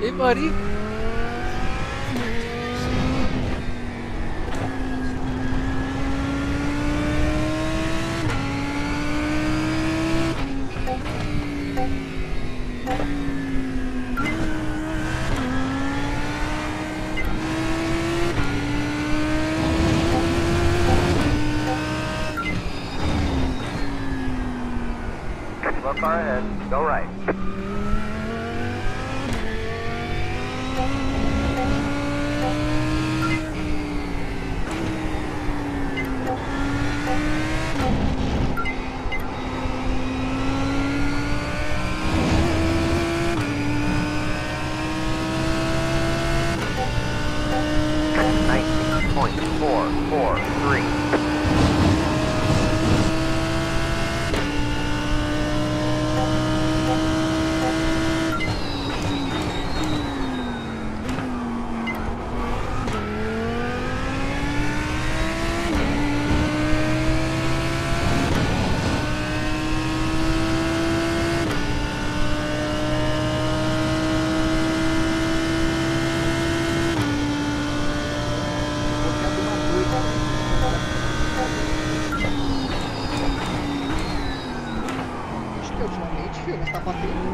Ei, Maria. Look far ahead. Go right. Point 443. Acho que ultimamente, filho, nós tá batendo.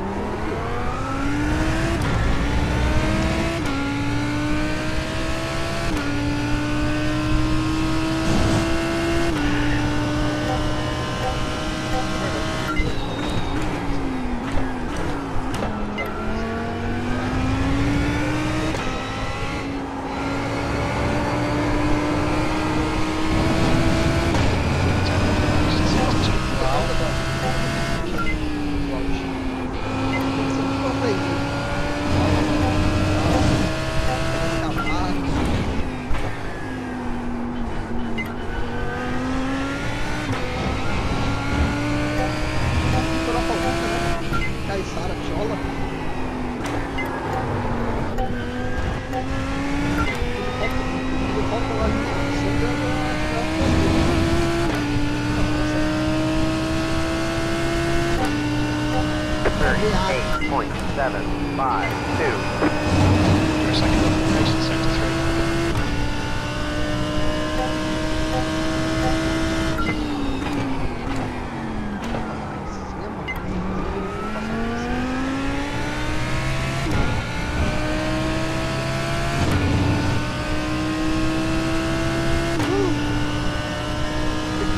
Caissara, Chola. Ele volta lá Thirty-eight point 752. For a second location, sector 3.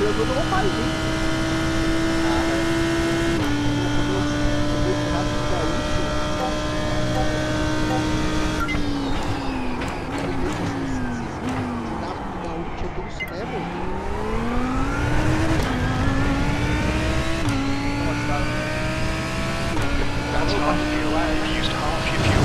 Eu não vou mais, hein? That's half fuel. You've used half your fuel.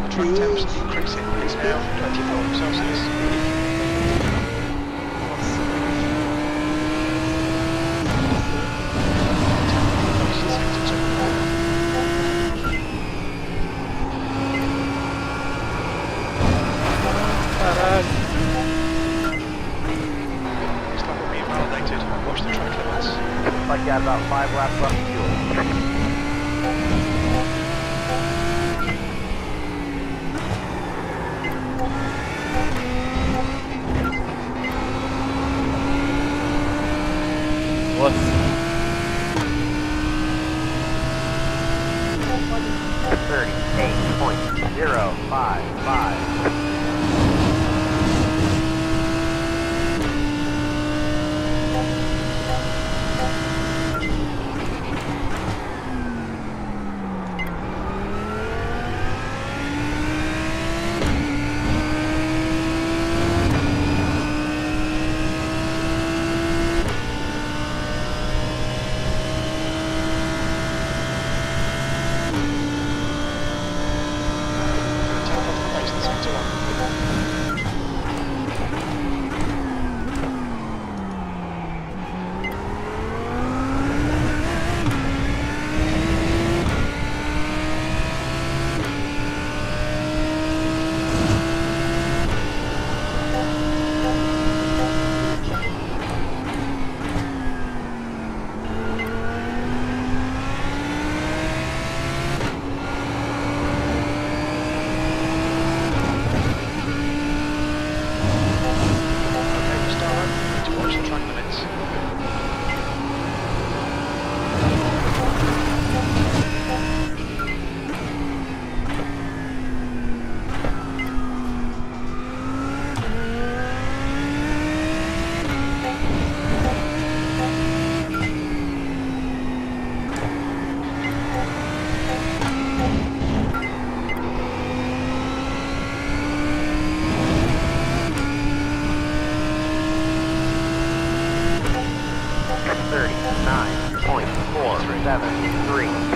The track temps increasing. It's now 24 Celsius. Caralho. It's like we're being validated. Watch the track limits. Looks like you had about 5 laps left of fuel. Nossa. 38.055. 7-3.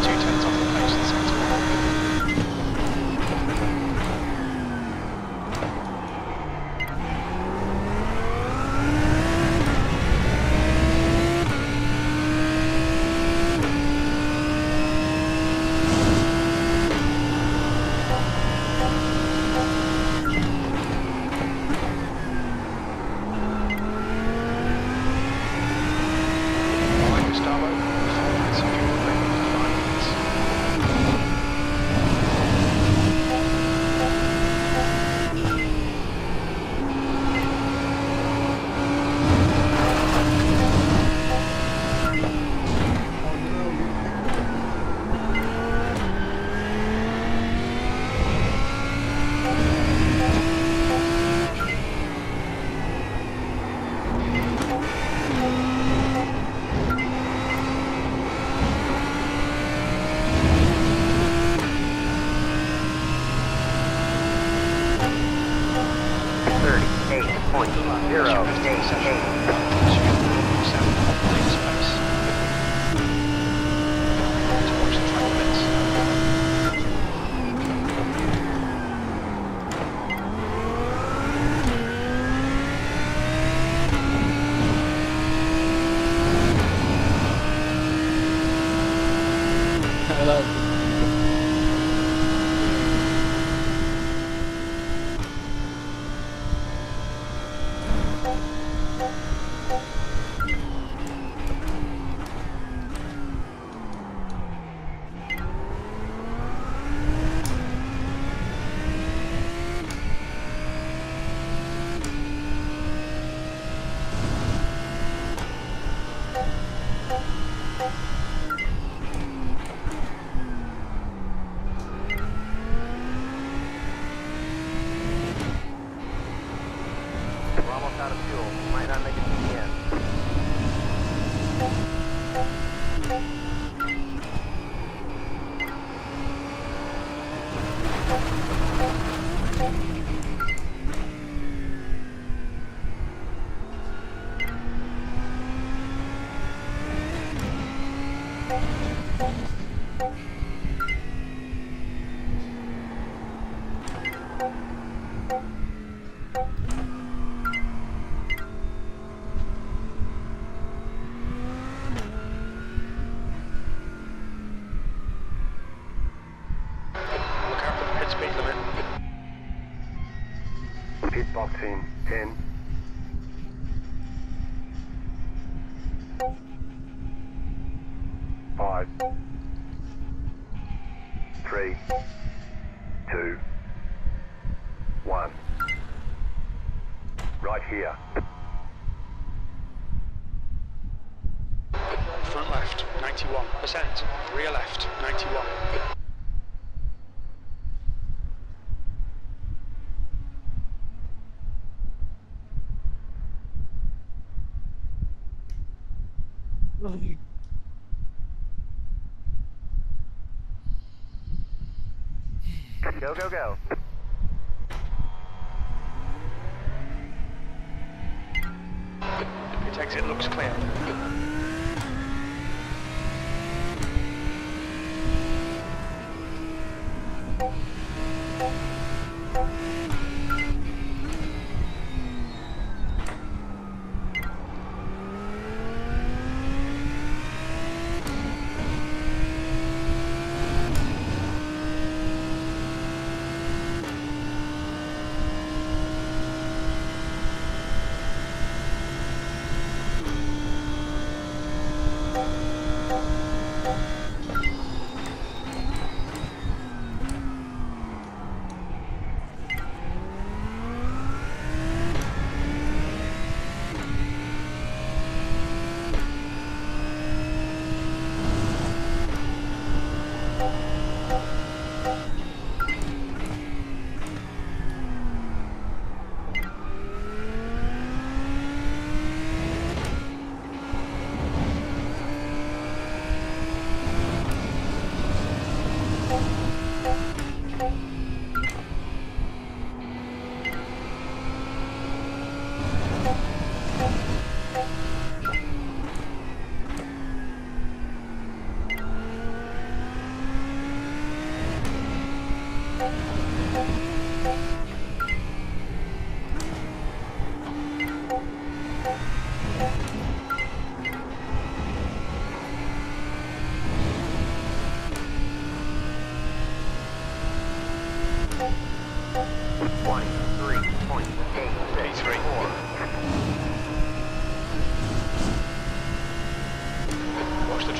Two tenths off the pace in sector 1. Behind Gustavo, 4 minutes of fuel remaining after 5 minutes. Ela... We're almost out of fuel. Might not make it to the end. Look out for the pit speed limit. Pit box in 10. 5, 3, 2, 1. Right here. Front left, 91%. Rear left, 91. Go, go, go. Pit exit looks clear.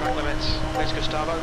track limits. Please Gustavo.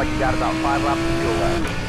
Like you got about 5 laps of fuel left.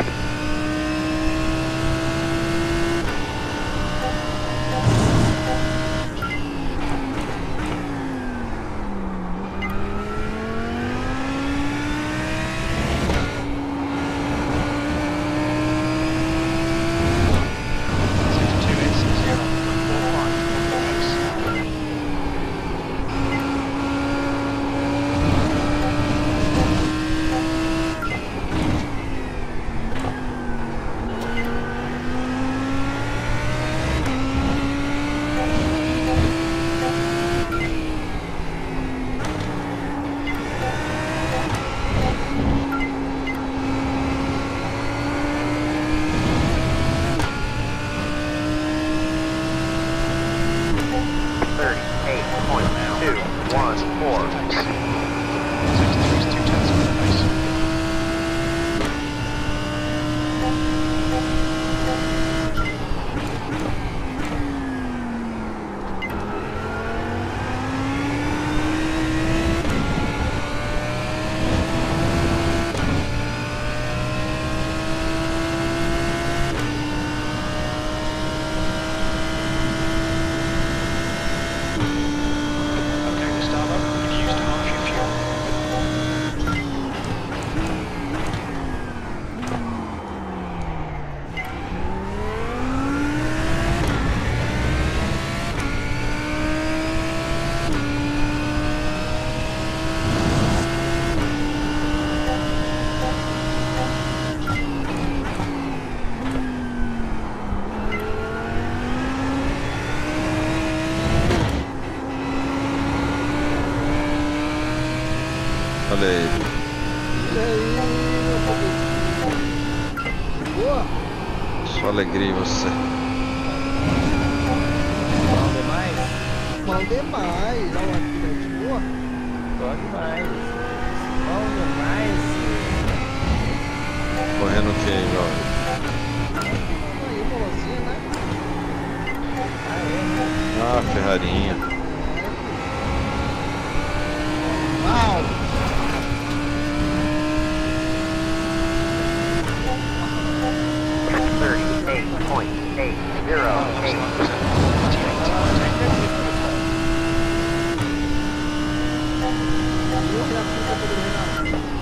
Sector 3 is 2 tenths off the pace. Okay, Gustavo, you've used half your fuel. Olha aí. E aí, meu povo? Boa? Só alegria em você. Bom demais? Bom demais. Olha lá, filhote. Boa? Bom demais. Bom demais. Correndo o que aí, jovem? Aí, molozinha, né? Ah, Ferrarinha. Uau!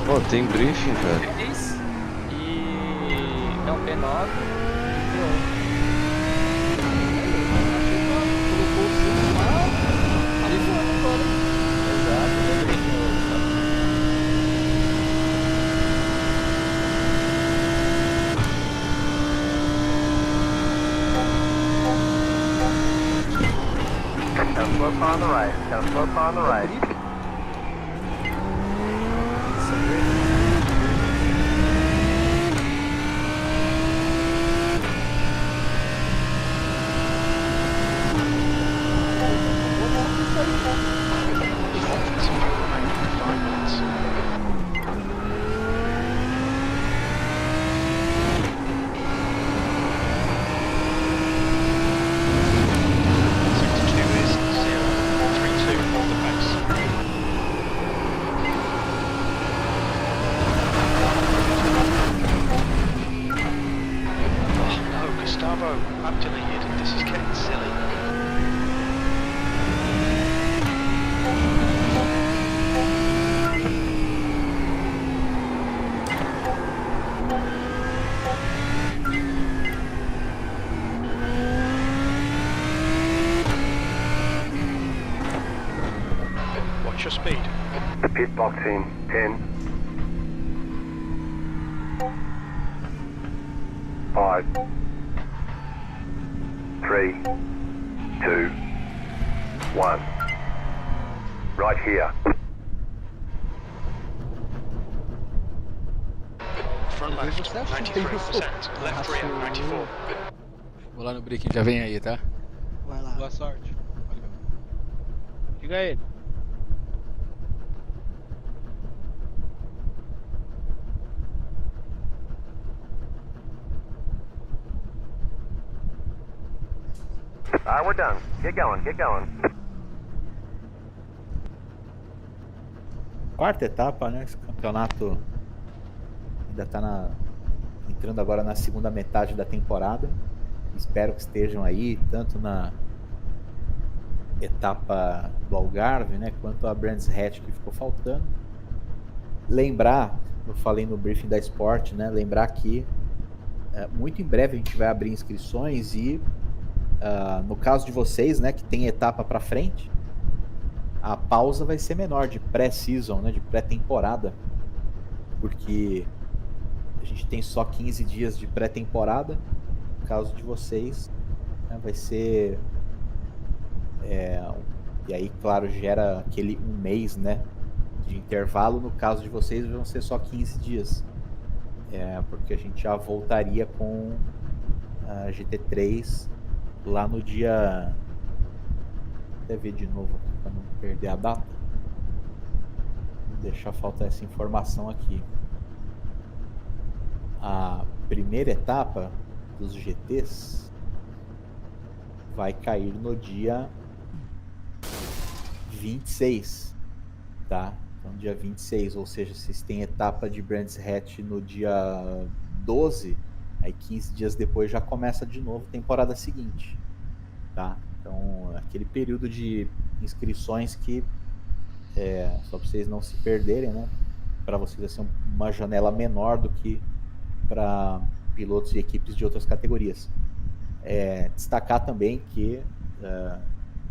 Pô, tem briefing, velho. 3 e é um P9 e Colocou o cinto lá, avisando agora. exato, eu briefing hoje. Down slope on the right. Down slope on the right. Some fuel remaining for 5 minutes. Sector 2 is 032 off the pace. Oh no, Gustavo, I've deleted. This is getting silly. Watch your speed. Pit box in 10, 5, 3, 2, 1. Right here. Front left, Você acha que tem 93%. Left rear, 94. Vou lá no break, já vem aí, tá? Vai lá. Boa sorte. Valeu. Diga ele. Alright, we're done. Get going, get going. Quarta etapa, né? Esse campeonato ainda está entrando agora na segunda metade da temporada. Espero que estejam aí, tanto na etapa do Algarve, né, quanto a Brands Hatch que ficou faltando. Lembrar, eu falei no briefing da Sport, né, lembrar que muito em breve a gente vai abrir inscrições e no caso de vocês, né, que tem etapa para frente, a pausa vai ser menor de pré-season, né, de pré-temporada, porque a gente tem só 15 dias de pré-temporada. No caso de vocês, né, vai ser e aí, claro, gera aquele um mês, né, de intervalo. No caso de vocês, vão ser só 15 dias, porque a gente já voltaria com a GT3 lá no dia até ver de novo para não perder a data. Vou deixar faltar essa informação aqui. A primeira etapa dos GTs vai cair no dia 26, tá? Então dia 26, ou seja, vocês têm etapa de Brands Hatch no dia 12, aí 15 dias depois já começa de novo a temporada seguinte, tá? Então aquele período de inscrições que só para vocês não se perderem, né? Para vocês vai ser uma janela menor do que para pilotos e equipes de outras categorias. Destacar também que a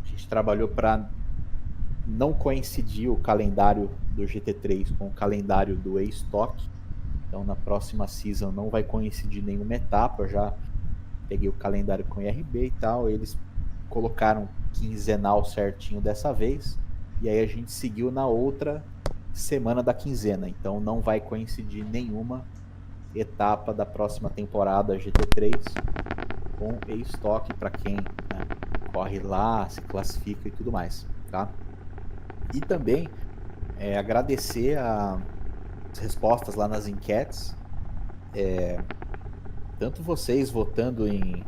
gente trabalhou para não coincidir o calendário do GT3 com o calendário do A-Stock. Então na próxima season não vai coincidir nenhuma etapa. Eu já peguei o calendário com o IRB e tal. Eles colocaram quinzenal certinho dessa vez. E aí a gente seguiu na outra semana da quinzena. Então não vai coincidir nenhuma etapa da próxima temporada GT3 com A-Stock para quem, né, corre lá, se classifica e tudo mais, tá? E também agradecer as respostas lá nas enquetes, tanto vocês votando em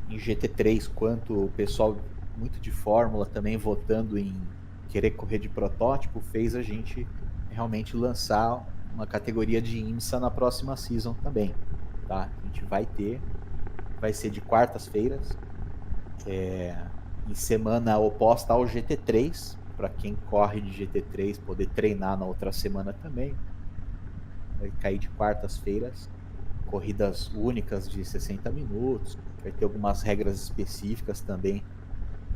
GT3 quanto o pessoal muito de Fórmula também votando em querer correr de protótipo, fez a gente realmente lançar uma categoria de IMSA na próxima season também, tá? A gente vai ser de quartas-feiras, em semana oposta ao GT3, para quem corre de GT3 poder treinar na outra semana também. Vai cair de quartas-feiras, corridas únicas de 60 minutos, vai ter algumas regras específicas também,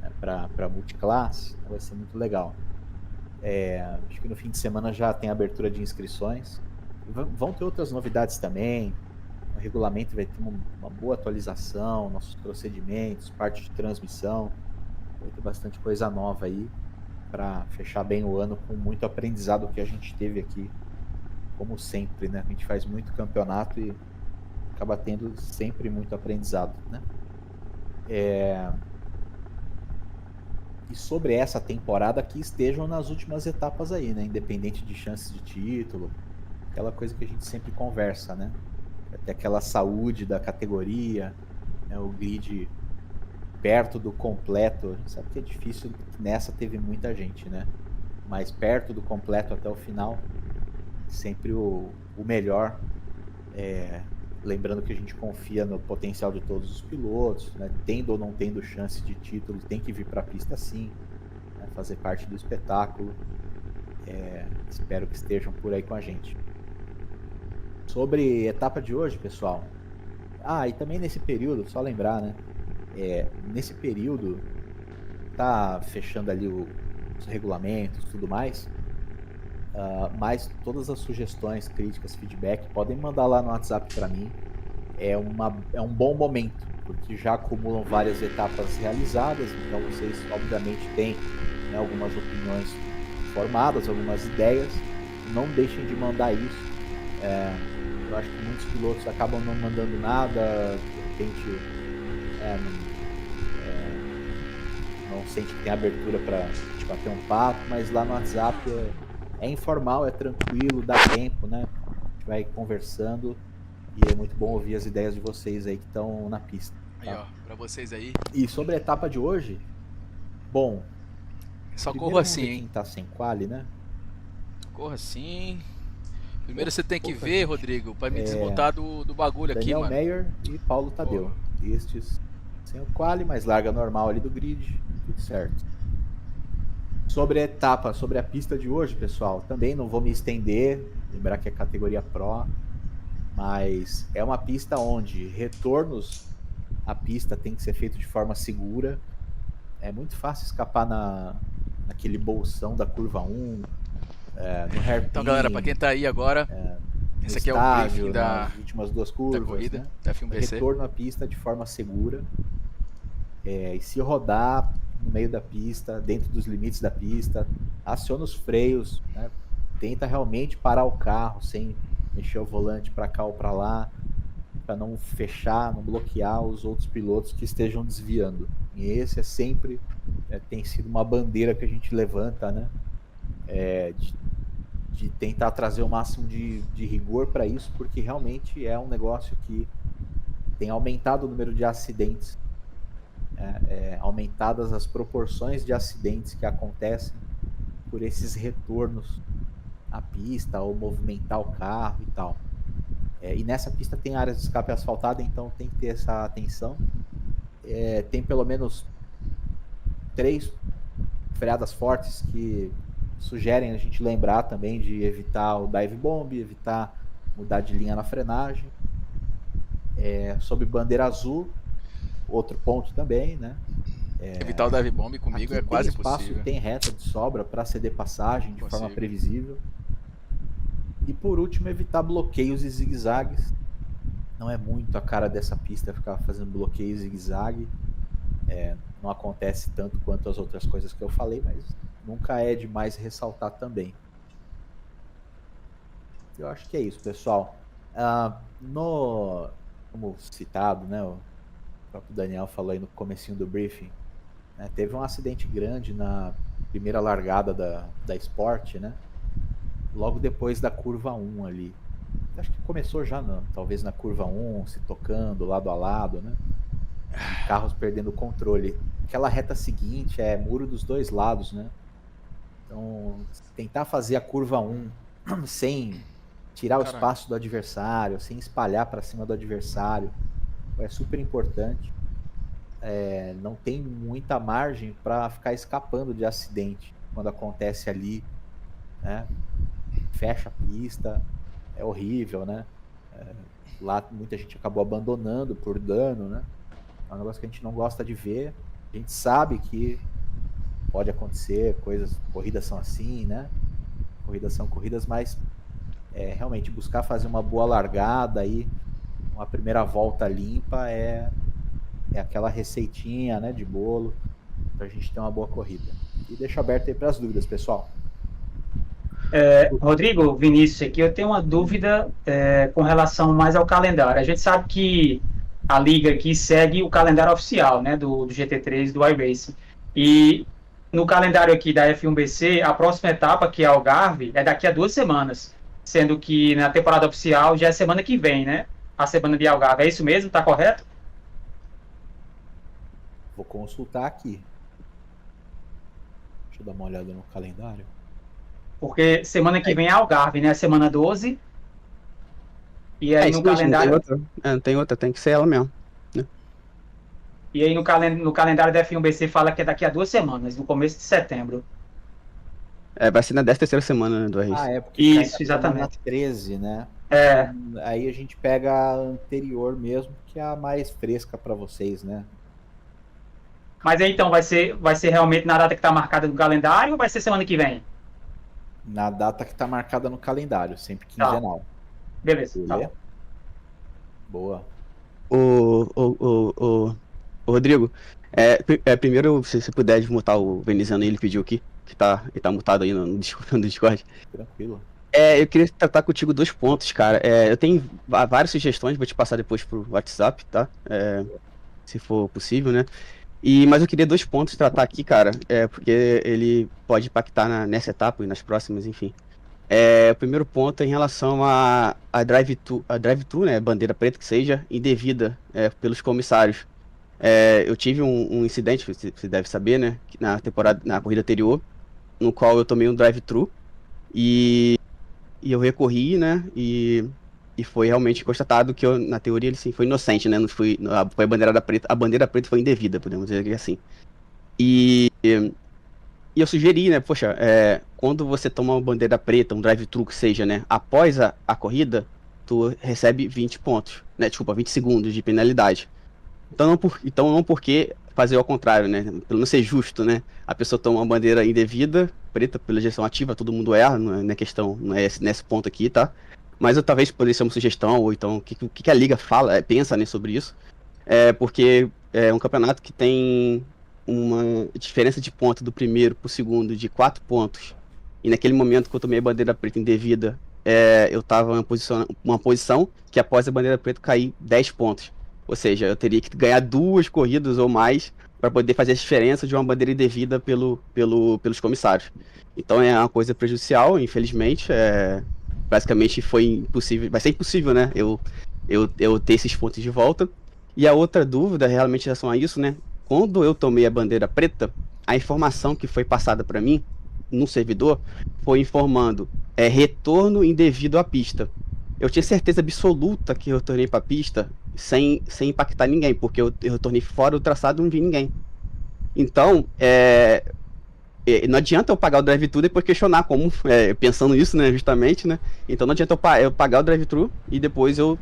né, para multiclasse, então vai ser muito legal. Acho que no fim de semana já tem abertura de inscrições. Vão ter outras novidades também. O regulamento vai ter uma boa atualização, nossos procedimentos, parte de transmissão. Vai ter bastante coisa nova aí para fechar bem o ano com muito aprendizado que a gente teve aqui, como sempre, né? A gente faz muito campeonato e acaba tendo sempre muito aprendizado, né? E sobre essa temporada que estejam nas últimas etapas aí, né? Independente de chances de título, aquela coisa que a gente sempre conversa, né? Até aquela saúde da categoria, né? O grid perto do completo. A gente sabe que é difícil, nessa teve muita gente, né? Mas perto do completo até o final, sempre o melhor. Lembrando que a gente confia no potencial de todos os pilotos, né? Tendo ou não tendo chance de título, tem que vir para a pista sim, né? Fazer parte do espetáculo. Espero que estejam por aí com a gente. Sobre etapa de hoje, pessoal. E também nesse período, só lembrar, né? Nesse período, tá fechando ali os regulamentos e tudo mais. Mas todas as sugestões, críticas, feedback podem mandar lá no WhatsApp para mim. É um bom momento, porque já acumulam várias etapas realizadas, então vocês obviamente têm, né, algumas opiniões formadas, algumas ideias. Não deixem de mandar isso. Eu acho que muitos pilotos acabam não mandando nada, de repente não sente que tem abertura para bater um papo, mas lá no WhatsApp é informal, é tranquilo, dá tempo, né? A gente vai conversando e é muito bom ouvir as ideias de vocês aí que estão na pista. Tá? Aí, ó, pra vocês aí. E sobre a etapa de hoje, bom... Só corra assim, hein? Quem tá sem quali, né? Corra assim. Primeiro você tem que ver, Rodrigo, pra me desmontar do bagulho aqui, Daniel mano. Meyer e Paulo Tadeu. Estes sem o quali, mas larga normal ali do grid, tudo certo. Sobre a etapa, sobre a pista de hoje, pessoal, também não vou me estender, lembrar que é categoria Pro, mas é uma pista onde retornos à pista tem que ser feito de forma segura. É muito fácil escapar naquele bolsão da curva 1, no hairpin. Então, galera, pra quem tá aí agora, esse aqui é o briefing das últimas duas curvas, da corrida, né? da Film BC. Retorno à pista de forma segura. E se rodar no meio da pista, dentro dos limites da pista, aciona os freios, né? Tenta realmente parar o carro sem mexer o volante para cá ou para lá, para não fechar, não bloquear os outros pilotos que estejam desviando. E esse é sempre, tem sido uma bandeira que a gente levanta, né? De tentar trazer o máximo de rigor para isso, porque realmente é um negócio que tem aumentado o número de acidentes, aumentadas as proporções de acidentes que acontecem por esses retornos à pista ou movimentar o carro e tal. E nessa pista tem áreas de escape asfaltada, então tem que ter essa atenção. Tem pelo menos 3 freadas fortes que sugerem a gente lembrar também de evitar o dive bomb, evitar mudar de linha na frenagem. Sob bandeira azul, outro ponto também, né? Evitar o dive bomb comigo é quase tem espaço, impossível. tem reta de sobra para ceder passagem de forma previsível. E por último, evitar bloqueios e zigue-zagues. Não é muito a cara dessa pista ficar fazendo bloqueio e zigue-zague. Não acontece tanto quanto as outras coisas que eu falei, mas nunca é demais ressaltar também. Eu acho que é isso, pessoal. Como citado, né, o próprio Daniel falou aí no comecinho do briefing, né, teve um acidente grande na primeira largada da Sport, né? Logo depois da curva 1 ali. Acho que começou já, talvez na curva 1, se tocando lado a lado, né? E carros perdendo o controle. Aquela reta seguinte é muro dos dois lados, né? Então, tentar fazer a curva 1 sem tirar o espaço do adversário, sem espalhar para cima do adversário, é super importante. Não tem muita margem para ficar escapando de acidente quando acontece ali, né? Fecha a pista, é horrível, né? Lá muita gente acabou abandonando por dano, né? É um negócio que a gente não gosta de ver. A gente sabe que pode acontecer corridas são assim, né? Corridas são corridas, mas realmente buscar fazer uma boa largada aí, uma primeira volta limpa é aquela receitinha, né, de bolo pra gente ter uma boa corrida. E deixo aberto aí para as dúvidas, pessoal. Rodrigo, Vinícius aqui, eu tenho uma dúvida com relação mais ao calendário. A gente sabe que a liga aqui segue o calendário oficial, né, do GT3 do iRacing. E no calendário aqui da F1BC, a próxima etapa, que é Algarve, é daqui a 2 semanas, sendo que na temporada oficial já é semana que vem, né? A semana de Algarve. É isso mesmo? Tá correto? Vou consultar aqui. Deixa eu dar uma olhada no calendário. Porque semana que vem é Algarve, né? Semana 12. E aí no calendário... Não tem outra, tem que ser ela mesmo. Né? E aí no calendário da F1BC fala que é daqui a 2 semanas, no começo de setembro. Vai ser na 13ª semana, né, do Race. Porque isso, exatamente. Na 13, né? Aí a gente pega a anterior mesmo, que é a mais fresca para vocês, né? Mas aí então vai ser realmente na data que está marcada no calendário ou vai ser semana que vem? Na data que está marcada no calendário, sempre quinzenal. Tá. Beleza, tá bom. Boa. O Rodrigo, primeiro, se você puder desmutar o veneziano, ele pediu aqui, que ele tá mutado aí no Discord. Tranquilo. Eu queria tratar contigo 2 pontos, cara. Eu tenho várias sugestões, vou te passar depois pro WhatsApp, tá? Se for possível, né? Mas eu queria 2 pontos tratar aqui, cara, porque ele pode impactar nessa etapa e nas próximas, enfim. O primeiro ponto é em relação a drive-thru, né, bandeira preta que seja, indevida pelos comissários. Eu tive um incidente, você deve saber, né, na corrida anterior, no qual eu tomei um drive-thru e eu recorri, né, e foi realmente constatado que na teoria ele sim foi inocente, né, foi a bandeira preta foi indevida, podemos dizer que assim. E eu sugeri, né, poxa, quando você toma uma bandeira preta, um drive-thru que seja, né, após a corrida, tu recebe 20 pontos, né, desculpa, 20 segundos de penalidade. Então não porque fazer ao contrário, né, pelo menos ser justo, né, a pessoa toma uma bandeira indevida, preta, pela gestão ativa, todo mundo erra, não é questão, não é nesse ponto aqui, tá? Mas eu talvez poderia ser uma sugestão, ou então o que a liga fala, pensa, né, sobre isso, porque é um campeonato que tem uma diferença de ponto do primeiro pro segundo de 4 pontos, e naquele momento que eu tomei a bandeira preta indevida, eu tava em uma posição que após a bandeira preta cair 10 pontos, ou seja, eu teria que ganhar 2 corridas ou mais para poder fazer a diferença de uma bandeira indevida pelos comissários. Então é uma coisa prejudicial, infelizmente. Basicamente foi impossível, vai ser impossível, né? Eu ter esses pontos de volta. E a outra dúvida, realmente, em relação a isso, né? Quando eu tomei a bandeira preta, a informação que foi passada para mim no servidor foi informando retorno indevido à pista. Eu tinha certeza absoluta que eu retornei para a pista sem impactar ninguém, porque eu retornei fora do traçado e não vi ninguém. Então, não adianta eu pagar o drive-thru e depois questionar como, pensando nisso, né, justamente, né? Então não adianta eu pagar o drive-thru e depois eu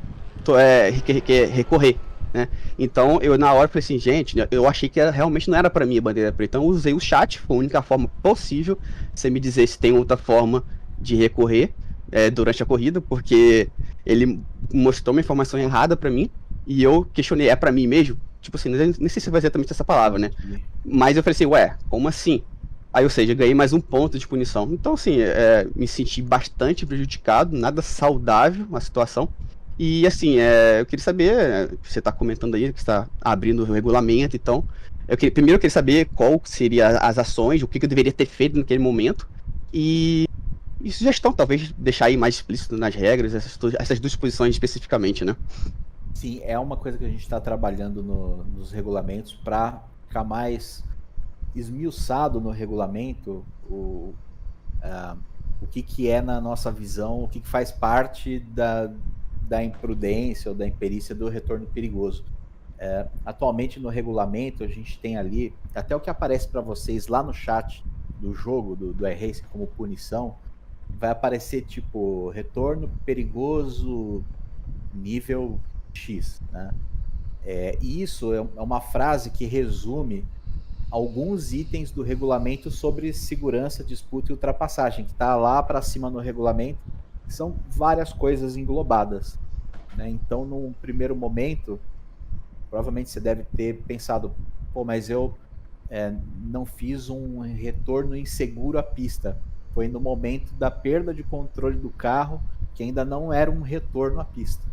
recorrer, né? Então eu na hora falei assim, gente, eu achei que realmente não era para mim a bandeira preta. Então eu usei o chat, foi a única forma possível você me dizer se tem outra forma de recorrer durante a corrida, porque ele mostrou uma informação errada para mim e eu questionei, é para mim mesmo? Tipo assim, nem sei se vai exatamente essa palavra, né? Mas eu falei assim, como assim? Aí, ou seja, ganhei mais um ponto de punição. Então, assim, me senti bastante prejudicado, nada saudável a situação. E, assim, eu queria saber, você está comentando aí que está abrindo o regulamento, então, primeiro eu queria saber qual seriam as ações, o que eu deveria ter feito naquele momento, e sugestão, talvez, deixar aí mais explícito nas regras, essas duas posições especificamente, né? Sim, é uma coisa que a gente está trabalhando nos regulamentos para ficar mais esmiuçado no regulamento o que é, na nossa visão, o que faz parte da imprudência ou da imperícia do retorno perigoso. Atualmente no regulamento a gente tem ali, até o que aparece para vocês lá no chat do jogo, do iRacing como punição, vai aparecer tipo retorno perigoso nível X, né? Isso é uma frase que resume alguns itens do regulamento sobre segurança, disputa e ultrapassagem, que está lá para cima no regulamento, são várias coisas englobadas, né? Então, num primeiro momento, provavelmente você deve ter pensado, mas eu não fiz um retorno inseguro à pista. Foi no momento da perda de controle do carro, que ainda não era um retorno à pista.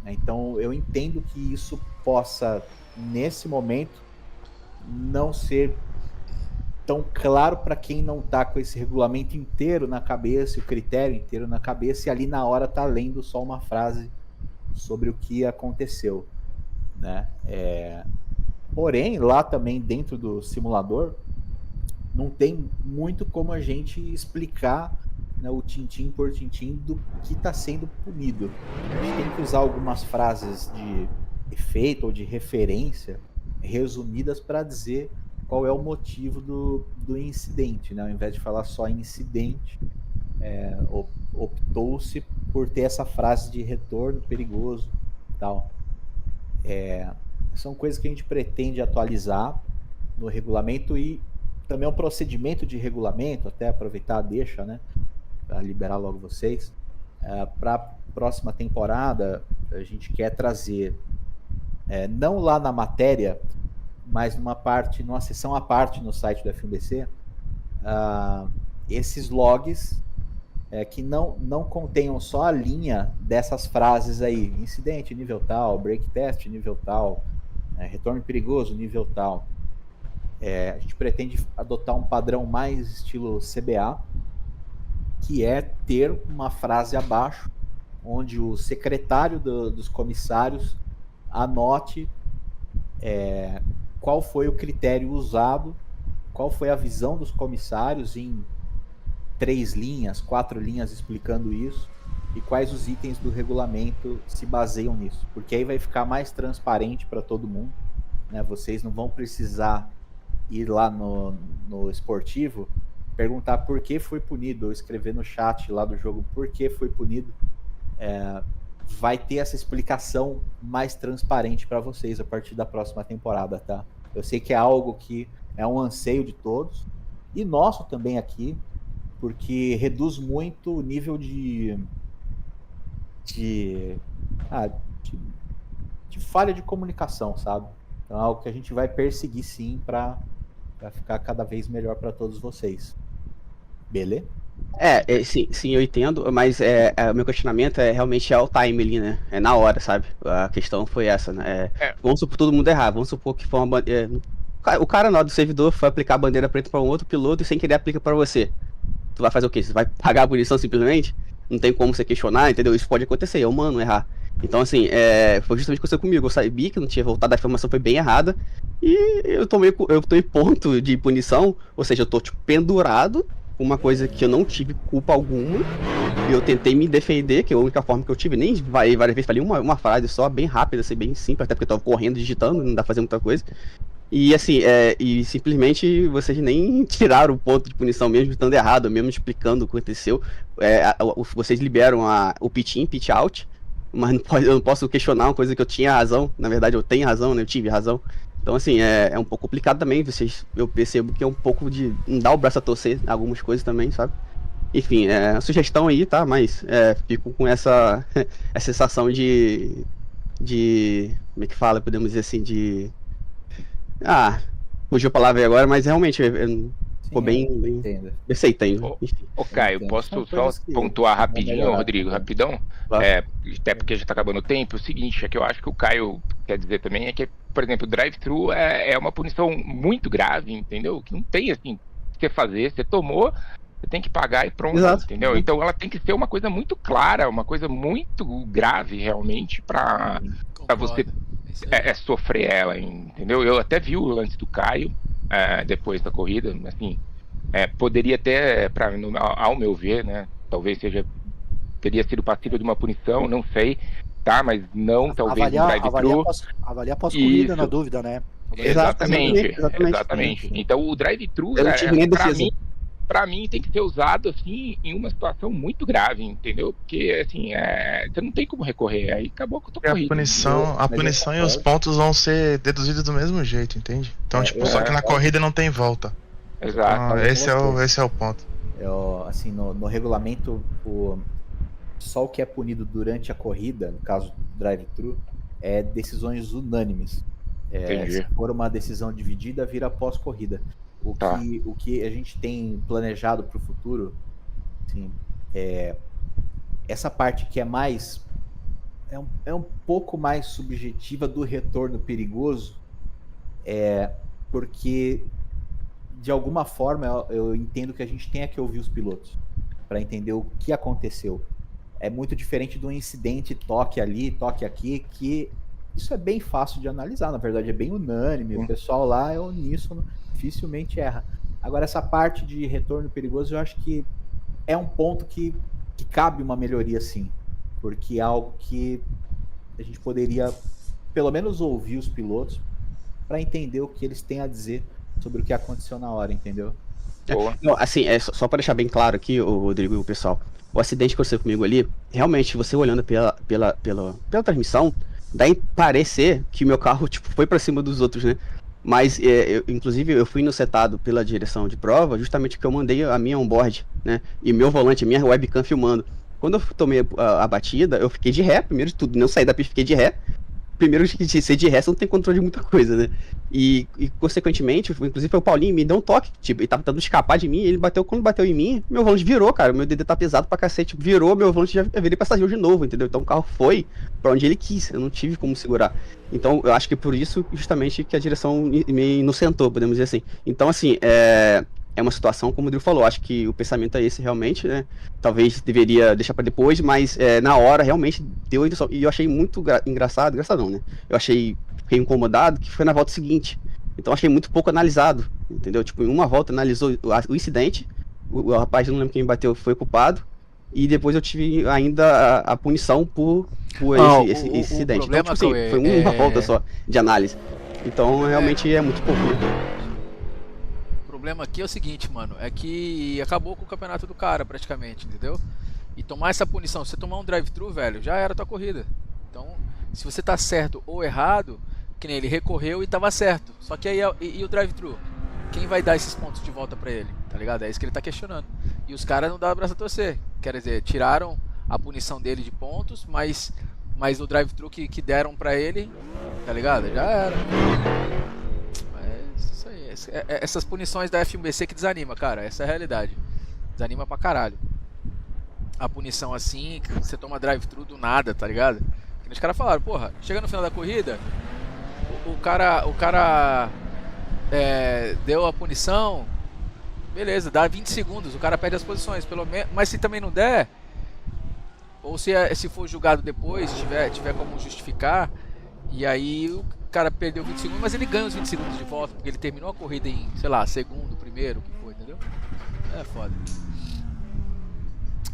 Então, eu entendo que isso possa, nesse momento, não ser tão claro para quem não está com esse regulamento inteiro na cabeça, o critério inteiro na cabeça, e ali na hora tá lendo só uma frase sobre o que aconteceu, né? Porém, lá também dentro do simulador, não tem muito como a gente explicar, né, o tintim por tintim do que está sendo punido. A gente tem que usar algumas frases de efeito ou de referência resumidas para dizer qual é o motivo do incidente, né? Ao invés de falar só incidente, optou-se por ter essa frase de retorno perigoso e tal. São coisas que a gente pretende atualizar no regulamento e também um procedimento de regulamento, até aproveitar a deixa, né, para liberar logo vocês. Para a próxima temporada, a gente quer trazer, não lá na matéria, mas numa seção à parte no site do F1BC, esses logs que não contenham só a linha dessas frases aí, incidente nível tal, brake test nível tal, retorno perigoso nível tal. A gente pretende adotar um padrão mais estilo CBA, que é ter uma frase abaixo, onde o secretário dos comissários anote qual foi o critério usado, qual foi a visão dos comissários em 3 linhas, 4 linhas explicando isso, e quais os itens do regulamento se baseiam nisso. Porque aí vai ficar mais transparente para todo mundo, né? Vocês não vão precisar ir lá no esportivo, perguntar por que foi punido, ou escrever no chat lá do jogo por que foi punido. Vai ter essa explicação mais transparente para vocês a partir da próxima temporada, tá? Eu sei que é algo que é um anseio de todos, e nosso também aqui, porque reduz muito o nível de falha de comunicação, sabe? Então é algo que a gente vai perseguir sim para ficar cada vez melhor para todos vocês. Beleza? Sim, eu entendo, mas o meu questionamento realmente o time ali, né? É na hora, sabe? A questão foi essa, né? Vamos supor todo mundo errar, vamos supor que foi O cara lá do servidor foi aplicar a bandeira preta pra um outro piloto e sem querer aplica pra você. Tu vai fazer o quê? Você vai pagar a punição simplesmente? Não tem como você questionar, entendeu? Isso pode acontecer, é humano errar. Então, assim, foi justamente o que aconteceu comigo. Eu sabia que não tinha voltado, a informação foi bem errada. E eu tô em ponto de punição, ou seja, eu tô, tipo, pendurado com uma coisa que eu não tive culpa alguma. E eu tentei me defender, que é a única forma que eu tive. Nem várias vezes falei uma frase só, bem rápida, assim, bem simples, até porque eu tava correndo, digitando, não dá pra fazer muita coisa. E assim, e simplesmente vocês nem tiraram o ponto de punição mesmo estando errado, mesmo explicando o que aconteceu. Vocês liberam o pitch in, pitch out, mas eu não posso questionar uma coisa que eu tinha razão. Na verdade, eu tenho razão, né? Eu tive razão. Então, assim, é um pouco complicado também. Eu percebo que é um pouco de não dar o braço a torcer em algumas coisas também, sabe? Enfim, a sugestão aí, tá? Mas fico com essa sensação de. Como é que fala? Podemos dizer assim, de. Fugiu a palavra aí agora, mas realmente ficou bem. Você entende. Ô Caio, posso só pontuar rapidinho, Rodrigo, rapidão? Claro. Até porque já tá acabando o tempo. O seguinte, é que eu acho que o Caio quer dizer também é que, por exemplo, o drive-thru é uma punição muito grave, entendeu? Que não tem, assim, o que fazer. Você tomou, você tem que pagar e pronto, Exato. Entendeu? Então ela tem que ser uma coisa muito clara, uma coisa muito grave, realmente, pra você sofrer ela, entendeu? Eu até vi o lance do Caio depois da corrida, assim, poderia até, ao meu ver, né, talvez teria sido passível de uma punição, não sei, tá, mas não talvez no drive-thru. Avaliar pós-corrida, na dúvida, né? Exatamente. Então o drive-thru, pra mim tem que ser usado assim em uma situação muito grave, entendeu? Porque assim, você não tem como recorrer, aí acabou com a tua corrida. A punição e os pontos vão ser deduzidos do mesmo jeito, entende? Então, só que na corrida não tem volta. Exato. Então, esse é o ponto. Assim, no regulamento, só o que é punido durante a corrida, no caso do drive-thru, é decisões unânimes. Se for uma decisão dividida, vira pós-corrida. O que a gente tem planejado para o futuro, assim, essa parte que é mais um pouco mais subjetiva do retorno perigoso, porque de alguma forma eu entendo que a gente tenha que ouvir os pilotos para entender o que aconteceu. É muito diferente de um incidente, toque ali, toque aqui, que isso é bem fácil de analisar, na verdade é bem unânime, o pessoal lá é uníssono, dificilmente erra. Agora essa parte de retorno perigoso eu acho que é um ponto que cabe uma melhoria sim, porque é algo que a gente poderia pelo menos ouvir os pilotos para entender o que eles têm a dizer sobre o que aconteceu na hora, entendeu? Não, assim, só para deixar bem claro aqui, o Rodrigo e o pessoal, o acidente que aconteceu comigo ali, realmente você olhando pela transmissão, dá a parecer que o meu carro tipo, foi para cima dos outros, né? Mas, inclusive, eu fui inocentado pela direção de prova justamente porque eu mandei a minha onboard, né? E meu volante, a minha webcam filmando. Quando eu tomei a batida, eu fiquei de ré, primeiro de tudo, não saí da pista, fiquei de ré. Primeiro de ser de ré, você não tem controle de muita coisa, né? E consequentemente, inclusive foi o Paulinho, me deu um toque, tipo, ele tava tentando escapar de mim, ele quando bateu em mim, meu volante virou, cara, meu DD tá pesado pra cacete, virou, meu volante já virei passageiro de novo, entendeu? Então o carro foi pra onde ele quis, eu não tive como segurar. Então eu acho que por isso, justamente, que a direção me inocentou, podemos dizer assim. Então, assim, é uma situação, como o Rodrigo falou, acho que o pensamento é esse realmente, né? Talvez deveria deixar pra depois, mas na hora realmente deu a indução. E eu achei muito engraçado não, né? Fiquei incomodado que foi na volta seguinte. Então achei muito pouco analisado, entendeu? Tipo, em uma volta analisou o incidente, o rapaz, não lembro quem bateu, foi culpado, e depois eu tive ainda a punição por esse incidente. Então, tipo assim, foi uma volta só de análise. Então realmente é muito pouco, né? O problema aqui é o seguinte, mano, é que acabou com o campeonato do cara praticamente, entendeu? E tomar essa punição, se você tomar um drive-thru, velho, já era a tua corrida. Então, se você tá certo ou errado, que nem ele recorreu e tava certo. Só que aí, e o drive-thru? Quem vai dar esses pontos de volta pra ele? Tá ligado? É isso que ele tá questionando. E os caras não dão o braço a torcer. Quer dizer, tiraram a punição dele de pontos, mas o drive-thru que deram pra ele, tá ligado? Já era. Isso aí. Essas punições da F1BC que desanima, cara. Essa é a realidade. Desanima pra caralho. A punição assim, que você toma drive-thru do nada, tá ligado? Que os caras falaram, porra, chega no final da corrida, o cara deu a punição, beleza, dá 20 segundos, o cara perde as posições, pelo menos. Mas se também não der, ou se for julgado depois, tiver como justificar, e aí o cara perdeu 20 segundos, mas ele ganha os 20 segundos de volta, porque ele terminou a corrida em, sei lá, segundo, primeiro, o que foi, entendeu? É foda.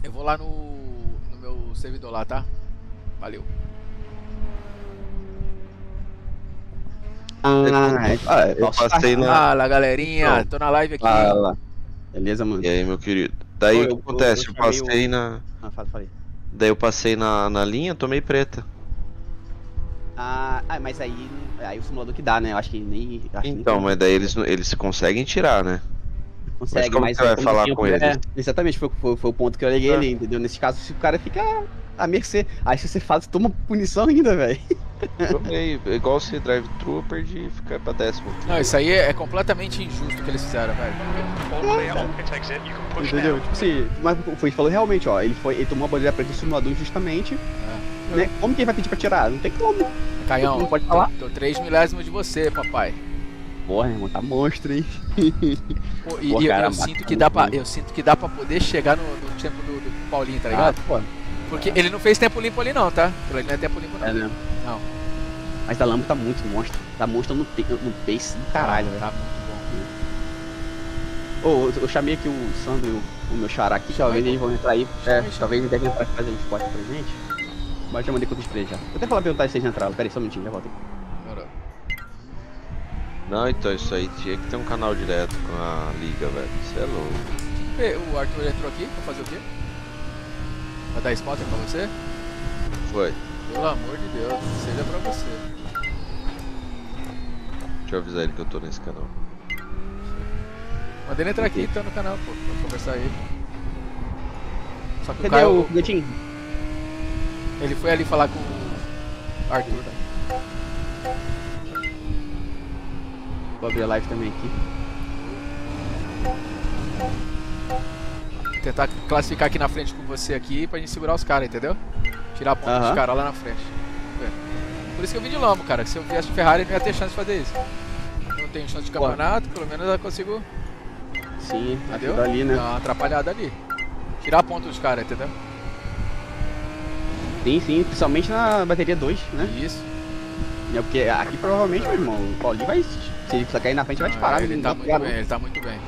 Eu vou lá no meu servidor lá, tá? Valeu. Eu passei na. Fala, galerinha, tô na live aqui. Fala. Beleza, mano? E aí, meu querido? Daí o que acontece? Eu chamei passei na. Falei. Daí eu passei na linha, tomei preta. Mas aí o simulador que dá, né? Eu acho que nem. Então, mas daí eles conseguem tirar, né? Consegue, como você vai falar com eles? Exatamente, foi o ponto que eu aleguei ali, entendeu? Nesse caso, se o cara fica à mercê, aí se você faz, toma punição ainda, velho. Tomei, igual se drive-thru, eu perdi e fica pra 10º. Não, isso aí é completamente injusto o que eles fizeram, velho. Entendeu? Tipo assim, mas foi falou realmente, ó, ele tomou a bandeira preta do simulador injustamente, né? Como que ele vai pedir pra tirar? Não tem como. Caião, não pode falar. Tô 3 milésimos de você, papai. Porra, irmão, tá monstro, hein? Pô, eu sinto que dá pra poder chegar no tempo do Paulinho, tá ligado? Pô. Porque ele não fez tempo limpo ali não, tá? Ele não é tempo limpo não. É, né? Não. Mas a Lambo tá muito monstro. Tá monstro no pace do caralho, velho. Tá muito bom. Eu chamei aqui o Sandro e o meu xará aqui, talvez eles vão entrar aí. Talvez eles devem entrar pra fazer um esporte pra gente. Mas já mandei com os três já. Vou até falar perguntar se vocês entraram. Pera aí, só um minutinho, já volto aqui. Não, então isso aí tinha que ter um canal direto com a liga, velho. Isso é louco. O Arthur entrou aqui pra fazer o quê? Pra dar spotter pra você? Foi. Pelo amor de Deus, seja pra você. Deixa eu avisar ele que eu tô nesse canal. Manda ele entrar aqui, tá no canal, pô, pra conversar aí. Só que Cadê o foguetinho? Ele foi ali falar com o Arthur, tá? Vou abrir a live também aqui. Tentar classificar aqui na frente com você aqui pra gente segurar os caras, entendeu? Tirar a ponta dos caras lá na frente. Por isso que eu vim de Lambo, cara. Que se eu viesse de Ferrari eu não ia ter chance de fazer isso. Não tenho chance de campeonato, pelo menos eu consigo. Sim, entendeu? Ali, né? Dá uma atrapalhada ali. Tirar a ponta dos caras, entendeu? Sim, principalmente na bateria 2, né? Isso. É porque aqui provavelmente, meu irmão, o Paulinho vai. Se ele cair na frente, vai disparar. Ele tá muito bem, ele tá muito bem.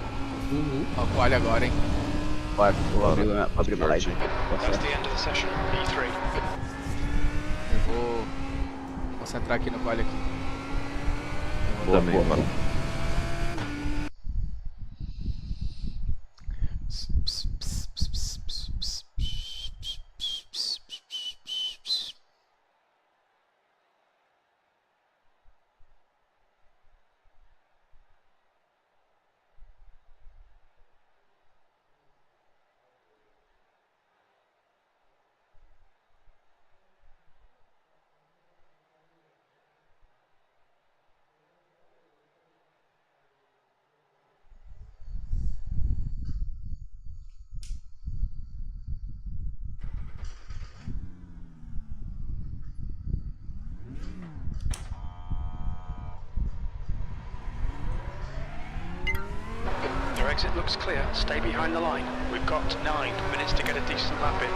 Olha o quali agora, hein? Bora, vou abrir uma live. Eu vou concentrar aqui no quali aqui. Boa, mano. Exit looks clear. Stay behind the line. We've got 9 minutes to get a decent lap in.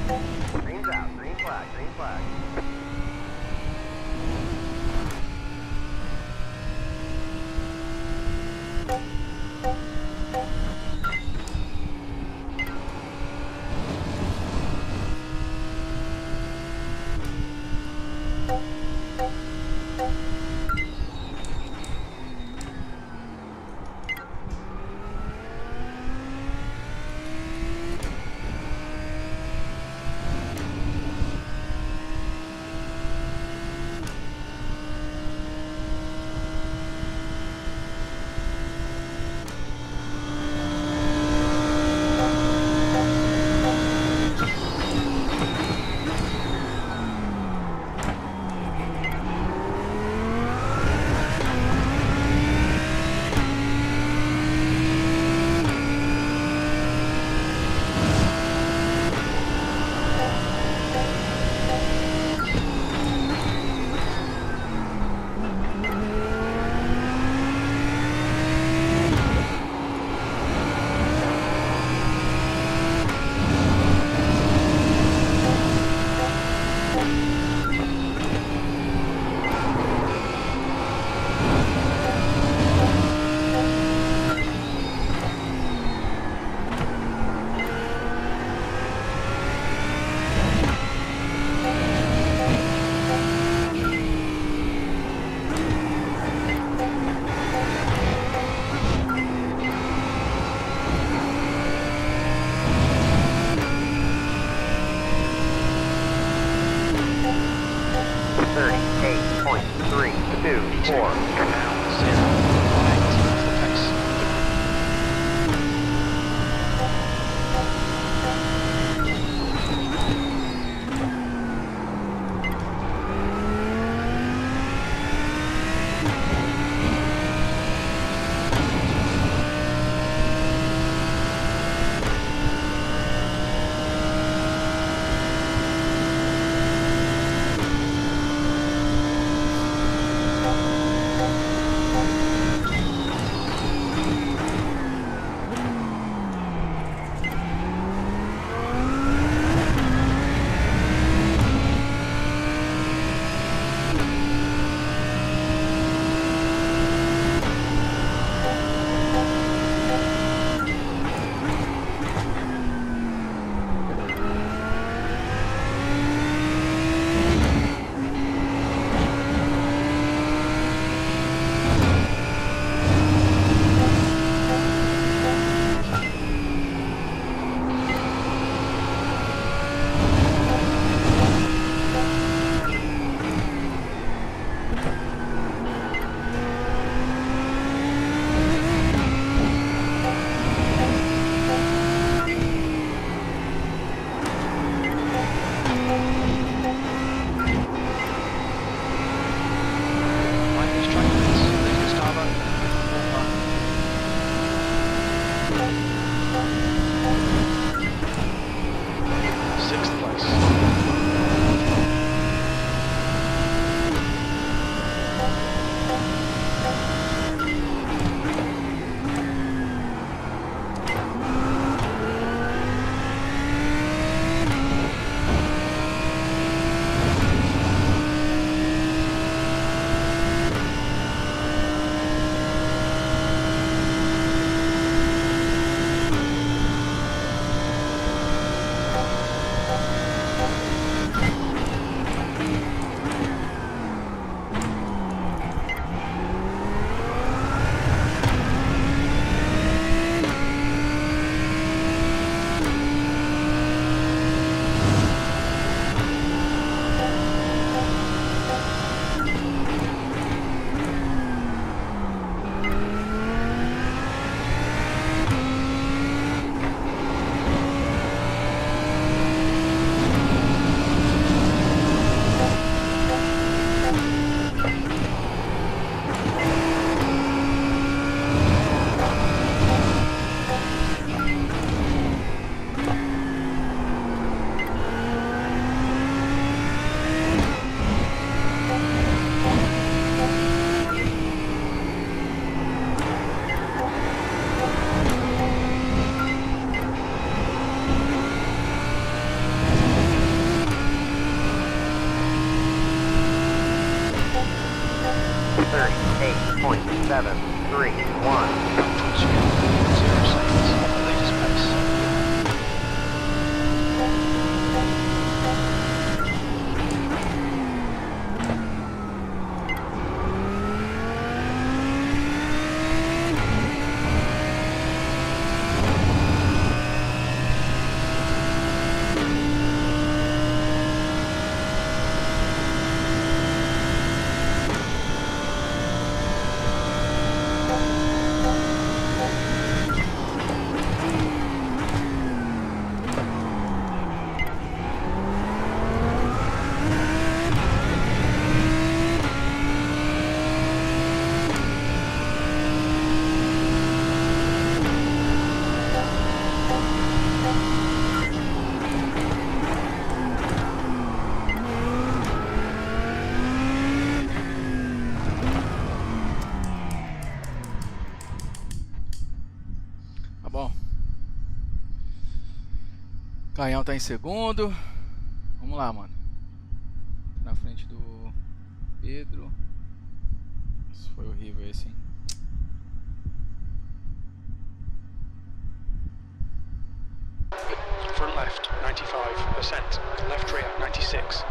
Green's out. Green flag. Green flag. 3, 1. Towards you. 0 seconds. Leader's pace. Tá bom. Caião tá em segundo. Vamos lá, mano. Na frente do Pedro. Isso foi horrível esse, hein? Front left, 95%. Left rear, 96.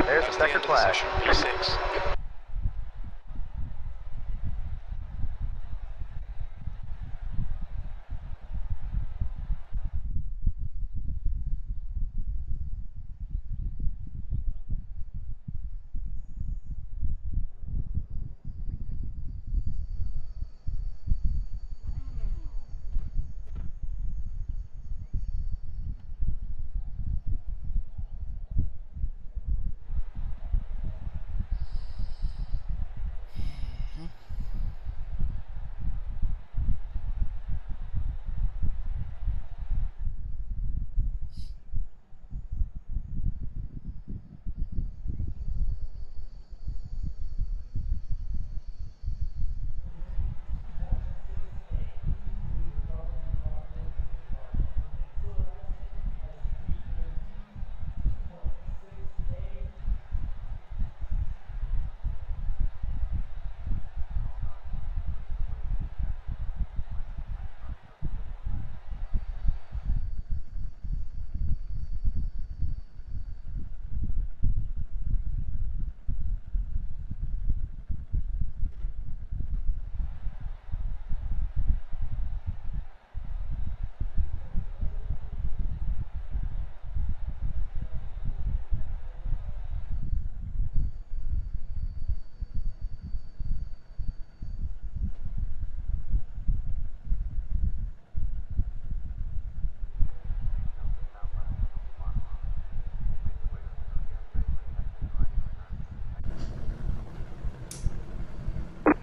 There's the sector flag. P6.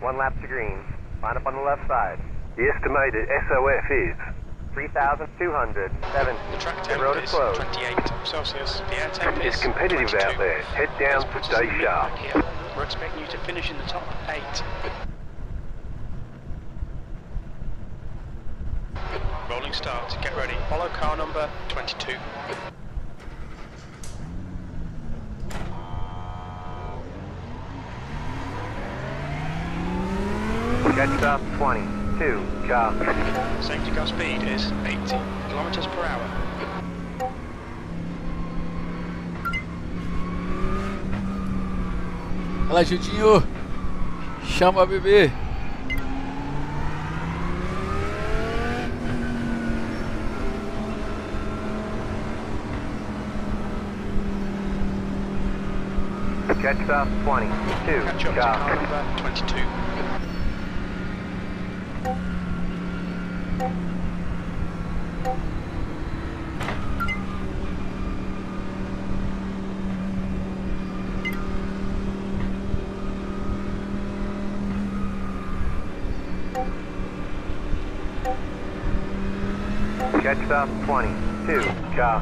One lap to green. Line up on the left side. The estimated SOF is 3,270. The track The temp road is is closed. 28 Celsius. The air temp It's is competitive 22. out there. Head down Let's to put us in day the sharp. mid-pack here. We're expecting you to finish in the top 8. Rolling start. Get ready. Follow car number 22. Jet stop 20. 2, car. Safety car speed is 80 kilometers per hour. Vai lá, Gildinho. Chama a bebê. Catch up 22, Catch up to car. car number 22. Catch up 22, car.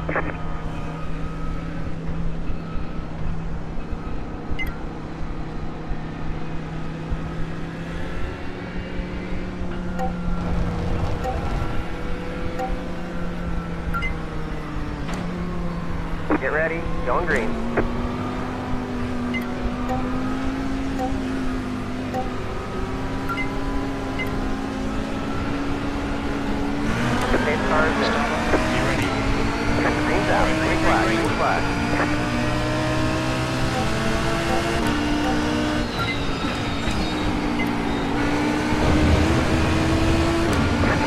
Get ready, going green. Pace car is in. You ready? Green's out, green flag, green flag.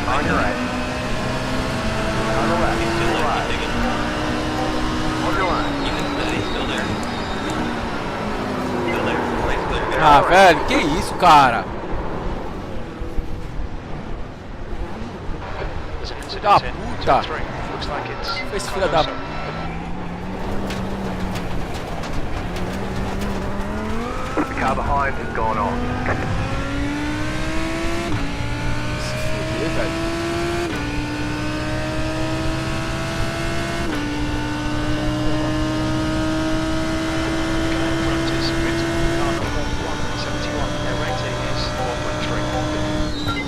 On your right. On the left, green flag. Hold your line. Ah, velho, que isso, cara? There's an Filho da incident in puta. 3. Looks like it's Esse filho da... The car behind has gone off. Se fuder, velho. front is with car number 171. Their rating is 1.3.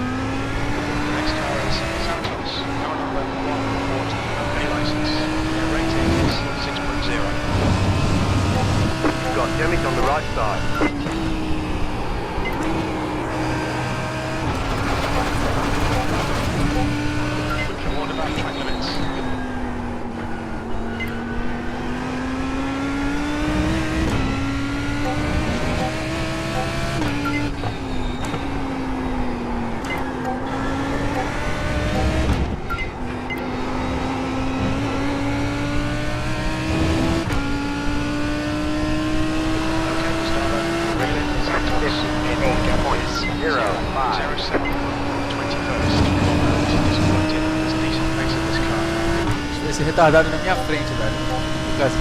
Next car is Santos, car number 140, no license. Their rating is 6.0. Got damage on the right side. Quick warned about track limits. Okay, Gustavo, reel in Santos. Airport gap is 0.07. 21st. Disappointed. There's a decent pace in this car. Deixa eu ver esse retardado na minha frente, velho. Lucas.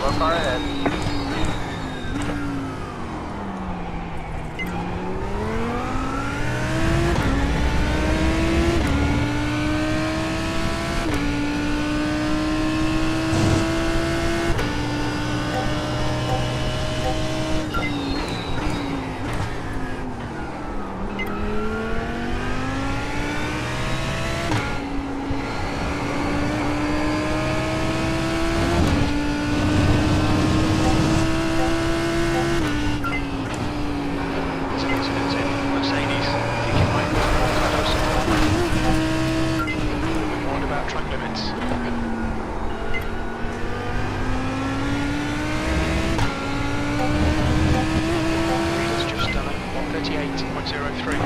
One car ahead. There's an incident in Mercedes. I think it might be Cardoso. We've warned about track limits. Reader's just done a 138.03.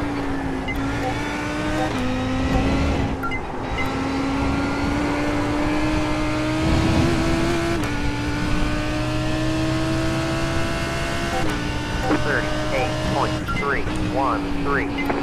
.3. 013.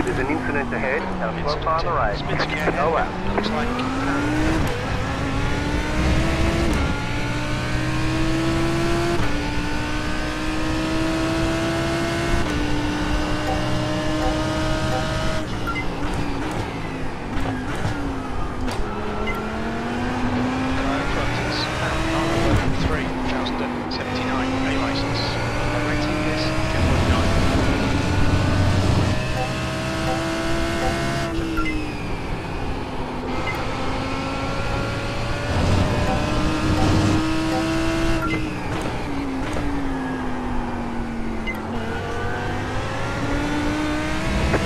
There's an incident ahead. Slope on the right. Go left. Looks like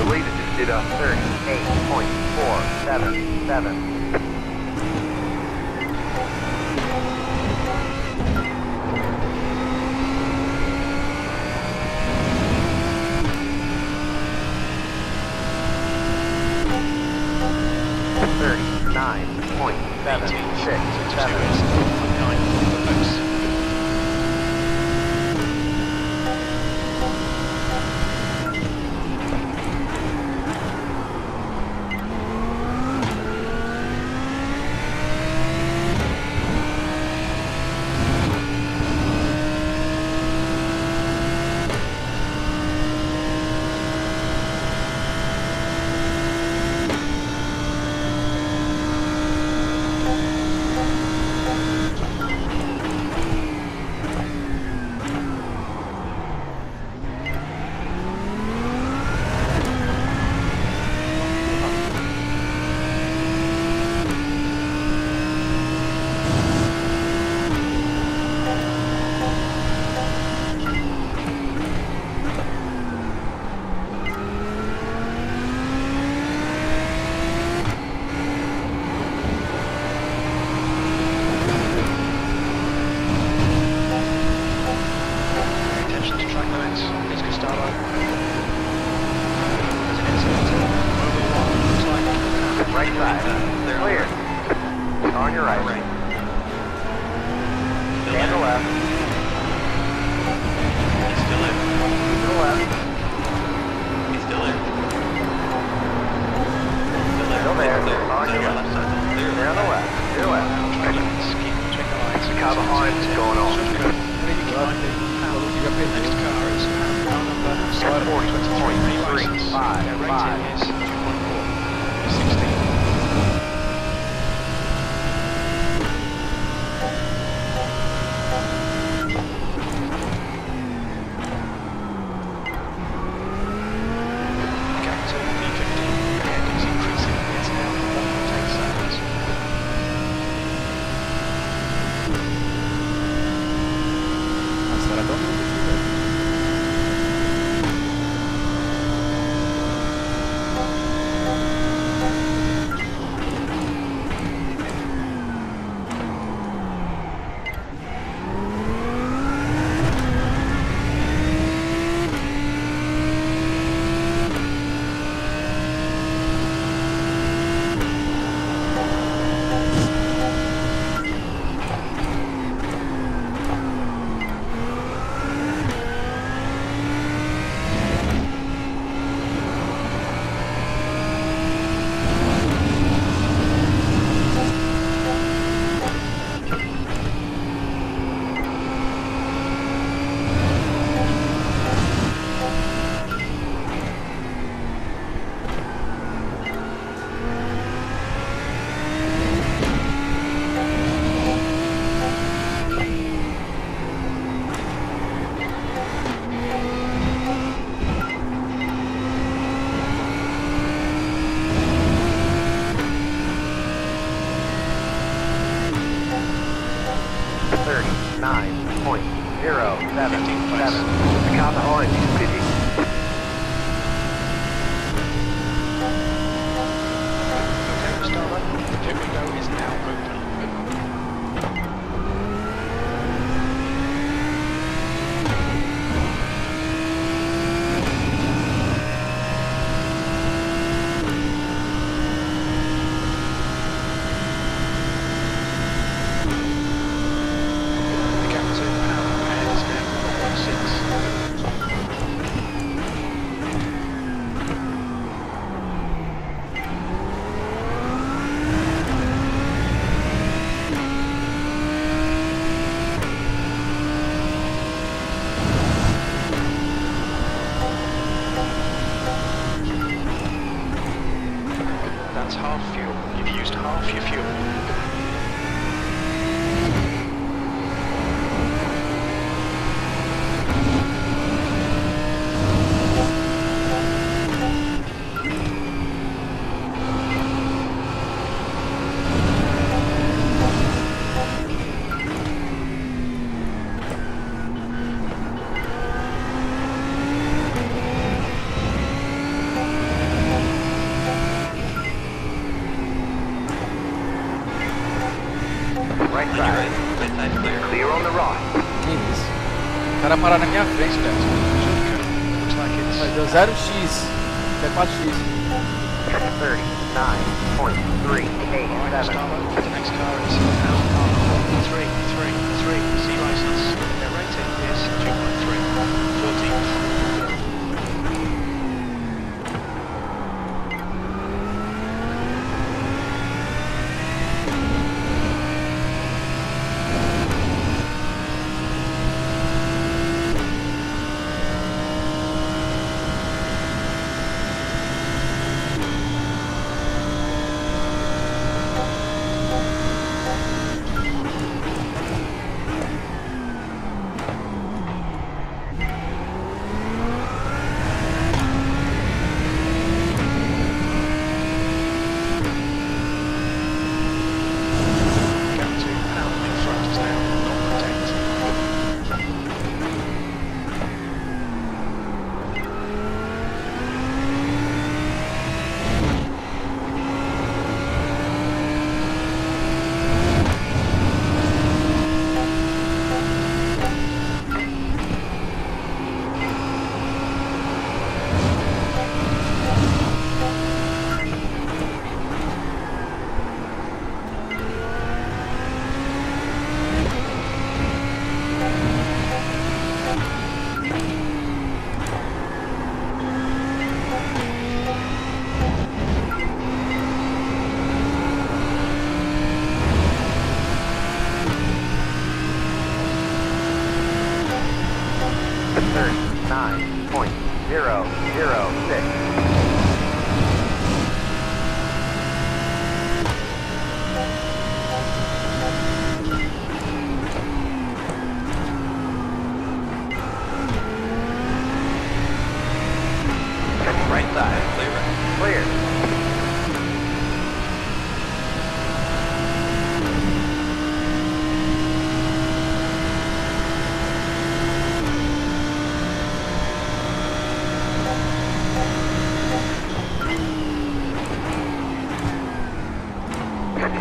The leader just did a 38.477. half your fuel. Right side. Clear on the right. Que isso? O cara parar na minha frente, cara. Looks like it's Mas deu 0x. Até 4x. 39.387. Starbuck. The next car is Alpha 333 C license. Their rating is 2.3. 14th.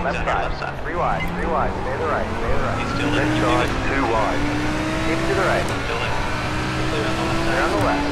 Left side. 3 wide. Stay to the right. Stay to the right. Red charge, 2 wide. Keep to the right. Clear on the left.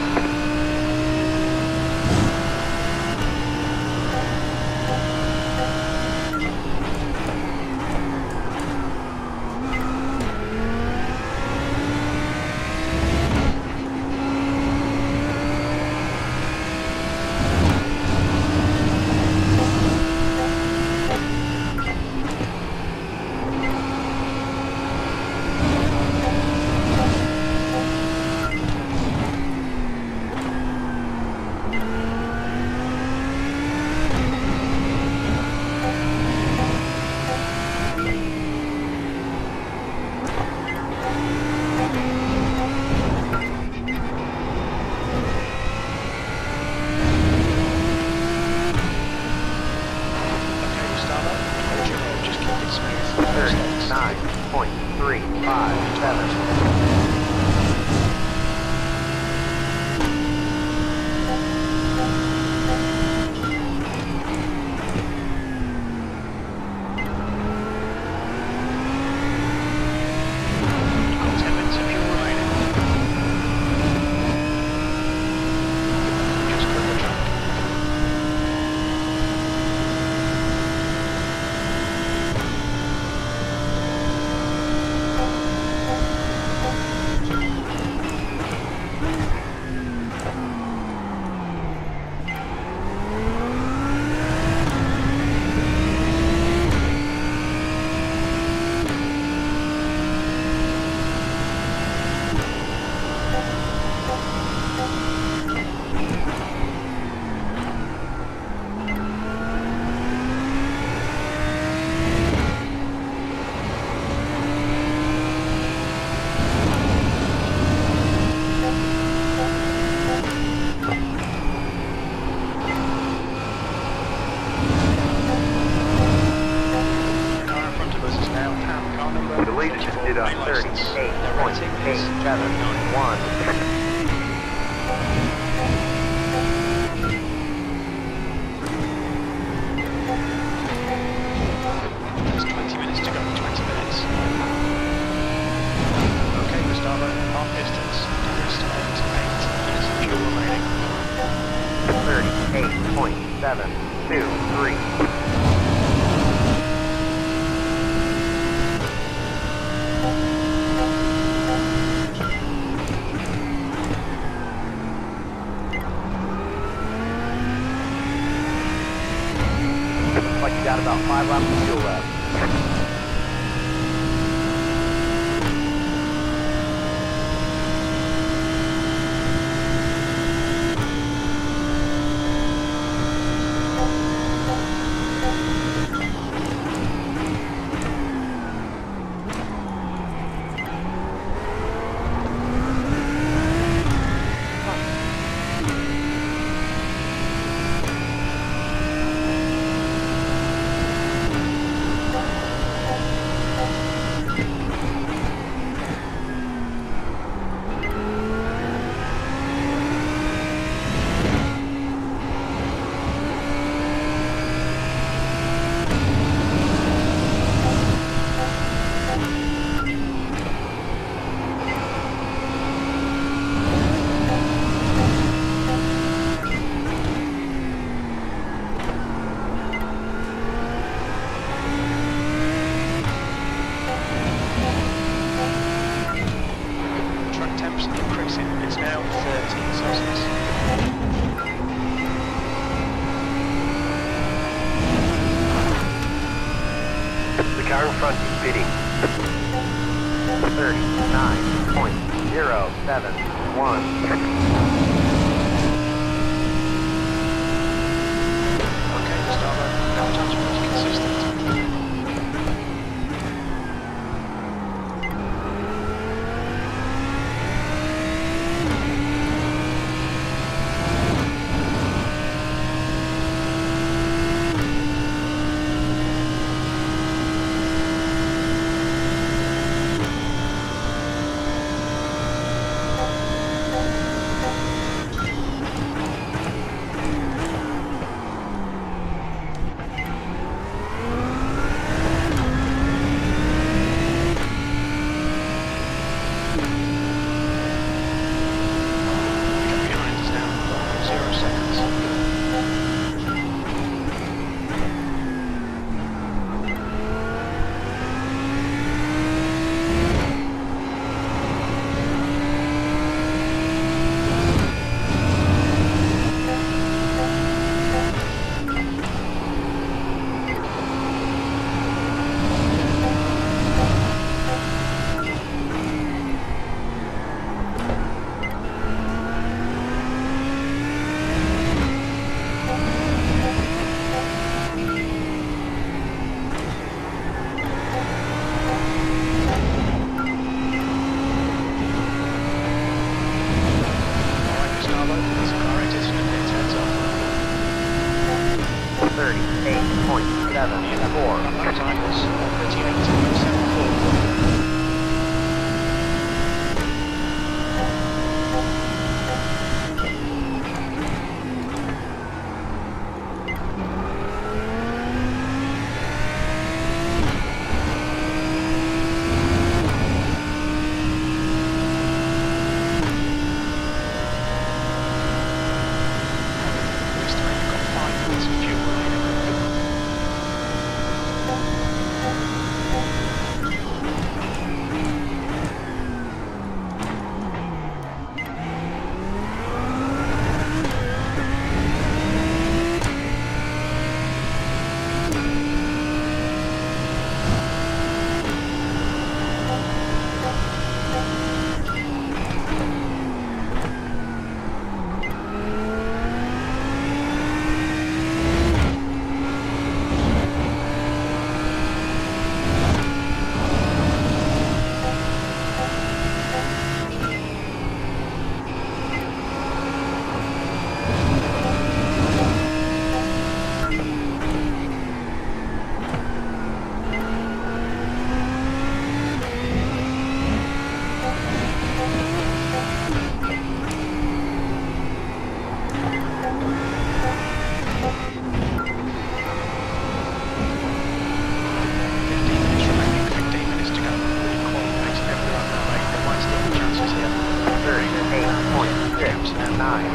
There's 20 minutes to go, 20 minutes. Okay, Gustavo, half distance. Rest 8 minutes of fuel remaining. 38.723. Looks like you got about 5 laps of fuel left. Track temps increasing. It's now 13 Celsius. The car in front is speeding. 39.071. Okay, Gustavo, now time to be consistent.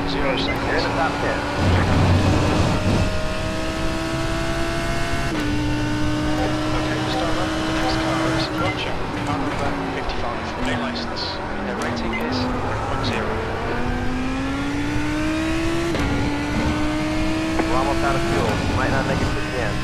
0 seconds. You're in the top 10. Okay, Gustavo, the next car is Roger, car number 55, A license. Their rating is 1-0. We're almost out of fuel. Might not make it to the end.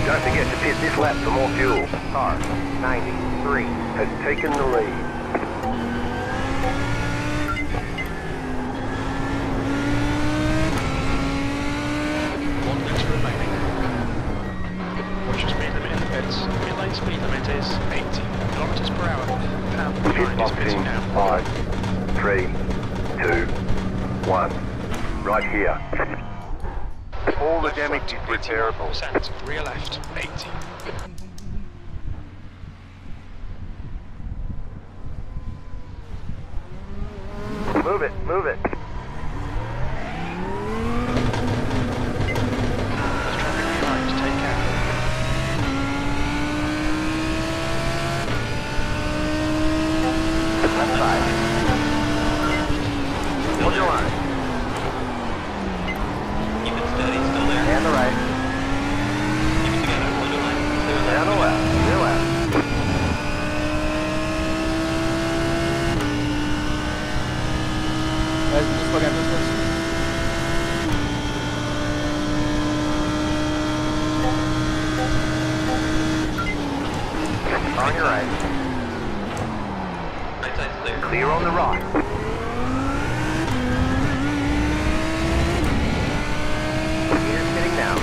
Don't forget to pit this lap for more fuel. Car 93 has taken the lead. Watch your speed limit in the pits. Pit lane speed limit is 80 kilometers per hour. Now, behind is pitting now. 5, 3, 2, 1. Right here. All the damage is repairable. Rear left, 80. Move it, move it. There's traffic behind, take care. Left side. Hold your line. Keep it steady, still there. And the right. Keep it together, hold your line. Clear left. And the left. Clear left. Mas devagar, devagar. On your right. Right side's clear. Clear on the right. Here's getting down.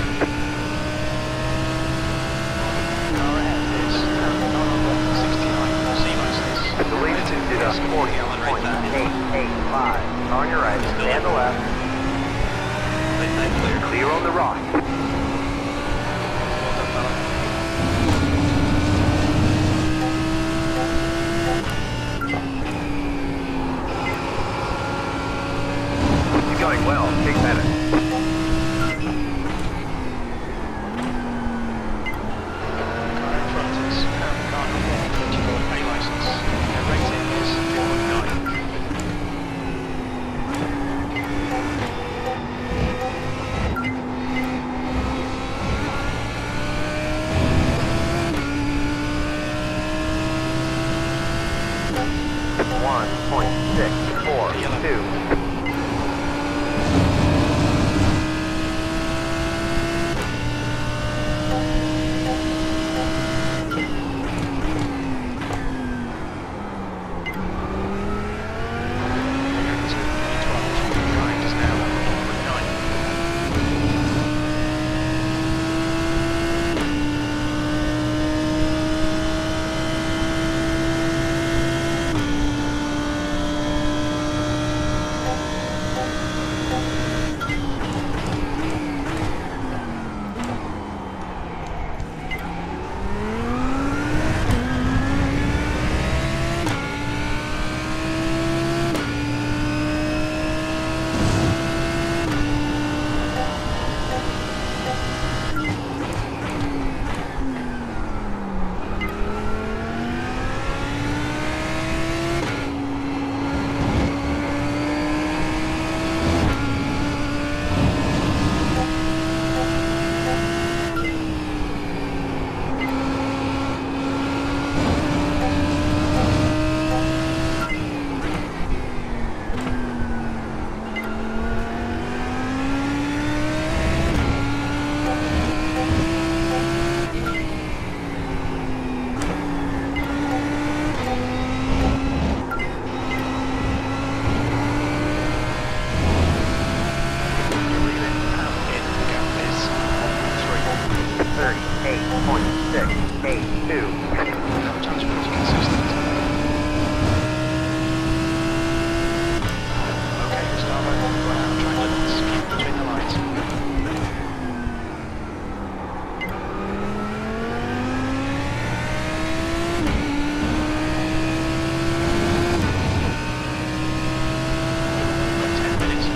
Car ahead is car number 69, C license. The lead is 40.885. On your right. And the left. Right side clear. Clear on the right. Well done, fella. 38.682. Sounds pretty consistent. Okay, starboard, go out, triangles, keep between the lines.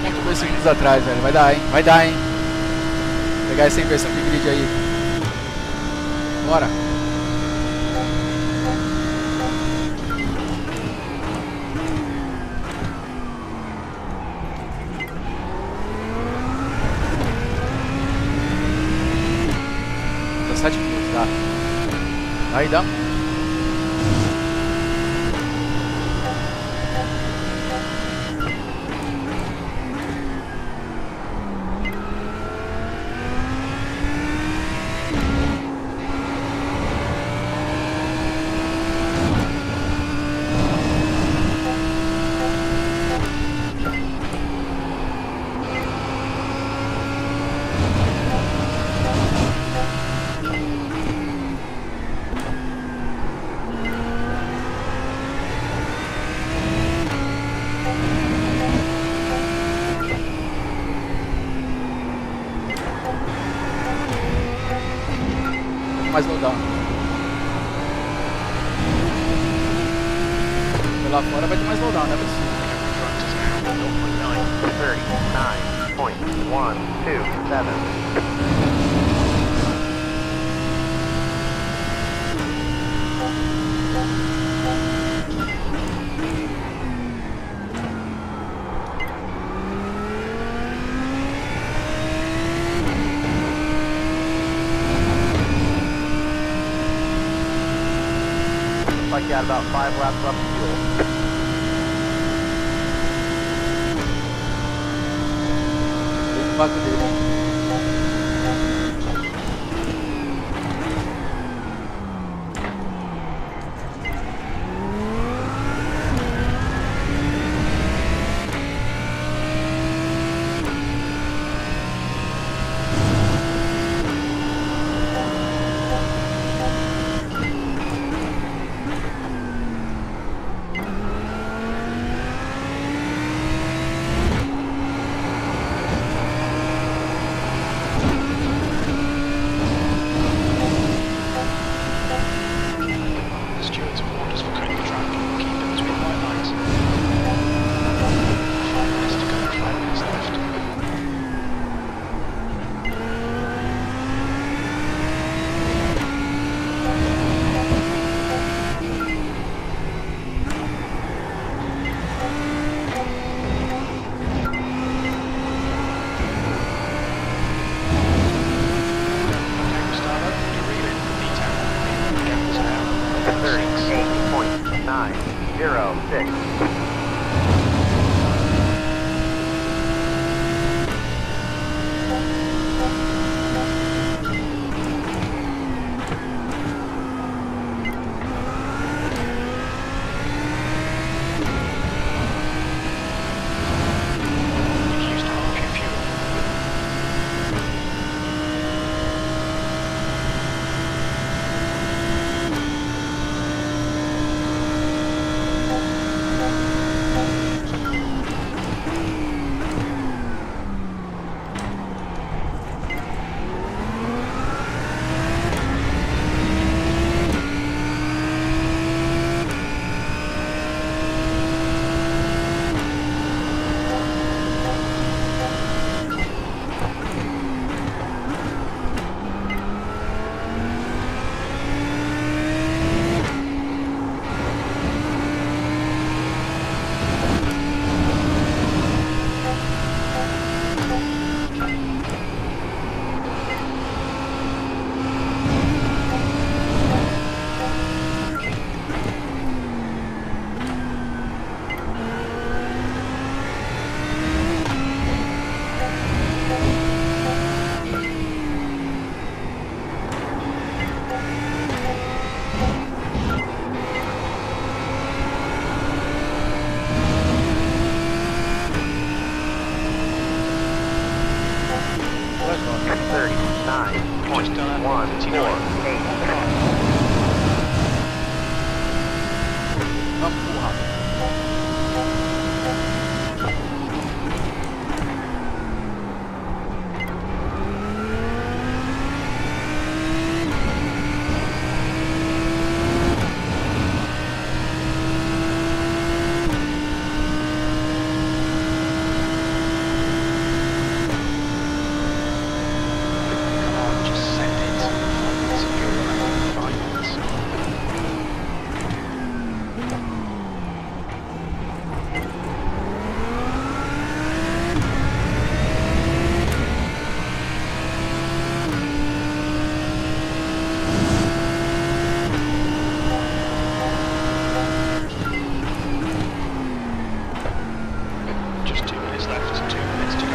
Ponto 2 segundos atrás, velho. Vai dar, hein? Vai dar, hein? Vou pegar essa inversão de grid aí. Bora. Dá 7 minutos, tá? Aí dá. Mais slowdown. Lá fora vai ter mais slowdown, né? 39.127. Like you got about 5 laps left of fuel. Tem vácuo dele. Stewards have warned us for cutting the track. Keep it between the white lines. 5 minutes to go, 5 minutes left. Okay, starboard, derailing, V10. Get this now. 38.906. You've used half your fuel. Vamos, porra. Come on, just send it. It's your 5 minutes. Just 2 minutes left, 2 minutes to go.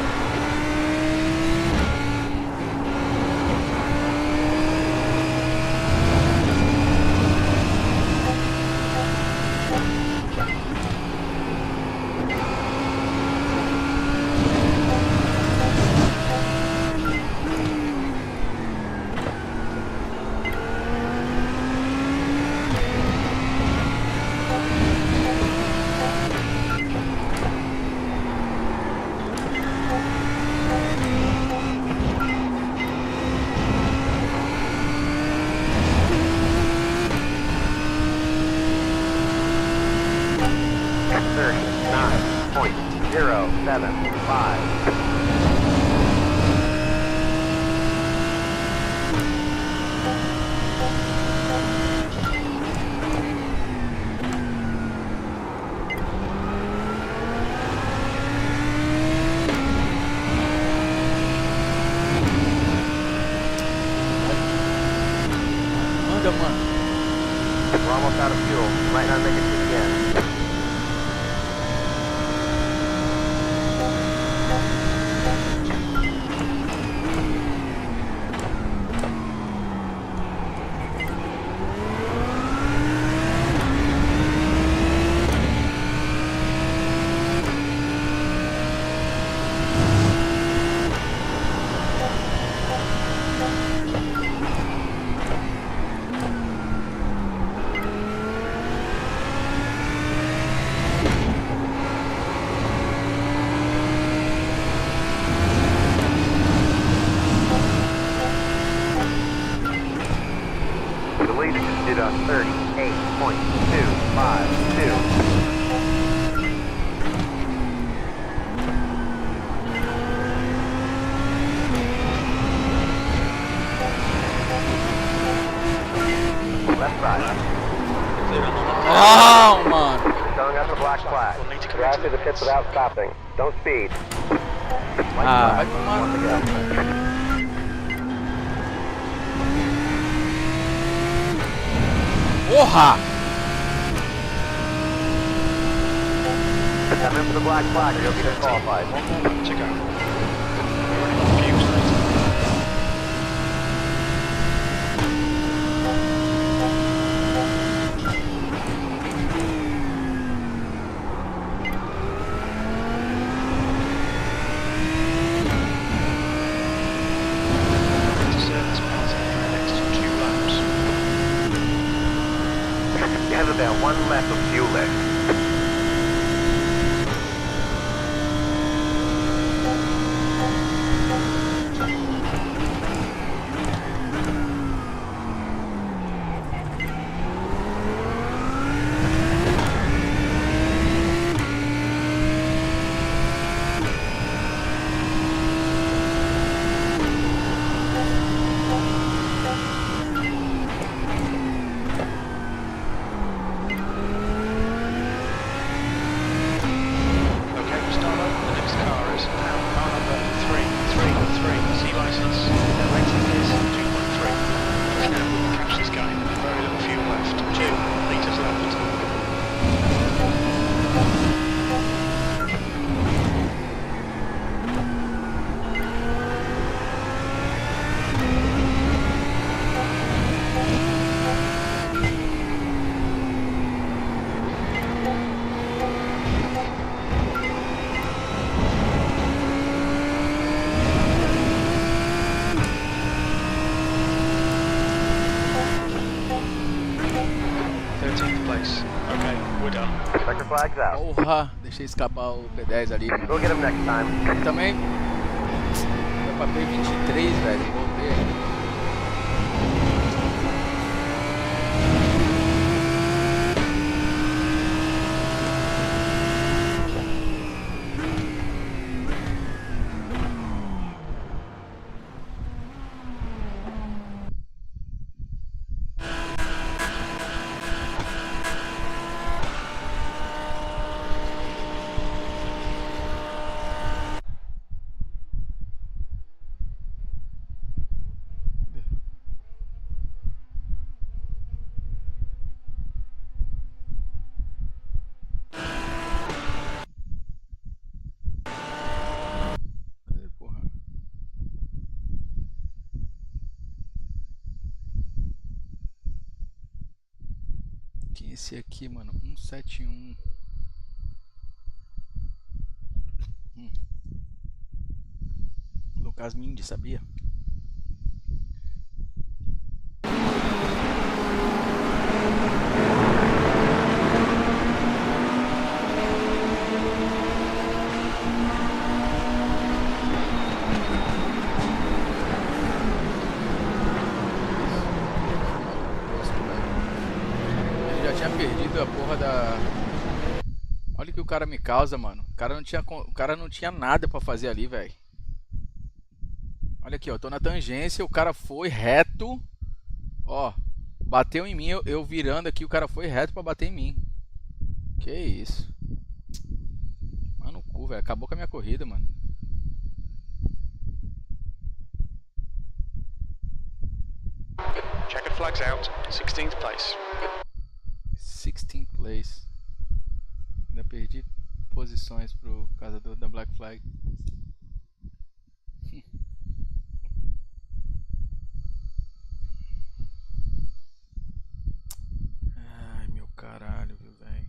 Manda, mano. We're almost out of fuel. Might not make it to the end. The leader just did on 38.252. Left side. Oh, mano. Showing us the black flag. Drive through the pits without stopping. Don't speed. Ah, vai tomar. Once again. Porra! Come in for the black flag or you'll be disqualified. One more lap to go. We're running on fumes later. To serve this penalty for the next 2 laps. You have about 1 lap of fuel left. flags out. Porra, deixei escapar o P10 ali, mano. Go get him next time. Também. Foi pra P23, velho. Voltei aí. Esse aqui, mano, 171. Lucas Mindy, sabia? Perdido a porra da... Olha o que o cara me causa, mano. O cara não tinha nada pra fazer ali, velho. Olha aqui, ó. Tô na tangência, o cara foi reto. Ó, bateu em mim, eu virando aqui, o cara foi reto pra bater em mim. Que isso. Mano, no cu, velho. Acabou com a minha corrida, mano. Checkered flags out. 16th place. 16th place. Ainda perdi posições por causa da Black Flag. Ai, meu caralho, viu, velho.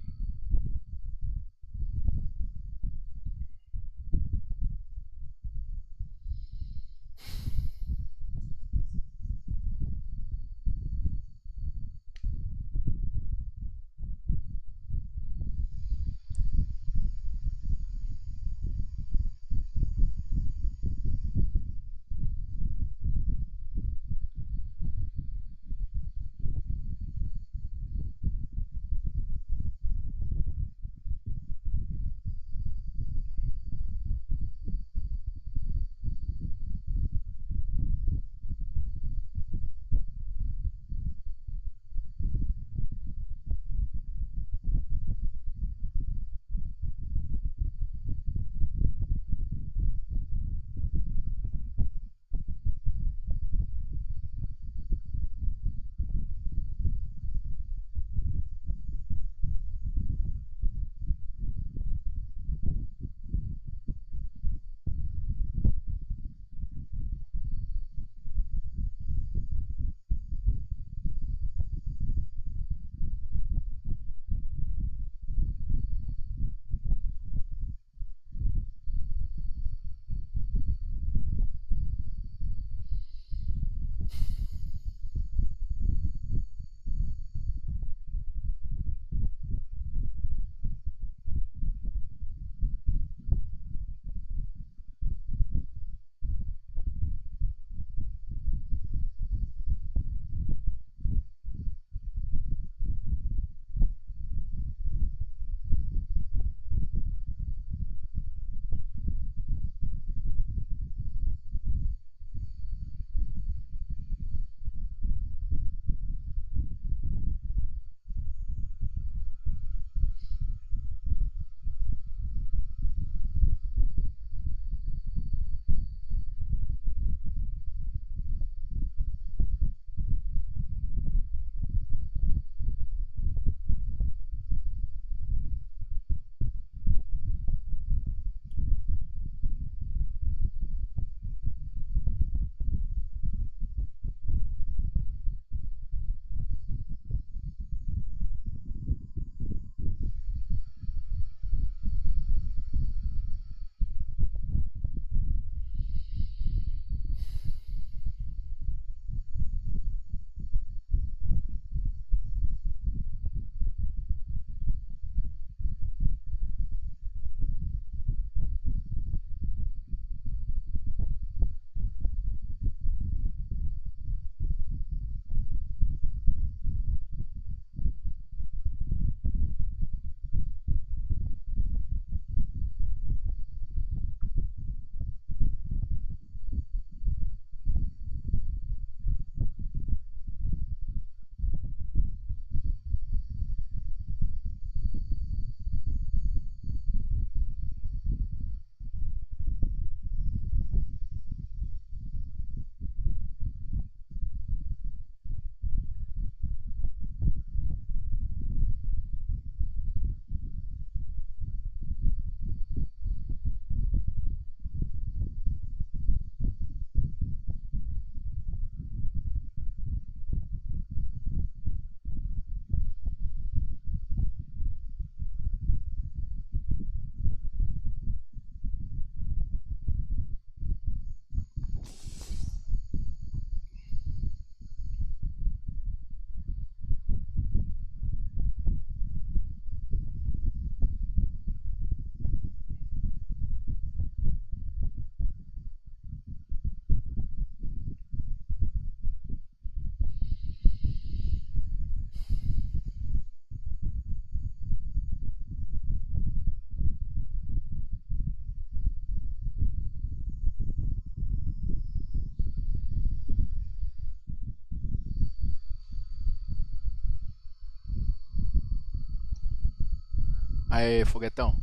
Aê, foguetão.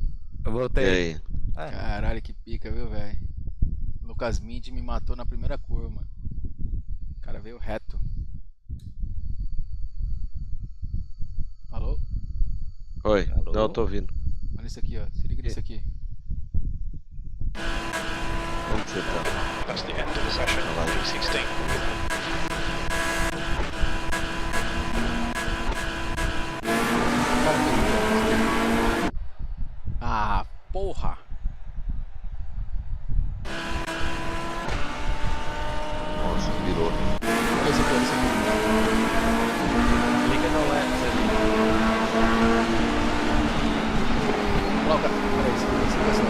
E Eu voltei. aí? Caralho, que pica, viu, velho? Lucas Mindi me matou na primeira curva, mano. O cara veio reto. Alô? Oi, Alô? não, eu tô ouvindo. Olha isso aqui, ó. Se liga nisso aqui. Onde você tá? That's the end of the session. P16. Ah, porra! Nossa, virou. Olha isso aqui, olha isso aqui. Liga no left ali. Coloca. Peraí, segura só.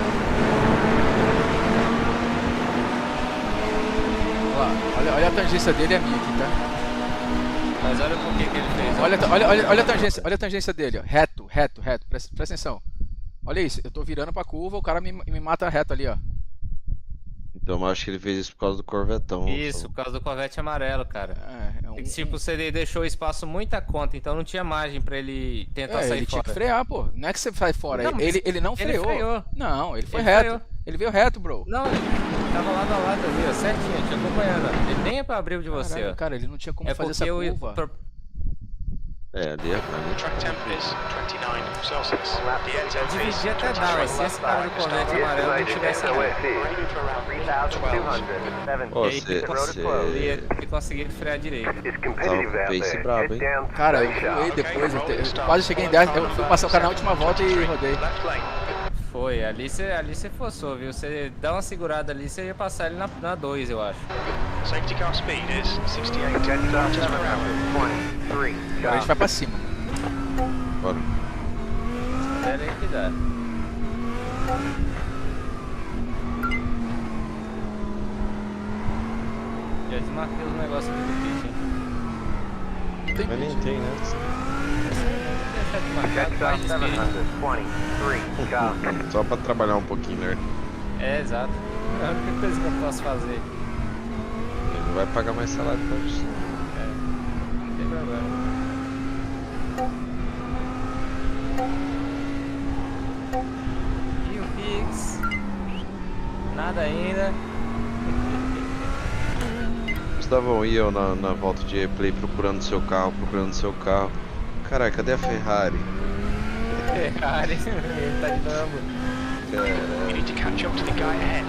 Olha a tangência dele e a minha aqui, tá? Mas olha por que ele fez. Olha a tangência dele, ó. Reto. Presta atenção. Olha isso, eu tô virando pra curva, o cara me mata reto ali, ó. Então eu acho que ele fez isso por causa do Corvetão. Isso, por causa do Corvette amarelo, cara. Tipo, você deixou o espaço muita conta, então não tinha margem pra ele tentar sair ele fora. tinha que frear, pô. Não é que você sai fora. Não, mas ele não ele freou. freou. Não, ele foi Ele reto. freou. Ele veio reto, bro. Não, ele tava lado a lado ali, ó, certinho, te acompanhando. Ó. Ele nem é pra abrir de você, Caralho, ó. cara, ele não tinha como É fazer essa porque curva. É, ali é pra mim. Track temp is 29 Celsius. The end temp is Dividir até dava, se esse cara do Corvette amarelo não tivesse aqui. aiming for around 12. Ô, E aí ele conseguia frear direito. tava com pace brabo, hein? Cara, eu voei depois, eu quase cheguei em 10, eu fui passar o cara na última volta e rodei. Left lane. Foi, ali você forçou, viu? Você dá uma segurada ali, você ia passar ele na 2, eu acho. Safety car speed is 68 kilometers per hour. Agora a gente vai pra cima. Bora. Era aí que dá. Já desmarquei os negócios aqui do pit, hein? Não tem Mas nem vídeo. tem, né? Deixa desmarcado, mais de speed. Só pra trabalhar um pouquinho, né? É, exato. É a única coisa que eu posso fazer. Ele não vai pagar mais salário pra isso. Não tem problema. E o Pix? Nada ainda. Gustavão e eu na volta de replay procurando seu carro. Caralho, cadê a Ferrari? Ferrari, ele tá de novo. You need to catch up to the guy ahead.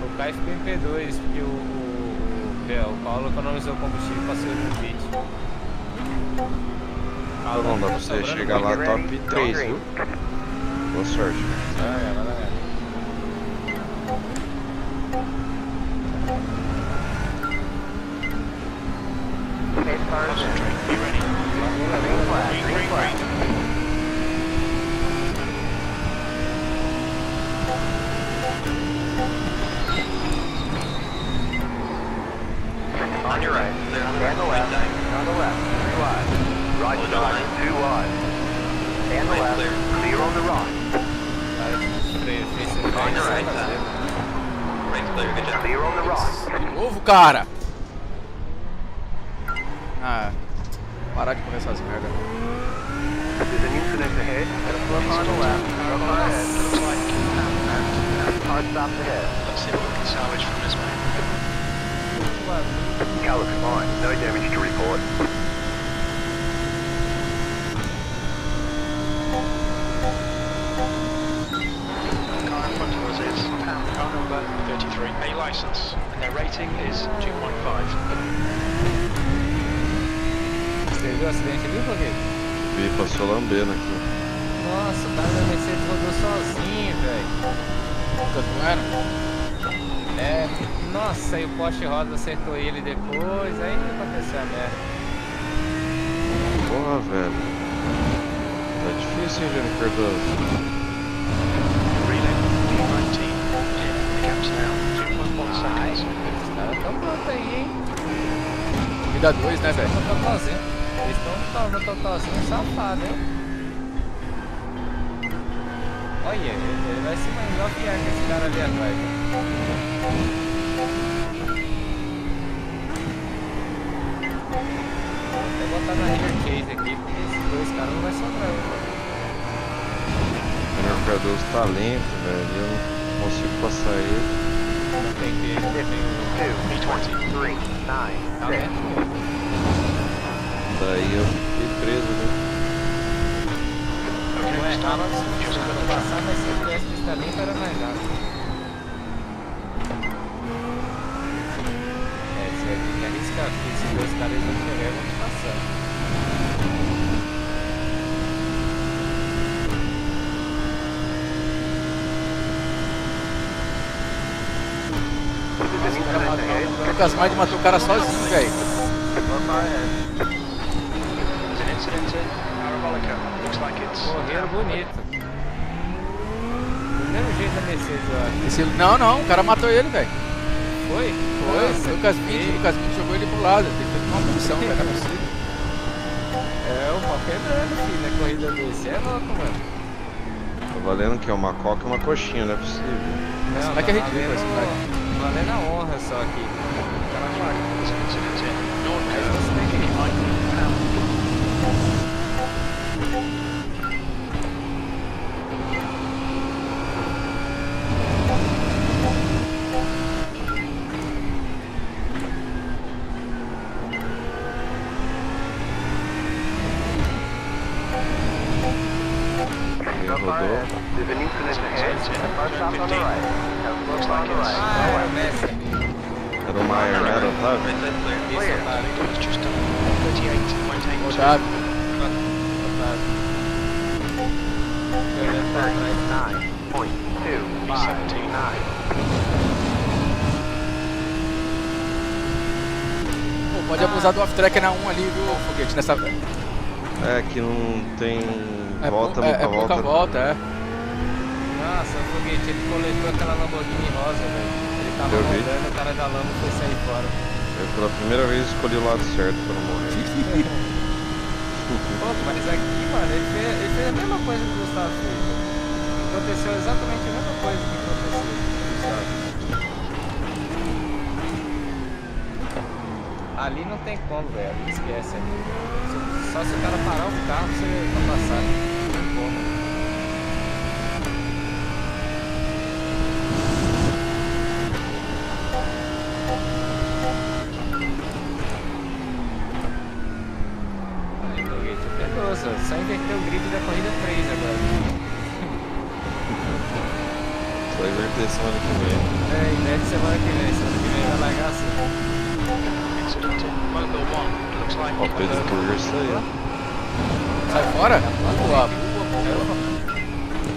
O Caio ficou em P2 porque o Paulo economizou combustível e passou ele no pit. Tá bom, dá pra você chegar lá top 3, viu? Boa sorte. Vai lá. Concentrate. Be ready. Green. On your right. And the left. On the left. 3 wide. Right side. 2 wide. And the left. Clear on the right. On your right. Clear on the right. De novo, cara! Ah, parar de comer essas merda. There's an incident ahead. Look on the left. Look on ahead. Looks like Hard stop ahead. let's see what we can salvage from this man. Car looks fine. No damage to report. The car in front of us is car number 33, A license, and their rating is 2.5. Você viu o acidente ali, Foguete? Vi, passou lambendo aqui. Nossa, o cara da Mercedes rodou sozinho, velho. Não era? É, nossa, aí o poste roda acertou ele depois, aí aconteceu a merda. Porra, velho. Tá difícil, hein, Jânio Cardoso? Relay P19 in the gaps now, 2.1 seconds. Os caras tão prontos aí, hein? Vida 2, né, velho? No totalzinho. Eles estão no totalzinho safado, hein? Olha, ele vai se manjoquear com esse cara ali atrás. Vou até botar na River Chase aqui, porque esses dois caras não vai sobrar. O meu Cardoso tá lento, velho. Eu não consigo passar ele. Não tem que. Não tem o. Tá lento. Daí eu fiquei preso, né? Não é rápido se passar, mas se eu tivesse pista limpa era mais rápido. Você tem que arriscar, porque esses dois caras vão chegar e vão te passar. O Lucas Maide matou o cara sozinho, velho. Correram bonito. Do mesmo jeito da Mercedes, eu acho. Não, o cara matou ele, velho. Foi? Foi, o Lucas Maide jogou ele pro lado. Ele fez uma punição, velho, não é possível. É, o pau quebrando, filho, na corrida desse. É louco, mano. Tá valendo que é uma coca e uma coxinha, não é possível. Esse moleque é ridículo, esse moleque. Valendo a honra só aqui. Rodou. Era o Maier, né? Era o Otávio? Otávio. Pô, pode abusar do off-track na 1 ali, viu, Foguete, nessa... É que não tem volta, pouca volta, é. Nossa, o Foguete, ele coletou aquela Lamborghini rosa, velho. Ele tava rodando, o cara da lama foi sair fora. Eu pela primeira vez escolhi o lado certo pra não morrer. Pô, mas aqui, mano, ele fez a mesma coisa que o Gustavo fez. Aconteceu exatamente a mesma coisa que aconteceu com o Gustavo. Ali não tem como, velho. Esquece ali. Só se o cara parar o carro você vai passar. Não tem como. Aí, Foguete, pegou, só inverteu o grid da corrida 3 agora. Só inverter semana que vem. É, inverte semana que vem. Semana que vem vai largar assim. Ó, o Pedro Burger saiu. Sai fora? Boa.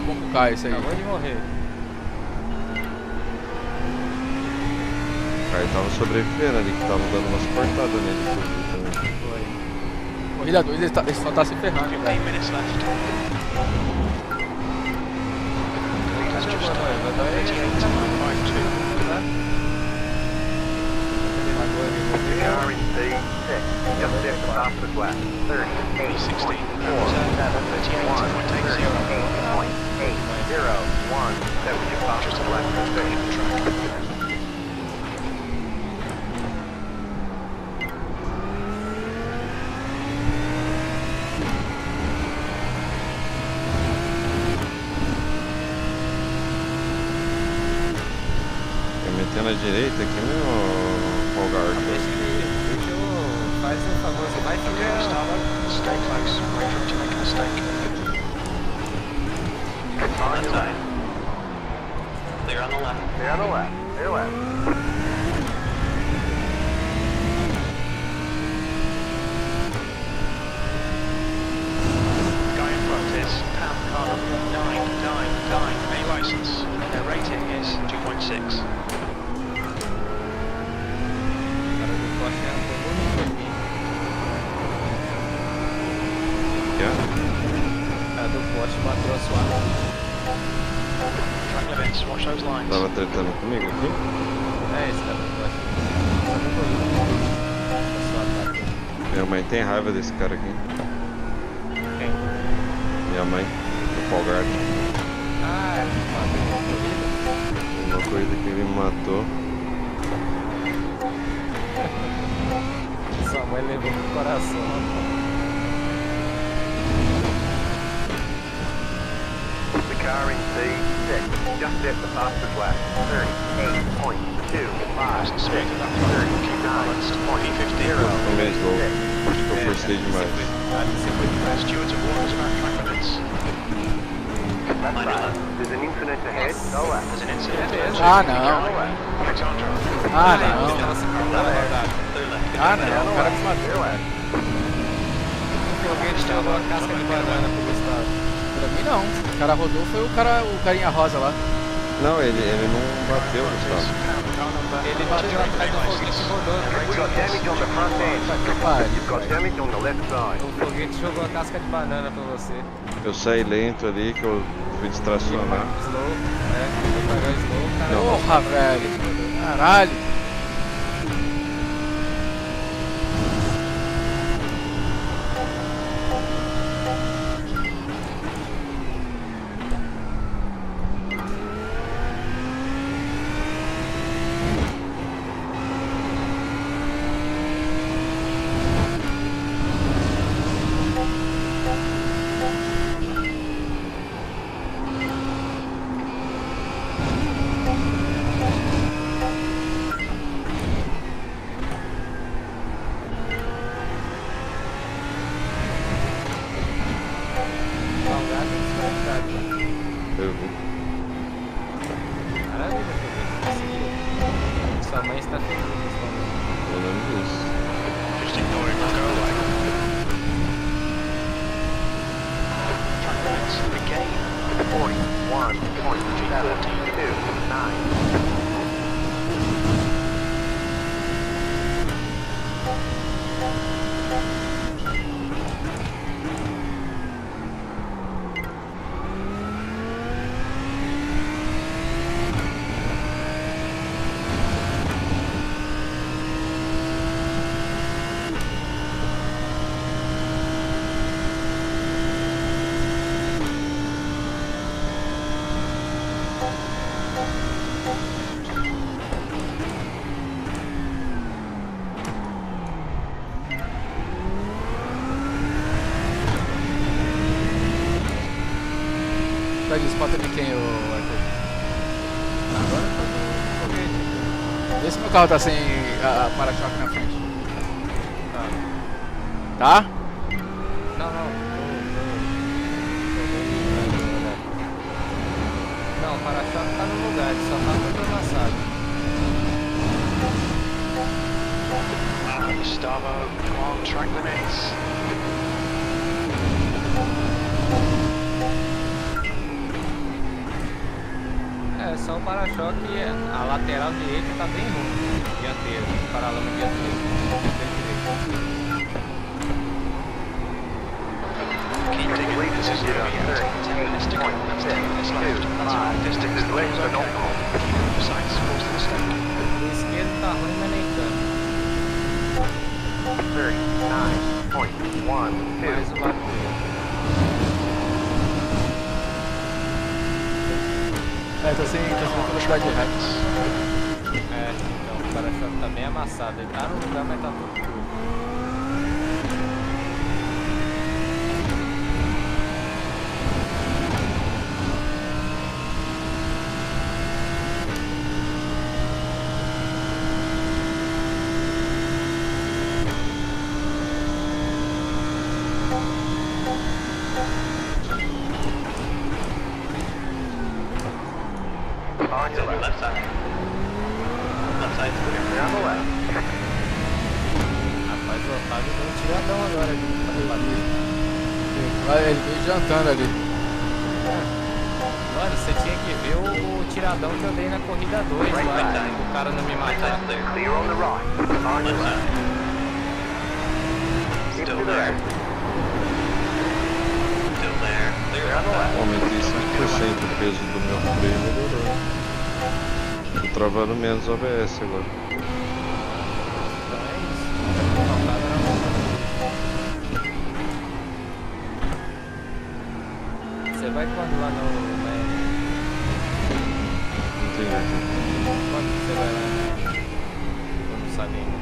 Bom pro Caio isso aí. Acabou de morrer. O Caio tava sobrevivendo ali, que tava dando umas cortadas nele. Também. Foi. Corrida 2 ele só tá se ferrando, velho. Car in P6, just after the fastest lap. 38.4, 38.801. That was your fastest lap for the track. Metendo à direita aqui, meu Polgar. Deixa eu... Faz um favor, você vai ficar... Stay close, wait for him to make a mistake. On your left. Clear on the left. Clear on the left. Clear left. Guy in front is Pam Carter 999, A license. Their rating is 2.6. A do poste bateu a sua. Track limits, watch those lines. Tava tretando comigo aqui? É esse cara do poste. Minha mãe tem raiva desse cara aqui. Quem? Minha mãe, o Polgar. Ah, ele matou uma corrida? Uma corrida que ele me matou. Sua mãe levou pro coração. RNC 6, just at the fastest lap. 38.25. 39.0. Também slow. Acho que eu forcei demais. Stewards have warned us about track limits. That's right. There's an incident ahead. Go left. There's an incident. Ah, não. Alexandra. Ah, não. Ah, não. O cara me matou. O foguete jogou a casca de banana pro Gustavo. Pra mim não. O cara rodou foi o carinha rosa lá. Não, ele não bateu, Gustavo. Ele bateu atrás do foguete e rodou. We've got damage on the front end. You've got damage on the left side. O foguete jogou a casca de banana pra você. Eu saí lento ali, que eu fui distracionar. Slow, foi pagar slow, cara. Porra, velho. Caralho. Eu vi. Maravilha, foguete. Sua mãe está feliz. Eu lembro disso. Just ignore it, go away. Track limits again. 41.729. Vai disputa de quem, ô Arthur? Agora tá no foguete. Vê se meu carro tá sem a para-choque na frente. Tá. Tá? Não, não. Não, o para-choque tá no lugar, ele só tá todo amassado. Gustavo, come on, track limits. É, só o para-choque, a lateral direita tá bem ruim. Dianteiro, paralama dianteiro. Keep digging, this is where we are. 10 minutes to go, that's 10 minutes left. That's a good distance, the lane's okay. Keep on the sides, close to the stake. O esquerdo tá ruim, mas nem tanto. 39.12. Mais o lado direito. É, tô sem velocidade de ré. É, então, o para-choque tá bem amassado. Ele tá no lugar, mas tá tudo curto. On your left side. Left side clear. Clear on the left. Rapaz, o Otávio deu um tiradão agora ali. Ele veio jantando ali. Mano, você tinha que ver o tiradão que eu dei na corrida 2 lá, o cara não me matar. Clear on the right. On your left. Keep to the right. Still there. Clear on the left. Aumentei 5% o peso do meu freio e melhorou. Tô travando menos OBS agora. Então é isso. Faltava na mão. Você vai quando lá no... Entendi. Quando você vai lá? Eu não sabe ainda.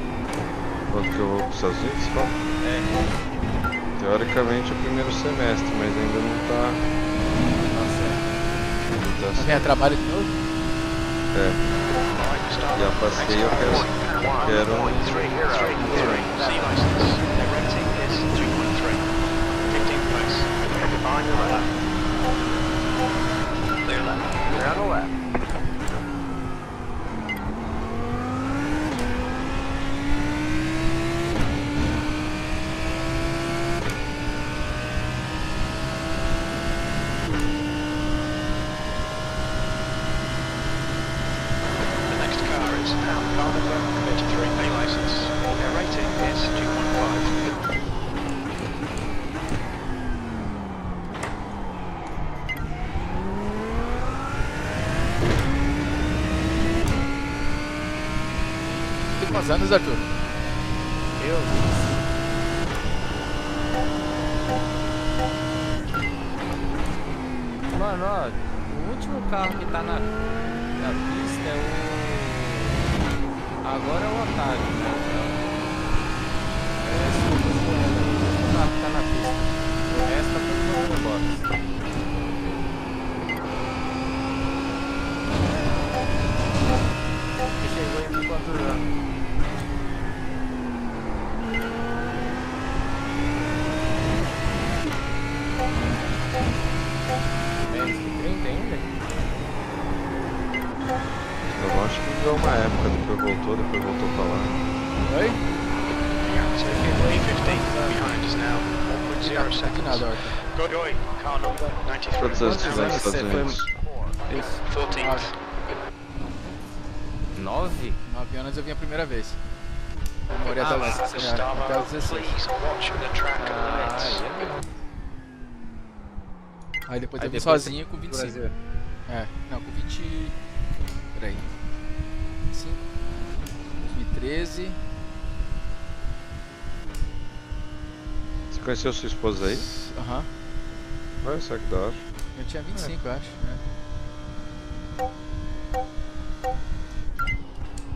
Quando que eu vou para os Estados Unidos, fala? É. Teoricamente é o primeiro semestre, mas ainda não tá... Nossa, sucesso. Vem a trabalho de novo? É. Já passei, eu quero um... C license. Their rating is 3.3. 15th place. On your left. Clear on the left. The next car is car number 33, A license. Their rating is 2.5. Tem quantos anos, Arthur? Eu? Mano, ó, o último carro que tá na pista é o... Agora é o Otávio, né? É esse que eu tô escolhendo aí, o último carro que tá na pista. O resto tá todo no box. Você chegou aí com quantos anos? Menos que 30 ainda? Eu acho que deu uma época, depois voltou pra lá. Oi? Behind us now. 1.0 De seconds. nada, Arthur. Godoy, car number 93. Quantos anos você vai nos Você Estados foi... Unidos? Isso. 14th. 9? 9 anos eu vim a primeira vez. Eu morei até lá, até Gustavo, os 16. please watch the track limits. Aí depois Aí eu vim depois sozinho com do 25. Brasil. É, não, com 20... Peraí. 25. 2013. Você conheceu sua esposa aí? Aham. Olha só que da hora. Eu tinha 25, eu acho.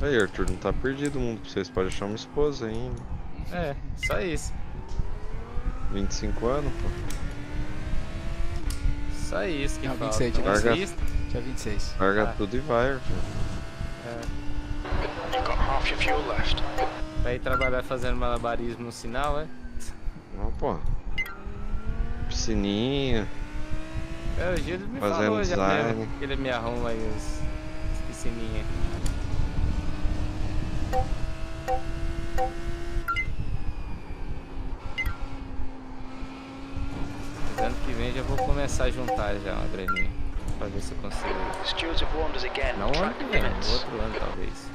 Aí, Arthur, não tá perdido o mundo pra vocês. Podem achar uma esposa ainda. É, só isso. 25 anos, pô. Só isso que Não, falta. 26, tinha Larga- 26. Tinha 26. Larga Ah. tudo e vai, Arthur. You've got half your fuel left. Pra ir trabalhar fazendo malabarismo no sinal, é? Não, pô. Piscininha. É, o Gilles me Fazendo falou já design. mesmo que ele me arruma aí as piscininhas. Mas ano que vem já vou começar a juntar já uma graninha. Pra ver se eu consigo. Stewards have warned us again. Não ano Track que vem, limits. outro ano talvez.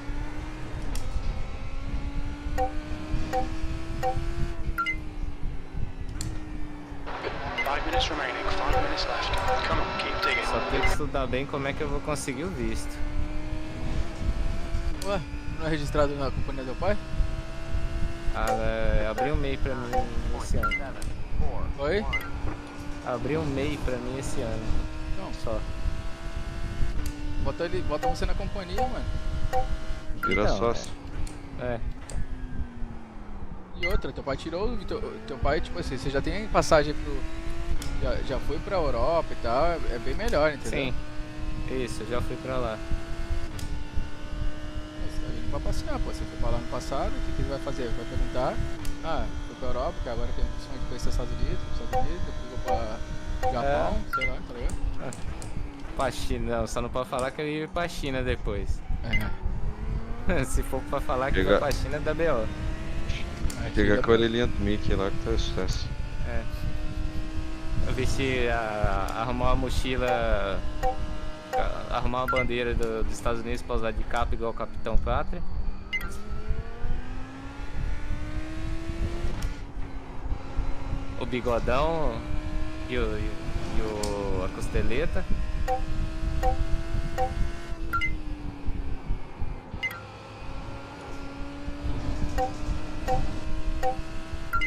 Five minutes remaining. 5 minutes left. Come on, keep digging. Só tenho que estudar bem como é que eu vou conseguir o visto. Ué, não é registrado na companhia do pai? Abriu um MEI pra mim esse ano. Oi? Abriu um MEI pra mim esse ano. Não, Só. bota você na companhia, mano. Vira Então, sócio. É. E outra, teu pai tirou. Teu pai, tipo assim, você já tem passagem pro. Já foi pra Europa e tal, é bem melhor, entendeu? Sim. Isso, eu já fui pra lá. Isso aí não vai passear, pô. Você foi pra lá no passado, o que ele vai fazer? Vai perguntar, foi pra Europa, que agora tem opção de conhecer Estados Unidos, depois vou pra Japão, sei lá, tá ligado? Pra China, não, só não pode falar que eu ia pra China depois. É. Se for pra falar que Chega- vai pra China, dá B.O. Chega com a orelhinha do Mickey lá que tá sucesso. É. Eu vesti, arrumar uma mochila, arrumar uma bandeira dos Estados Unidos pra usar de capa igual o Capitão Pátria. O bigodão e a costeleta.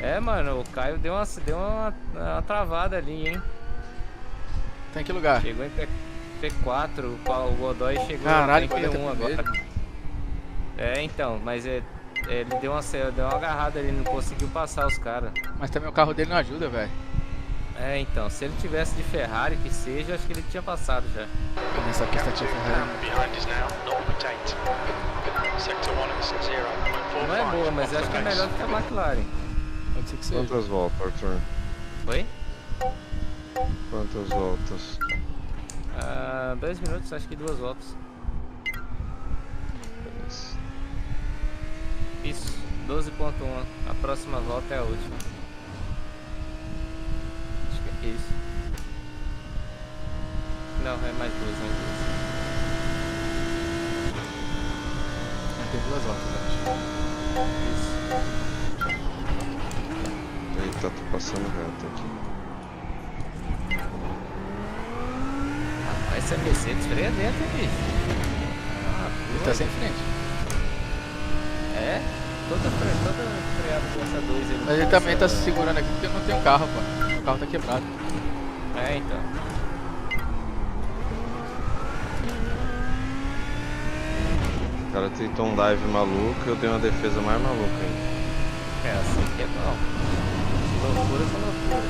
É, mano, o Caio deu uma travada ali, hein? Tá em que lugar? Chegou em P4, o Godoy chegou Caralho, em Godoy tá P1 com agora. medo. É, então, mas ele deu uma agarrada ali, não conseguiu passar os caras. Mas também o carro dele não ajuda, velho. É, então, se ele tivesse de Ferrari, que seja, acho que ele tinha passado já. Nessa pista aqui a Ferrari. Behind is now 0.8. Sector 1 is 0.45. Não é boa, mas acho que é melhor do que a McLaren. Pode ser que seja. Quantas voltas, Arthur? Oi? Quantas voltas? 2 minutos, acho que 2 voltas. Isso, 12.1. A próxima volta é a última. Acho que é isso. Não, é mais 2, mais 2. Tem 2 voltas, acho. Isso. Eita, tô passando reto aqui. Rapaz, essa Mercedes freia dentro, bicho. Ele tá sem frente. É? Toda freada com essa 2 aí. Mas ele também tá se segurando aqui porque não tem um carro, pô. O carro tá quebrado. É, então. O cara tentou um dive maluco e eu dei uma defesa mais maluca ainda. É assim que é bom. Loucura com loucura.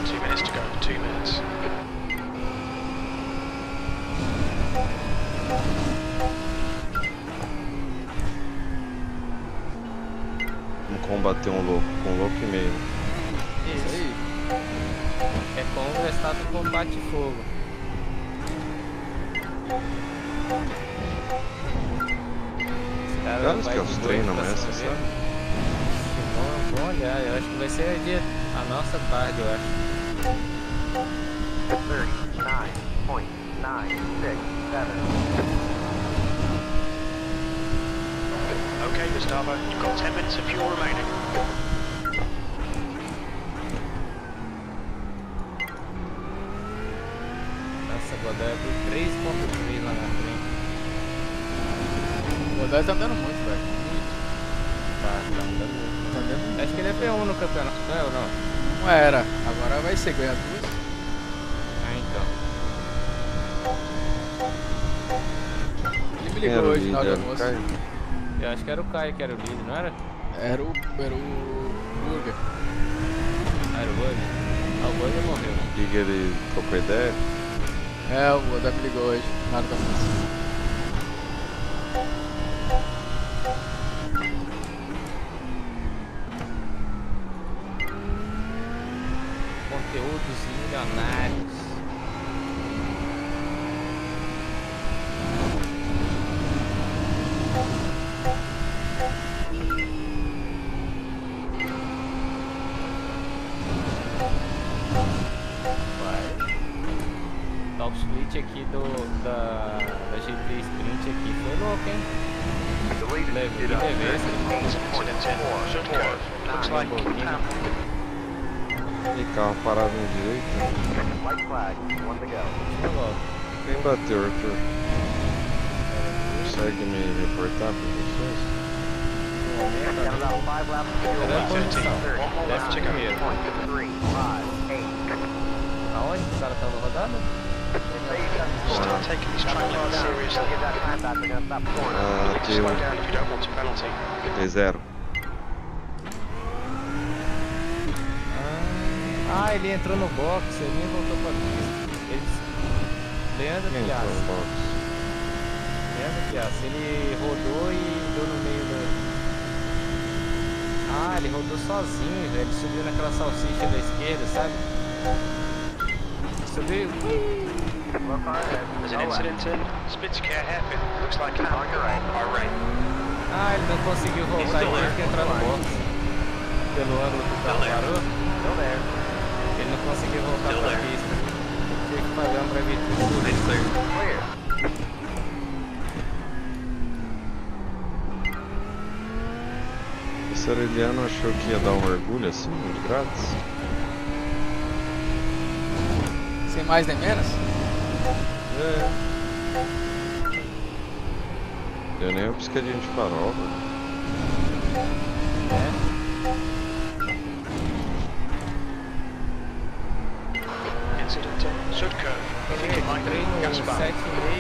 2 minutes to go, 2 minutes. Vamos combater um louco, com um louco e meio. Isso aí. É como o Verstappen combate fogo. Caras que eles treinam essa, sabe? Vamos olhar, eu acho que vai ser a nossa tarde, eu acho. 39.967. Okay, Gustavo, you've got 10 minutes of fuel remaining. Nossa, Godoy abriu 3.3 lá na frente. O Godoy tá andando muito, velho. Muito. Tá andando muito. Tá andando muito. Acho que ele é P1 no campeonato, não é ou não? Não era. Agora vai ser, ganha 2. Ah, então. Ele me ligou hoje na hora do almoço. Eu acho que era o Caio que era o líder, não era? Era o Burger. Ah, era o Burger? Ah, o Burger morreu. Liga, ele trocou ideia? É, o Godoy me ligou hoje na hora do almoço. Conteúdos milionários. Top split aqui da GP Sprint aqui foi louco, hein? Levei Looks like E carro parado no direito. White flag, 1 to go. Quem bateu, Arthur? Consegue me reportar pra vocês? Got about 5 laps to go. Era a posição. left to go. 3, 5, 8. Aonde os caras estavam rodando? start taking this track line seriously. Get that time back, they're gonna stop scoring. You need to slow down if you don't want a penalty. T0. Ah, ele entrou no box, ele nem voltou pra pista. Leandro Quem entrou no Piazza. box? Leandro Piazza, ele rodou e deu no meio da... Ah, ele rodou sozinho, velho. Ele subiu naquela salsicha da esquerda, sabe? Subiu. There's an incident in Spitzker hairpin. Looks like an Bahrain. Ah, ele não conseguiu voltar e teve que entrar no box. Pelo ângulo que o carro parou. Ele não conseguiu voltar pra pista. Teve que fazer um drive-thru. Esse Aureliano achou que ia dar um mergulho assim, de grátis? Sem mais nem menos? É. Deu nem uma piscadinha de farol, velho. Incident in Sudco. You think it might be Gaspar? 7,5 e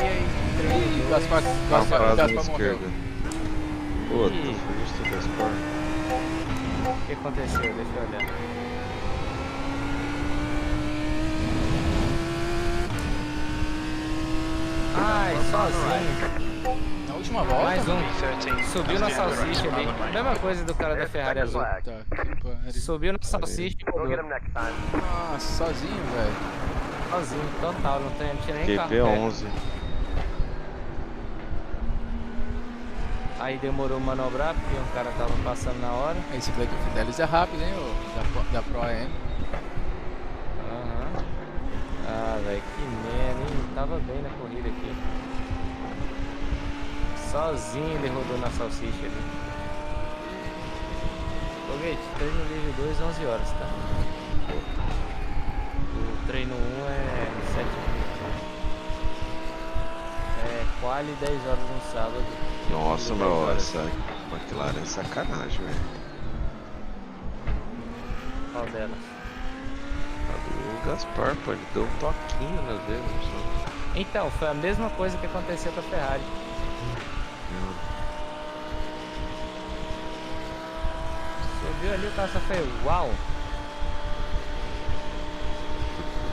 entrei no Gaspar Parado na morreu. esquerda. Puta, foi justo o Gaspar. O que aconteceu? Deixa eu olhar. Ai, sozinho. Na última volta? Mais um. Subiu na salsicha ali. Mesma coisa do cara da Ferrari azul. Tá, que pariu. Subiu na salsicha e We'll get rodou. him next time. Nossa, sozinho, velho. Sozinho, total. Não tinha nem carro perto. QP11. Aí demorou manobrar porque um cara tava passando na hora. Esse Black Fidelis é rápido, hein, da Pro AM. Aham. Ah, velho, que merda, hein? Tava bem na corrida aqui. Sozinho ele rodou na salsicha ali. Foguete, treino livre 2, 11 horas, tá? O treino 1 é 7. É quali 10 horas no sábado. Nossa, meu, essa McLaren é sacanagem, velho. Qual delas? A do Gaspar, pô, ele deu um toquinho nas vezes, só. Então, foi a mesma coisa que aconteceu com a Ferrari. Subiu ali, o cara só fez uau.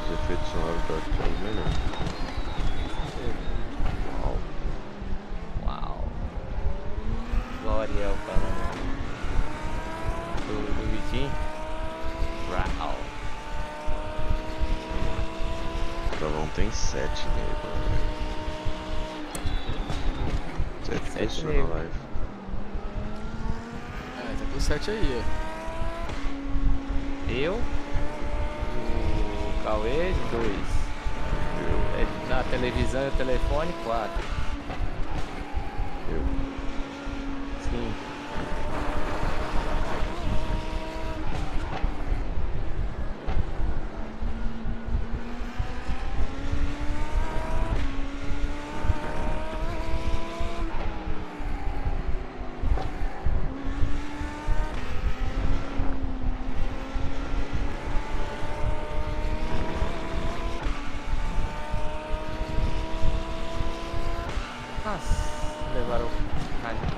Os efeitos sonoros do Arthur é melhor. Uau. Uau. Glória falando do Vitinho. Uau. O Travão tem 7 nele, velho. 7 pessoas nele. na live. É, tá com 7 aí, Eu, o Cauê, 2. Na televisão e o telefone, 4. Eu. 5. Nossa, levaram o rádio.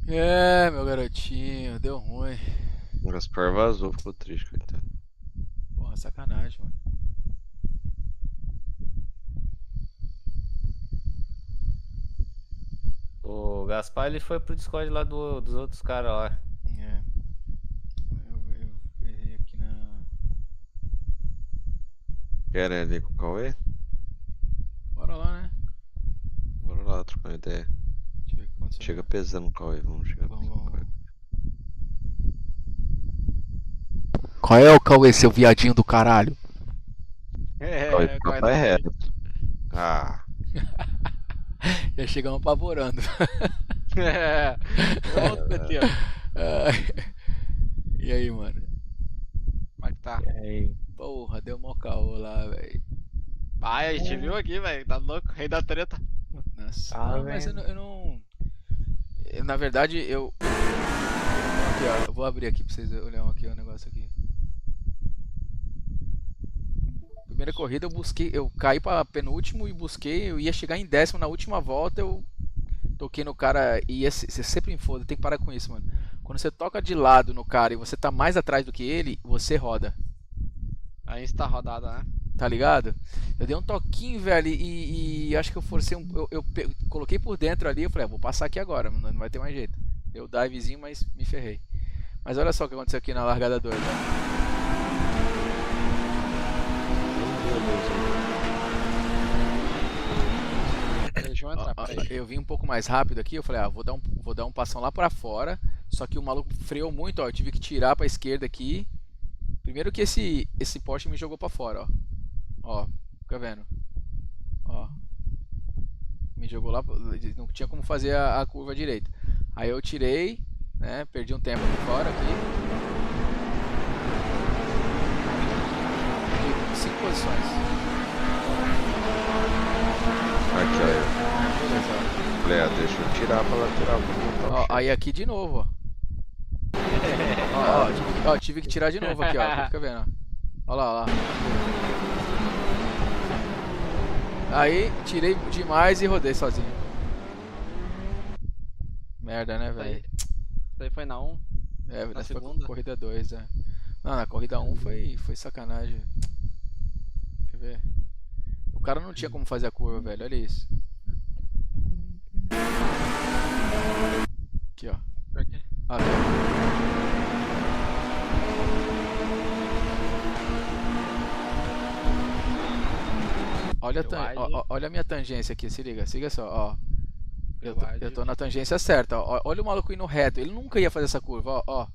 É, meu garotinho, deu ruim. O Gaspar vazou, ficou triste, coitado. Porra, sacanagem, mano. O Gaspar ele foi pro Discord lá dos outros caras lá. É. Eu errei aqui na. Querem ali com o Cauê? Bora lá, né? Bora lá, trocar uma ideia. Deixa eu ver o que aconteceu. Chega pesando o Cauê, vamos chegar Vamos, pesando o Cauê. Qual é o Cauê, seu viadinho do caralho? Cauê, papai é reto. Ah. Já chegamos apavorando. É. Volta aqui, ó. E aí, mano? Como é que tá? E aí? Porra, deu mó caô lá, velho. Ai, a gente viu aqui, velho. Tá louco, rei da treta. Nossa, Ah, não, mas eu não. Na verdade, eu. Aqui, ó. Eu vou abrir aqui pra vocês olharem aqui o negócio aqui. primeira corrida eu caí pra penúltimo e eu ia chegar em 10º na última volta, eu toquei no cara e você sempre enfoda, tem que parar com isso, mano. Quando você toca de lado no cara e você tá mais atrás do que ele, você roda. Aí está rodada, né? Tá ligado? Eu dei um toquinho, velho, e acho que eu forcei eu coloquei por dentro ali, eu falei, vou passar aqui agora, não vai ter mais jeito. Deu divezinho, mas me ferrei. Mas olha só o que aconteceu aqui na largada 2, velho. Eu vim um pouco mais rápido aqui, eu falei, vou dar um passão lá pra fora. Só que o maluco freou muito, ó. Eu tive que tirar pra esquerda aqui. Primeiro que esse Porsche me jogou pra fora, ó. Ó, fica vendo. Ó. Me jogou lá, não tinha como fazer a curva direito. Aí eu tirei, né? Perdi um tempo aqui fora aqui. 5 posições. Aqui, ó. Beleza. Deixa eu tirar pra lateral. Ó, aí aqui de novo, ó. Tive que tirar de novo aqui, ó. Fica vendo, ó. Ó lá. Aí, tirei demais e rodei sozinho. Merda, né, velho? Isso aí foi na 1? É, na nessa segunda? foi corrida 2, é. Não, na corrida 1 foi sacanagem. Quer ver? O cara não tinha como fazer a curva, velho. Olha isso. Aqui, ó. Ah, tá. Olha a minha tangência aqui, se liga só, ó. Eu tô na tangência certa, ó. Olha o maluco indo reto, ele nunca ia fazer essa curva, ó.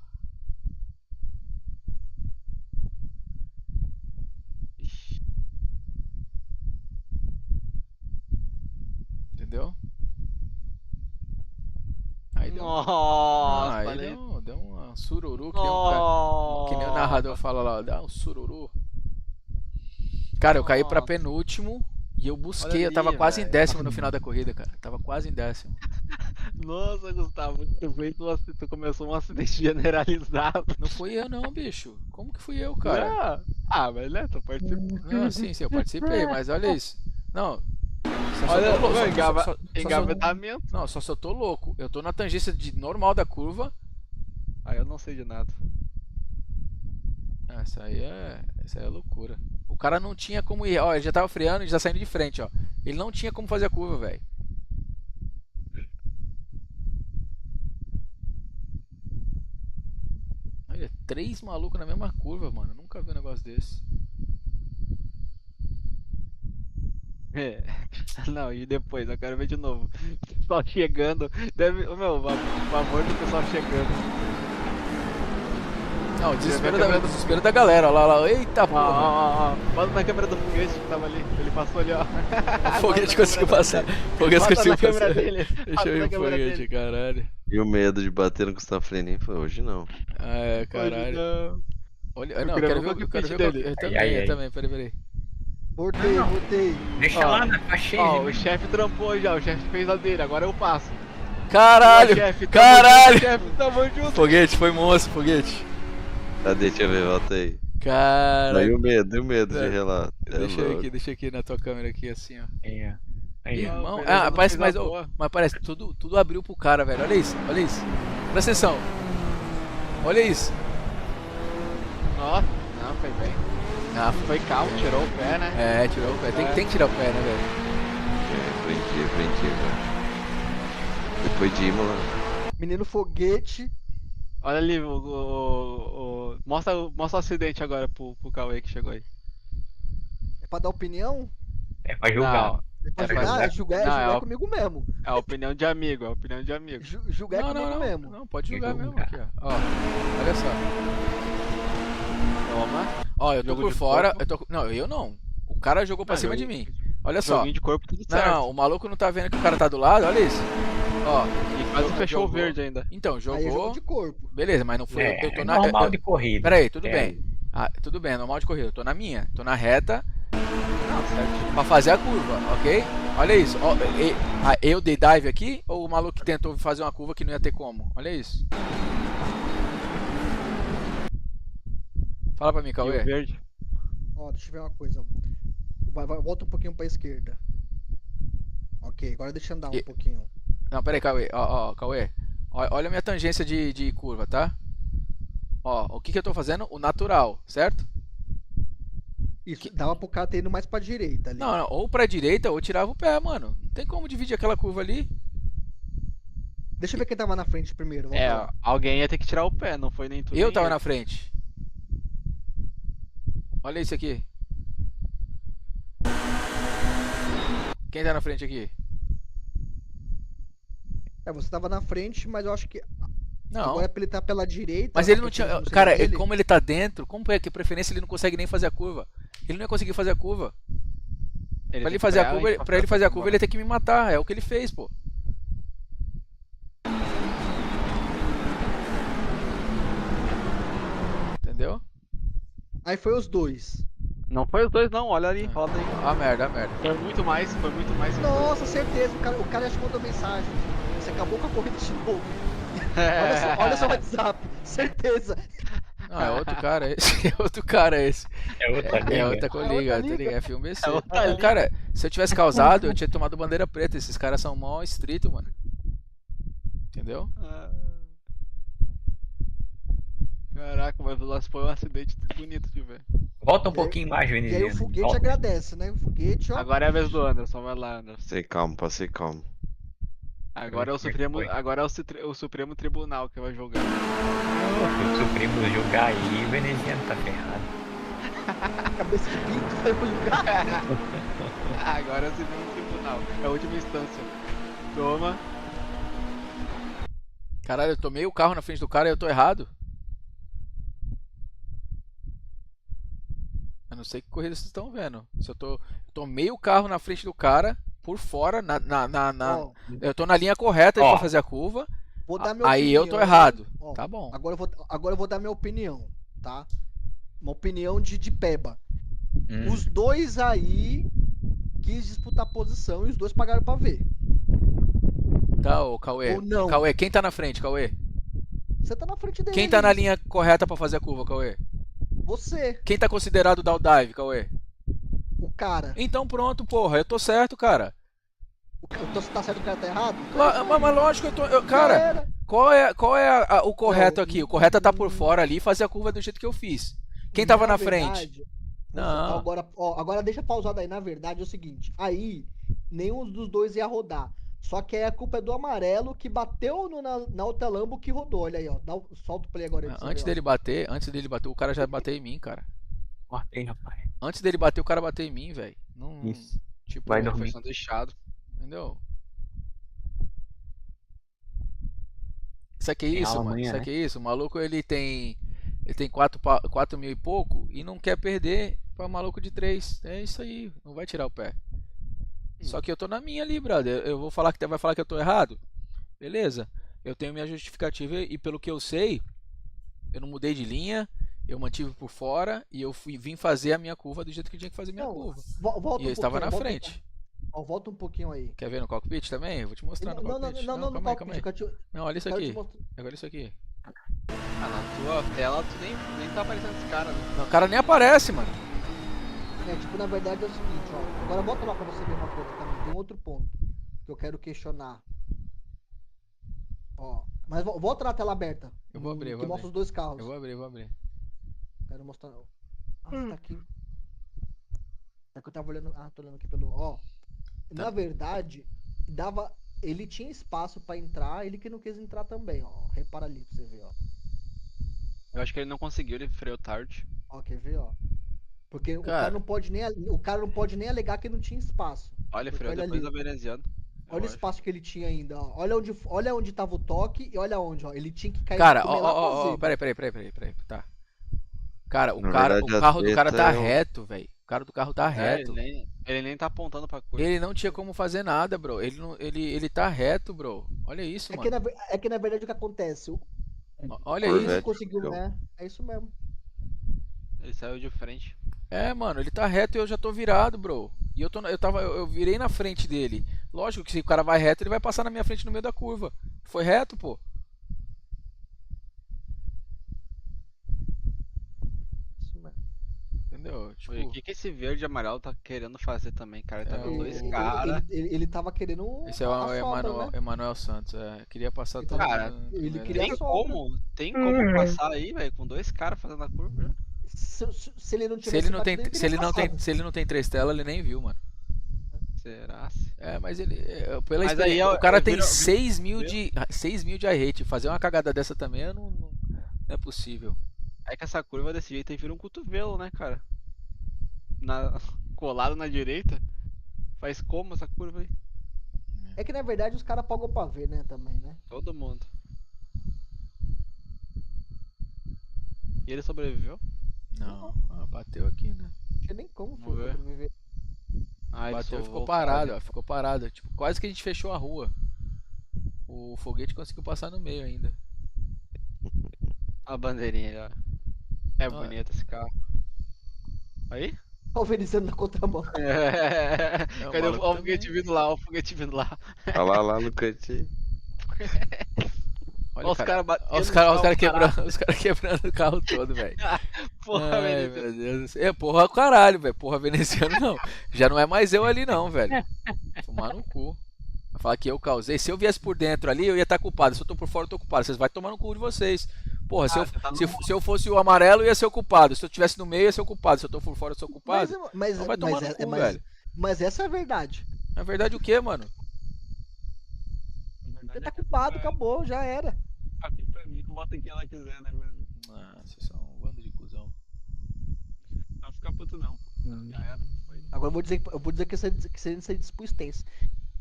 Entendeu? Aí deu, deu um sururu, que nem o narrador fala lá, dá um sururu. Cara, eu caí pra penúltimo e eu busquei, eu tava quase em 10º no final da corrida, cara. Tava quase em 10º. Nossa, Gustavo, tu começou um acidente generalizado. Não fui eu não, bicho. Como que fui eu, cara? Mas né, tu participou. Não, sim, eu participei, mas olha isso. Não. Engavetamento. Não, só se eu tô louco. Eu tô na tangência normal da curva. Aí eu não sei de nada. Essa aí é loucura. O cara não tinha como ir, ó, ele já tava freando e já saindo de frente, ó. Ele não tinha como fazer a curva, velho. Olha, 3 malucos na mesma curva, mano. Nunca vi um negócio desse. Não, e depois, eu quero ver de novo. O pessoal chegando. Meu, o favor do pessoal chegando. Não, o desespero da galera, ó lá. Eita porra! Bota na câmera do foguete que tava ali. Ele passou ali, ó. O foguete conseguiu passar. Deixa eu ir o foguete, caralho. E o medo de bater no Gustavo Frenin foi hoje não. É, caralho. Olha, não, eu quero ver o que dele. Eu também, peraí. Voltei. Deixa lá na faixa. Ó, o chefe trampou já, o chefe fez a dele, agora eu passo. Caralho! Chefe, tamo junto. Foguete, foi monstro, foguete. Tá, deixa eu ver, volta aí. Caralho. E o medo de relato. Deixa aqui na tua câmera aqui, assim, ó. Aí, irmão, parece, mas parece, tudo abriu pro cara, velho. Olha isso. Presta atenção. Olha isso. Ó, não, foi bem. Ah, foi calmo, tirou o pé, né? É, tirou o pé. Tem que tirar o pé, né, velho? Aprendi, velho. Depois de Imola. Menino foguete. Olha ali, mostra o acidente agora pro Cauê que chegou aí. É pra dar opinião? É pra julgar. Julgar comigo mesmo. É a opinião de amigo, Julgar comigo mesmo. Não, pode julgar mesmo aqui, ó. Olha só. Toma. Ó, eu tô por fora. Não, eu não. O cara jogou pra cima de mim. Olha só. Joguinho de corpo, tudo certo. Não, o maluco não tá vendo que o cara tá do lado, olha isso. Ó. E quase fechou o verde ainda. Então, jogou. Aí é jogo de corpo. Beleza, mas não foi. Eu tô na. Normal de corrida. Peraí, tudo bem. Tudo bem, normal de corrida. Eu tô na minha. Tô na reta. Certo. Pra fazer a curva, ok? Olha isso. Ó, eu dei dive aqui ou o maluco que tentou fazer uma curva que não ia ter como? Olha isso. Fala pra mim, Cauê. Ó, deixa eu ver uma coisa. Volta um pouquinho pra esquerda. Ok, agora deixa eu andar um pouquinho. Não, pera aí, Cauê. Ó, Cauê. Olha a minha tangência de curva, tá? Ó, o que eu tô fazendo? O natural, certo? Isso, dava pro cara ter ido mais pra direita ali. Não, ou pra direita ou tirava o pé, mano. Não tem como dividir aquela curva ali. Deixa eu ver quem tava na frente primeiro. Vamos lá. Alguém ia ter que tirar o pé, não foi nem tu. Eu nem tava ele. na frente. Olha isso aqui. Quem tá na frente aqui? Você tava na frente, mas eu acho que. Não. Agora ele tá pela direita. Mas ele não tinha. Cara, como ele tá dentro, como é que preferência ele não consegue nem fazer a curva? Ele não ia conseguir fazer a curva. Pra ele fazer a curva, ele ia ter que me matar. É o que ele fez, pô. Entendeu? Aí foi os dois. Não foi os dois, não. Olha ali, roda aí. Ah, merda. Foi muito mais. Nossa, certeza. O cara já mandou mensagem. Você acabou com a corrida de novo. Olha só o WhatsApp. Certeza. Não, é outro cara esse. É outro cara esse. É outra liga. É outra coliga, tá ligado? É filme BC. Cara, se eu tivesse causado, eu tinha tomado bandeira preta. Esses caras são mó estrito, mano. Entendeu? Caraca, mas o lance foi um acidente bonito de ver. Volta um pouquinho mais, Vinícius. E aí o foguete agradece, né? O foguete, ó. Agora é a vez do Anderson, vai lá, Anderson. Sei calmo, passei calmo. Agora é o Supremo Tribunal que vai julgar. Se o Supremo julgar aí, o veneziano tá ferrado. Cabeça de pinto vai julgar. Agora é o Supremo Tribunal, é a última instância. Toma. Caralho, eu tomei o carro na frente do cara e eu tô errado? Eu não sei que corrida vocês estão vendo. Se eu tomei o carro na frente do cara, por fora, eu tô na linha correta pra fazer a curva. Vou dar minha aí opinião, eu tô errado. Ó, tá bom. Agora eu vou dar minha opinião, tá? Uma opinião de peba. Os dois aí quis disputar posição e os dois pagaram pra ver. Tá, ô Cauê. Ou não. Cauê, quem tá na frente, Cauê? Você tá na frente dele. Quem tá na linha correta pra fazer a curva, Cauê? Você. Quem tá considerado dar o dive, Cauê? O cara. Então pronto, porra, eu tô certo, cara. Então você tá certo, o cara tá errado? Mas lógico, cara, qual é o correto aqui? O correto é tá por fora ali e fazer a curva do jeito que eu fiz. Quem tava na frente? Não. Agora deixa pausado aí. Na verdade é o seguinte, aí nenhum dos dois ia rodar. Só que aí a culpa é do amarelo que bateu na outra Lambo que rodou. Olha aí, ó. Solta o play agora. Aí Antes dele bater, o cara já bateu em mim, cara. Cortei, rapaz. Antes dele bater, o cara bateu em mim, velho. Isso. Tipo, vai dormir. Foi deixado. Entendeu? Isso aqui é isso, mano. Isso aqui é isso. O maluco ele tem 4 mil e pouco e não quer perder pra maluco de 3. É isso aí. Não vai tirar o pé. Só que eu tô na minha ali, brother. Eu vou falar vai falar que eu tô errado? Beleza. Eu tenho minha justificativa e pelo que eu sei, eu não mudei de linha, eu mantive por fora e eu vim fazer a minha curva do jeito que tinha que fazer a minha curva. E eu estava na frente. Volta um pouquinho aí. Quer ver no cockpit também? Eu vou te mostrar no cockpit. Não, no cockpit. Não, olha isso aqui. Agora isso aqui. Na tua tela tu nem tá aparecendo esse cara, né? Não, o cara nem aparece, mano. Tipo, na verdade é o seguinte, ó. Agora volta lá pra você ver uma coisa também. Tem outro ponto que eu quero questionar. Ó. Mas volta na tela aberta. Eu vou abrir, que mostra os dois carros. Eu vou abrir. Quero mostrar. Tá aqui. É que eu tava olhando. Tô olhando aqui pelo. Ó. Tá. Na verdade, ele tinha espaço pra entrar, ele que não quis entrar também, ó. Repara ali pra você ver, ó. Eu acho que ele não conseguiu, ele freou tarde. Ó, quer ver, ó. Porque o cara não pode nem alegar que não tinha espaço. Olha, freou depois da veneziana. Olha o espaço que ele tinha ainda, ó. Olha onde tava o toque e olha onde, ó. Ele tinha que cair. Cara, peraí. Tá. Cara, o carro do cara tá reto, velho. O cara do carro tá reto. Ele nem tá apontando pra coisa. Ele não tinha como fazer nada, bro. Ele tá reto, bro. Olha isso, mano. É que na verdade o que acontece. Olha isso. Ele conseguiu, né? É isso mesmo. Ele saiu de frente. É, mano, ele tá reto e eu já tô virado, bro. E eu virei na frente dele. Lógico que se o cara vai reto, ele vai passar na minha frente no meio da curva. Foi reto, pô. entendeu? Tipo, O que esse verde e amarelo tá querendo fazer também, cara? Tá vendo dois Ele, caras. ele tava querendo esse é o a sobra, né? Emanuel Santos, queria passar Ele todo tava- Cara, mundo. ele primeiro. queria sobra. Tem como passar aí, velho, com dois caras fazendo a curva, né? Se ele não Se tivesse ele não tem, batido, se ele teria não tem, passado. se ele não tem 3 telas, ele nem viu, mano. Será? Mas ele, pela Mas aí experiência, o cara tem vira- 6 mil de iRate, fazer uma cagada dessa também não é possível. É que essa curva desse jeito aí vira um cotovelo, né, cara? Colado na direita. Faz como essa curva aí? É que na verdade os caras pagam pra ver, né, também, né? Todo mundo. E ele sobreviveu? Não, bateu aqui, né? Não tinha nem como Vamos ver. sobreviver. Ah, ele Bateu e só ficou voltou parado, ali. ó, ficou parado. Tipo, quase que a gente fechou a rua. O foguete conseguiu passar no meio ainda. A bandeirinha ali, ó. É bonito esse carro. Aí? Olha o Veneziano na contramão. Cadê maluco o foguete vindo lá? O foguete vindo lá. Olha lá no cantinho. Olha os caras batendo. Olha os caras quebrando o carro todo, velho. Porra, Ai, velho. meu Deus do céu. Porra, caralho, velho. Porra, veneziano não. Já não é mais eu ali, não, velho. Tomar no cu. Vai falar que eu causei. Se eu viesse por dentro ali, eu ia estar culpado. Se eu tô por fora, eu tô culpado. Vocês vão tomar no cu de vocês. Porra, se eu fosse o amarelo, eu ia ser o culpado. Se eu tivesse no meio, eu ia ser o culpado. Se eu tô por fora, eu sou o culpado. Mas Então vai tomar no cu, velho. Mas essa é a verdade. Na verdade, o que, mano? Você tá culpado, acabou, já era. Aqui pra mim, bota quem ela quiser, né, mano? Ah, vocês são um bando de cuzão. Não vai ficar puto não. Já era. Agora eu vou dizer que você não se diz pro Stance.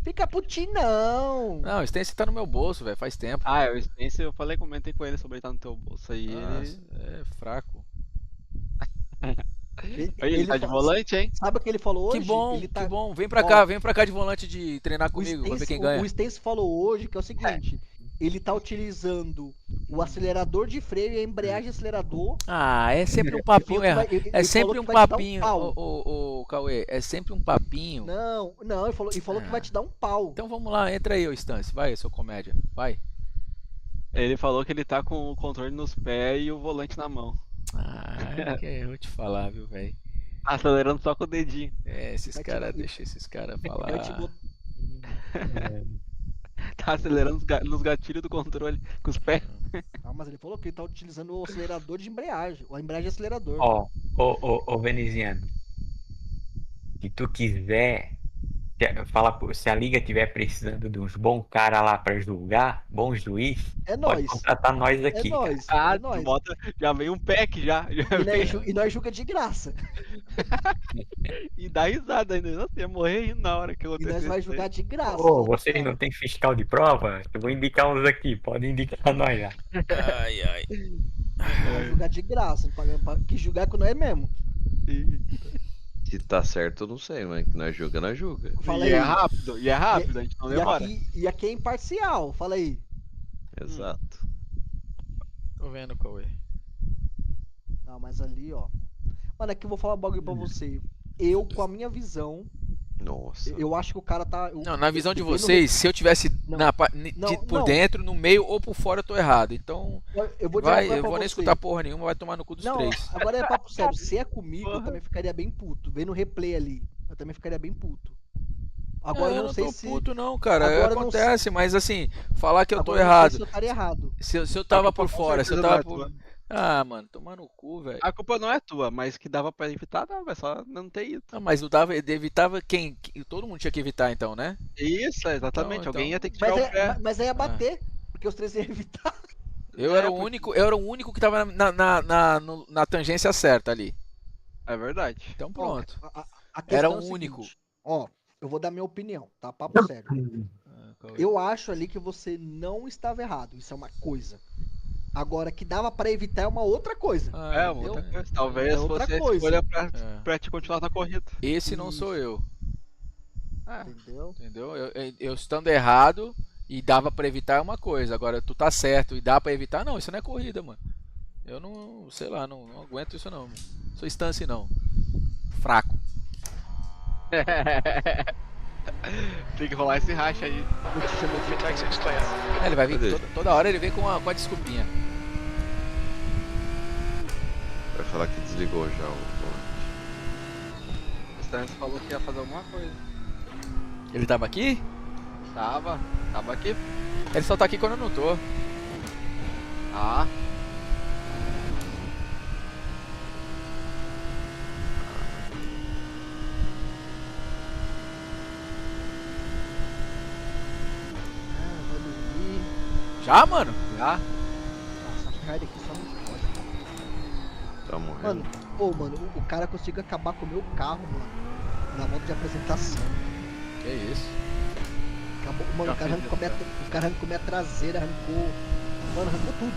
Fica putinho não. Não, o Stance tá no meu bolso, velho, faz tempo. Ah, o Stance, eu comentei com ele sobre ele estar no teu bolso aí. Nossa, é fraco. Ele tá de volante, hein? Sabe o que ele falou hoje? Que bom, Ele tá... que bom. Vem pra cá de volante de treinar comigo, pra ver quem ganha. O Stance falou hoje que é o seguinte: ele tá utilizando o acelerador de freio e a embreagem de acelerador. Ah, é sempre um papinho errado. É sempre um papinho, pau. o Cauê. É sempre um papinho. Não, ele falou que vai te dar um pau. Então vamos lá, entra aí, ô Stance. Vai, seu comédia. Vai. Ele falou que ele tá com o controle nos pés e o volante na mão. Ah, eu vou te falar, viu, velho. Acelerando só com o dedinho. Esses caras, deixa esses caras falar. Tá acelerando nos gatilhos do controle com os pés. Ah, mas ele falou que ele tá utilizando o acelerador de embreagem. A embreagem de acelerador. Ó, veneziano. Se tu quiser, se a liga tiver precisando de uns bons caras lá pra julgar, bons juízes, É pode nóis. contratar nós aqui. É nóis. Ah, é nóis. já vem um pack já. E nós julga de graça. E dá risada ainda. Nossa, ia morrer rindo na hora que eu E nós vai julgar de graça. Ô, vocês não tem fiscal de prova? Eu vou indicar uns aqui, pode indicar nós lá. Ai. Vai julgar de graça. Que julgar com nós mesmo. Se tá certo, eu não sei, mas que nós julga, nós julga. Fala E aí. é rápido, a gente não demora. E aqui é imparcial. Fala aí. Exato. Tô vendo, Cauê. Não, mas ali, ó. Mano, aqui eu vou falar um bagulho pra você. Eu, com a minha visão, Nossa. eu acho que o cara tá. Não, na visão de vocês, se eu tivesse por dentro, no meio ou por fora, eu tô errado. Então, eu vou dizer eu vou nem escutar porra nenhuma, vai tomar no cu dos não, três. agora é papo sério. Se é comigo, eu também ficaria bem puto. Vendo o replay ali, eu também ficaria bem puto. Agora eu não sei tô se. puto não, cara. Agora Acontece, mas assim, falar que eu tô Agora eu não errado. sei se eu estaria errado. Se eu tava por fora, se eu certeza tava não é por. Ah, mano, tomar no cu, velho. A culpa não é tua, mas que dava pra evitar, dava, é só não ter ido. Não, mas o dava, evitava quem? Todo mundo tinha que evitar então, né? Isso, exatamente. Então, Alguém ia ter que tirar o pé. Mas aí ia bater, porque os três iam evitar. Eu era o único que tava na tangência certa ali. É verdade. Então pronto. A questão Era é o seguinte, único. Ó, eu vou dar minha opinião, tá? Papo sério. Eu acho ali que você não estava errado. Isso é uma coisa. Agora, que dava pra evitar é uma outra coisa. É, uma outra coisa. Talvez outra fosse a coisa. escolha pra te continuar na corrida. Esse não sou eu. Entendeu? Eu estando errado e dava pra evitar é uma coisa. Agora, tu tá certo e dá pra evitar, não, isso não é corrida, mano. Eu não, sei lá, não aguento isso não, mano. Sou Stance não. Fraco. Tem que rolar esse racha aí. Ele vai vir toda hora, ele vem com a desculpinha. Vai falar que desligou já o volante. Stannis falou que ia fazer alguma coisa. Ele tava aqui? Tava aqui. Ele só tá aqui quando eu não tô. Ah. Vai dormir. Já, mano? Já? Nossa, a Ferrari aqui só não pode. Tá morrendo. Mano, mano, o cara conseguiu acabar com o meu carro, mano. Na volta de apresentação. Que isso? Acabou, mano, o cara arrancou minha traseira, arrancou. Mano, arrancou tudo.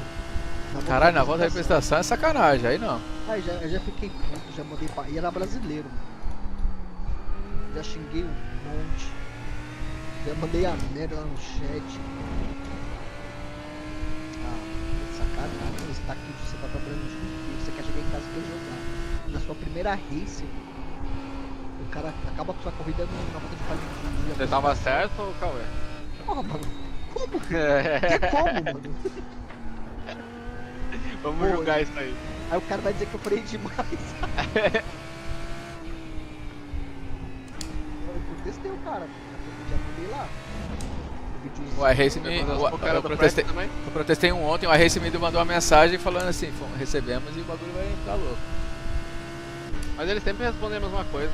Caralho, na volta da representação é sacanagem, aí não. Aí já fiquei puto, já mandei pra. E era brasileiro, mano. Já xinguei um monte. Já mandei a merda lá no chat. Ah, sacanagem, você tá aqui, você tá trabalhando no time, você quer chegar em casa e quer jogar. Na sua primeira race, o cara acaba com sua corrida na volta de palha. Você tava certo, Cauê? Porra, mano. Como? É. Que como, mano? Vamos julgar isso aí. Aí o cara vai dizer que eu freiei demais. Eu protestei o cara, mano. Já mandei lá. O iRace me. Eu protestei um ontem, o iRace me mandou uma mensagem falando assim, recebemos e o bagulho vai ficar louco. Mas eles sempre respondem a mesma coisa.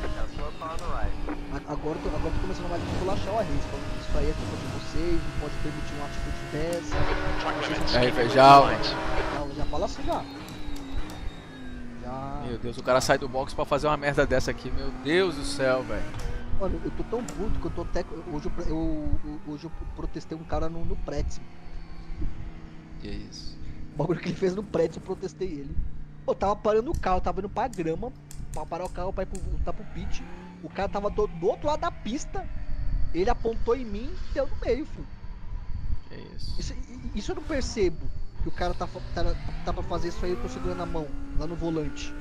Agora eu tô começando mais a esculachar o iRace, falando que isso aí é culpa de vocês, não pode permitir uma atitude dessa. Aí, Feijão. Já fala assim já. Meu Deus, o cara sai do box pra fazer uma merda dessa aqui, meu Deus do céu, velho. Mano, eu tô tão puto que eu tô até. Hoje eu protestei um cara no Pretzel. Que isso? O bagulho que ele fez no Pretzel, eu protestei ele. Eu tava parando o carro, tava indo pra grama, pra parar o carro pra ir pro pit. O cara tava do outro lado da pista. Ele apontou em mim e deu no meio, filho. Que isso? Isso eu não percebo. Que o cara tá pra fazer isso aí, eu tô segurando a mão, lá no volante.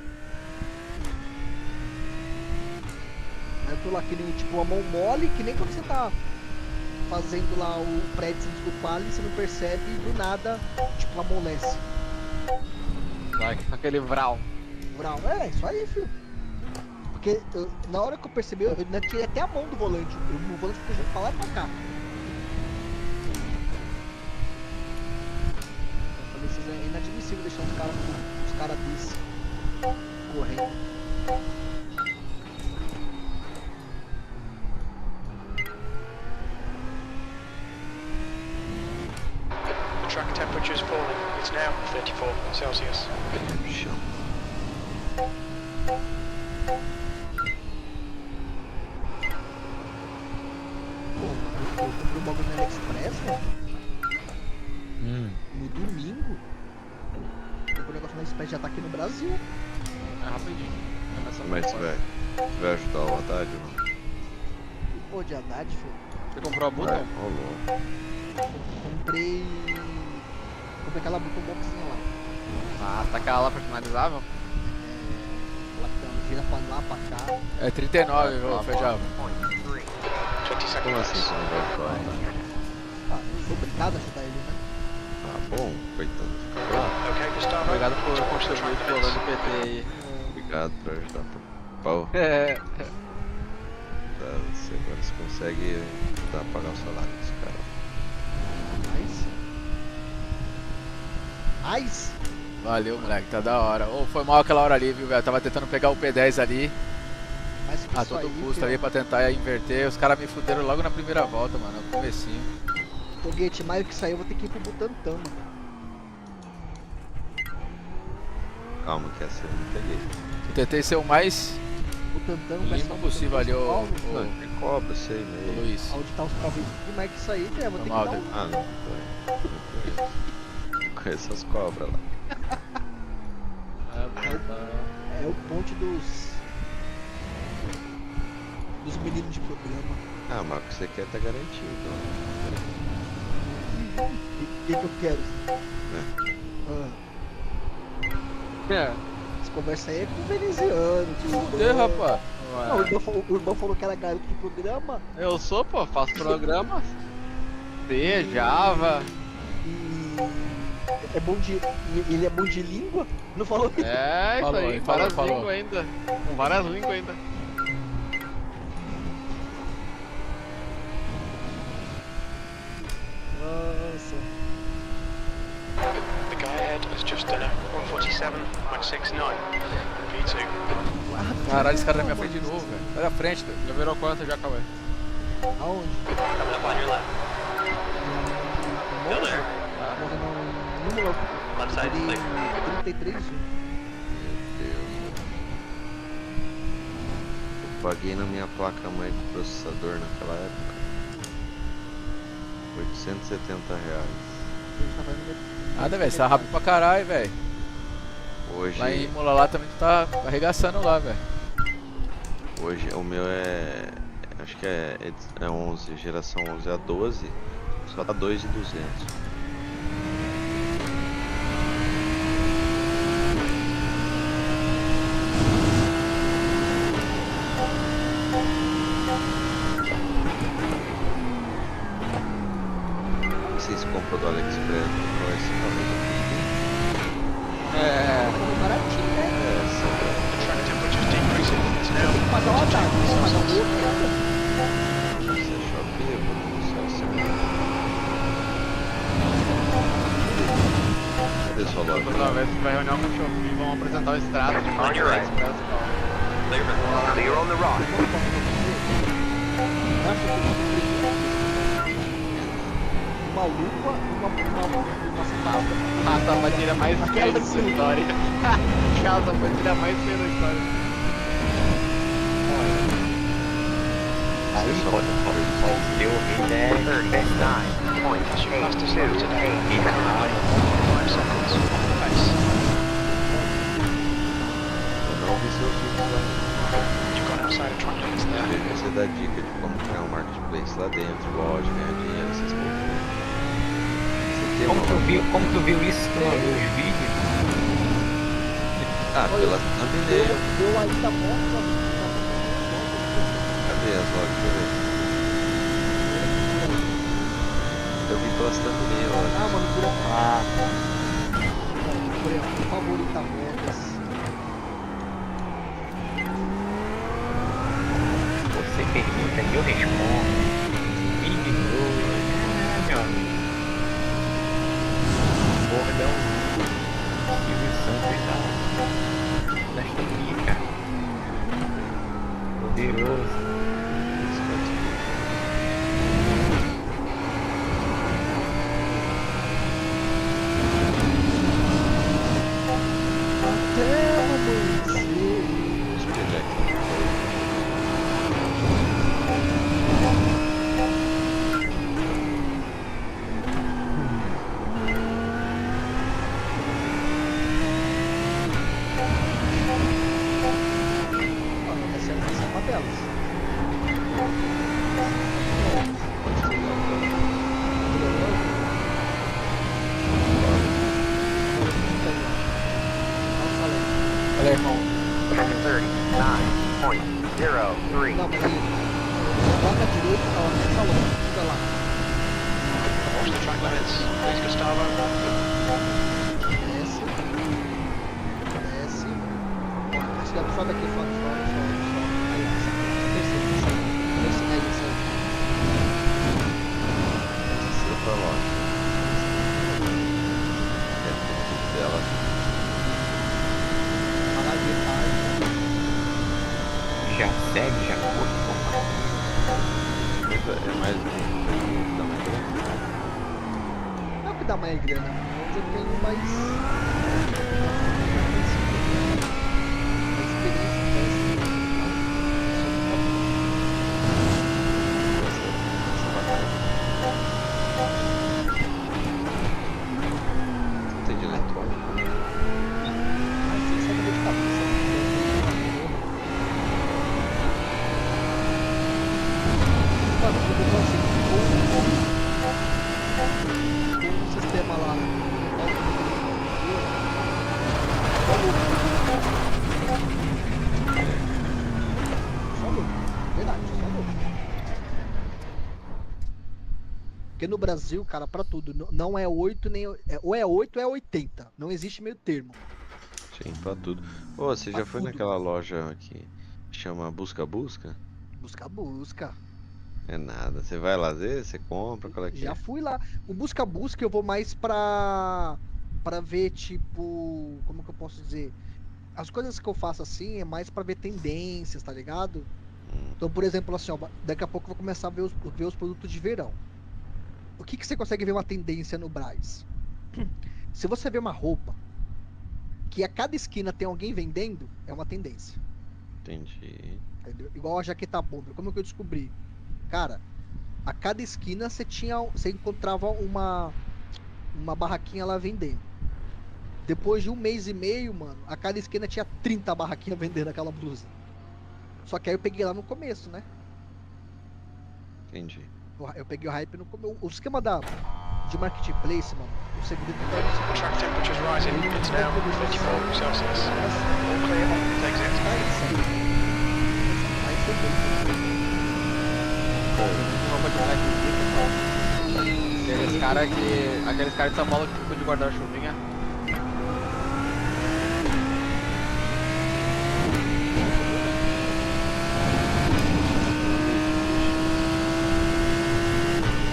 Aí eu tô lá que nem tipo a mão mole, que nem quando você tá fazendo lá o prédio do palio, você não percebe e do nada, tipo, amolece. Vai com aquele vral. Vral, isso aí, filho. Porque na hora que eu percebi, eu tirei até a mão do volante. O volante ficou jogando pra lá e pra cá. Eu falei, é inadmissível deixar os caras desse correndo. The track temperature is falling. It's now 34 Celsius. Eu comprei um bagulho no AliExpress, mano. No domingo. O negócio no AliExpress já tá aqui no Brasil. É rapidinho. Mas você vai ajudar o Haddad ou não? Pô, de Haddad, filho. Você comprou a buta? Rolou. Comprei aquela buta boxinha lá. Ah, tá aquela lá personalizável? Ela gira pra lá, pra cá. É 39, Feijão. Como assim você não vai ajudar? Ah, eu sou obrigado a ajudar ele, né? Ah, bom, coitado. Obrigado por contribuir pro plano do PT aí. Obrigado por ajudar. Pau. Você agora você consegue ajudar a pagar o salário desse cara. Nice. Valeu, moleque, tá da hora. Foi mal aquela hora ali, viu, velho? Tava tentando pegar o P10 ali. A todo custo ali pra tentar inverter. Os caras me fuderam logo na primeira volta, mano. No comecinho. Foguete, mais que sair, eu vou ter que ir pro Butantã, mano. Calma, que essa eu não peguei. Eu tentei ser o mais limpo possível ali, ô Tem cobra, sei mesmo. Luiz. Onde tá os carros de mais que sair, né? Vou ter que dar um... Ah, não. Não conheço as cobras lá. É o ponte dos meninos de programa. Ah, mas o que você quer tá garantido. O que eu quero? Essa conversa aí é com o veneziano. Fuder, rapaz. Não, o irmão falou que era garoto de programa. Eu sou, pô, faço programas. C, Java. Ele é bom de língua? Não falou isso? É, isso falou, aí, falou. várias línguas ainda. Com várias línguas ainda. 27.69. P2. Caralho, esse cara na minha frente de novo, velho. Olha a frente, velho. Já virou quanto já, Cauê? Aonde? Coming up on your left. Still there. Número Left side, clear. 33. Eu paguei na minha placa-mãe com processador naquela época. R$870. Nada, velho. Você tá rápido pra caralho, velho. Hoje. Lá em Imola lá também tu tá arregaçando lá, velho. Hoje o meu é. Acho que é 11, geração 11 a 12. Só dá 2.200. Vocês compram do AliExpress ou esse valor? Baratinho, né? The track temperature is decreasing. It's now Mas ó, tá. Mas o outro Você é Shopee, eu vou anunciar o Cadê sua loja? Depois da vez que vai reunião com o Shopee, vamos apresentar o extrato de On your right. Clear on the rock. uma lupa, uma cidade. Ah, tá, vai tirar mais feio da história. Aquela vai tirar mais feio da história. Aí pode ter o vídeo é 39.28. Eu não vi seus vídeos lá. Você dá dica de como criar um marketplace lá dentro, loja, ganhar dinheiro, essas coisas. Como tu viu isso? Tu não viu os vídeos? Ah, pela thumbnail. Deu aí da moto. Cadê as lojas? Deixa eu ver. Eu vi pelas thumbnail. Ah, mano, por exemplo, favorita motos. Você pergunta e eu respondo. Big Brother. Caralho. Bordão. Silvio Santos desta pica. Poderoso. Já segue, já curte, é mais não é que dá mais grana, mas eu tenho mais tem de eletrônico. um sistema lá. Só louco. Verdade, só louco. Porque no Brasil, cara, pra tudo, não é 8 nem. Ou é 8 ou é 80. Não existe meio termo. Sim, pra tudo. Ô, você já foi naquela loja que chama Busca Busca? Busca Busca. É nada. Você vai lá, às vezes, você compra, qual é que Já é? fui lá. O Busca Busca eu vou mais pra pra ver, tipo, como que eu posso dizer? As coisas que eu faço assim é mais pra ver tendências, tá ligado? Então, por exemplo, assim, ó, daqui a pouco eu vou começar a ver os produtos de verão. O que você consegue ver uma tendência no Brás? Se você vê uma roupa que a cada esquina tem alguém vendendo, é uma tendência. Entendi. Entendeu? Igual a jaqueta bomber. Como que eu descobri? Cara, a cada esquina você encontrava uma barraquinha lá vendendo. Depois de 1 mês e meio, mano, a cada esquina tinha 30 barraquinhas vendendo aquela blusa. Só que aí eu peguei lá no começo, né? Entendi. Eu peguei o hype no começo. O esquema de marketplace, mano, o segredo tá no seguinte. Track temperature's rising. It's now 34 Celsius. All clear. Exit. Aí foi bem. Aqueles caras de São Paulo que ficam de guarda-chuvinha.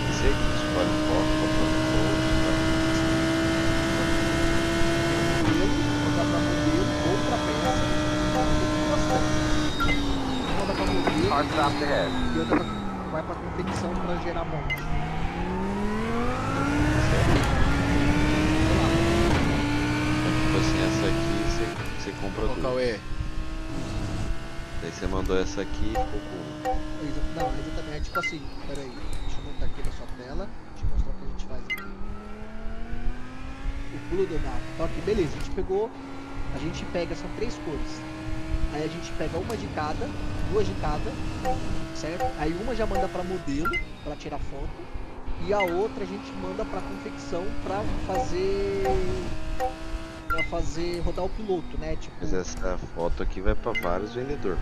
Você que escolhe qual Mandar pra modelo ou pra peça. Manda pra modelo. E outra vai pra confecção pra gerar monte. Tipo assim, essa aqui você compra duas. Cauê. Daí você mandou essa aqui e ficou com. Não, exatamente. É tipo assim, peraí. Deixa eu montar aqui na sua tela. Deixa eu mostrar o que a gente faz aqui. O pulo do dado. Então aqui, beleza, a gente pegou. A gente pega, são 3 cores. Aí a gente pega uma de cada, 2 de cada, certo? Aí uma já manda pra modelo, pra tirar foto. E a outra a gente manda pra confecção pra fazer rodar o piloto, né? Tipo, Mas essa foto aqui vai pra vários vendedores,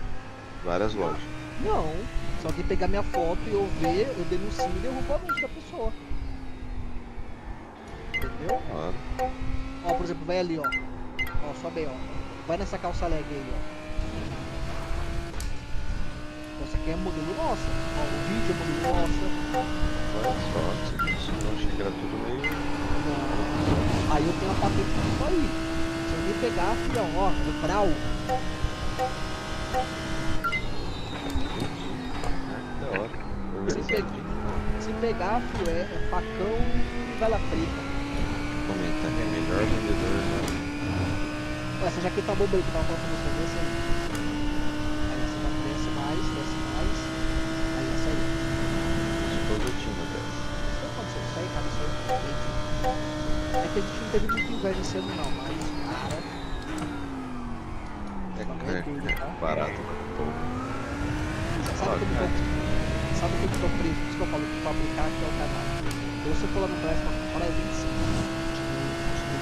várias lojas. não, se alguém pegar minha foto e eu ver, eu denuncio e derrubo a mente da pessoa. Entendeu? Claro. Ó, por exemplo, vai ali, ó. Ó, sobe aí, ó. Vai nessa calça leg aí, ó. Essa aqui é modelo nossa. Ó, o vídeo é modelo nossa. Várias fotos, eu achei que era tudo meio. Não. Aí eu tenho a patente disso aí. Se alguém pegar, filhão, ó, é brau. Da hora. Se pegar, filho, é facão e vela preta. Comenta, é melhor vendedor, né? Essa jaqueta bomba aí que eu tava falando pra você, desce aí. Aí essa já desce mais. Aí essa aí. Todo time dessa. Isso não aconteceu, isso aí, cara, isso aí. É que a gente não teve muito inverno esse ano não, mas, cara... É barato, Sabe o que eu tô preso? Por isso que eu falo que fabricar aqui é o canal. Então você for lá no Brás pra comprar é 25.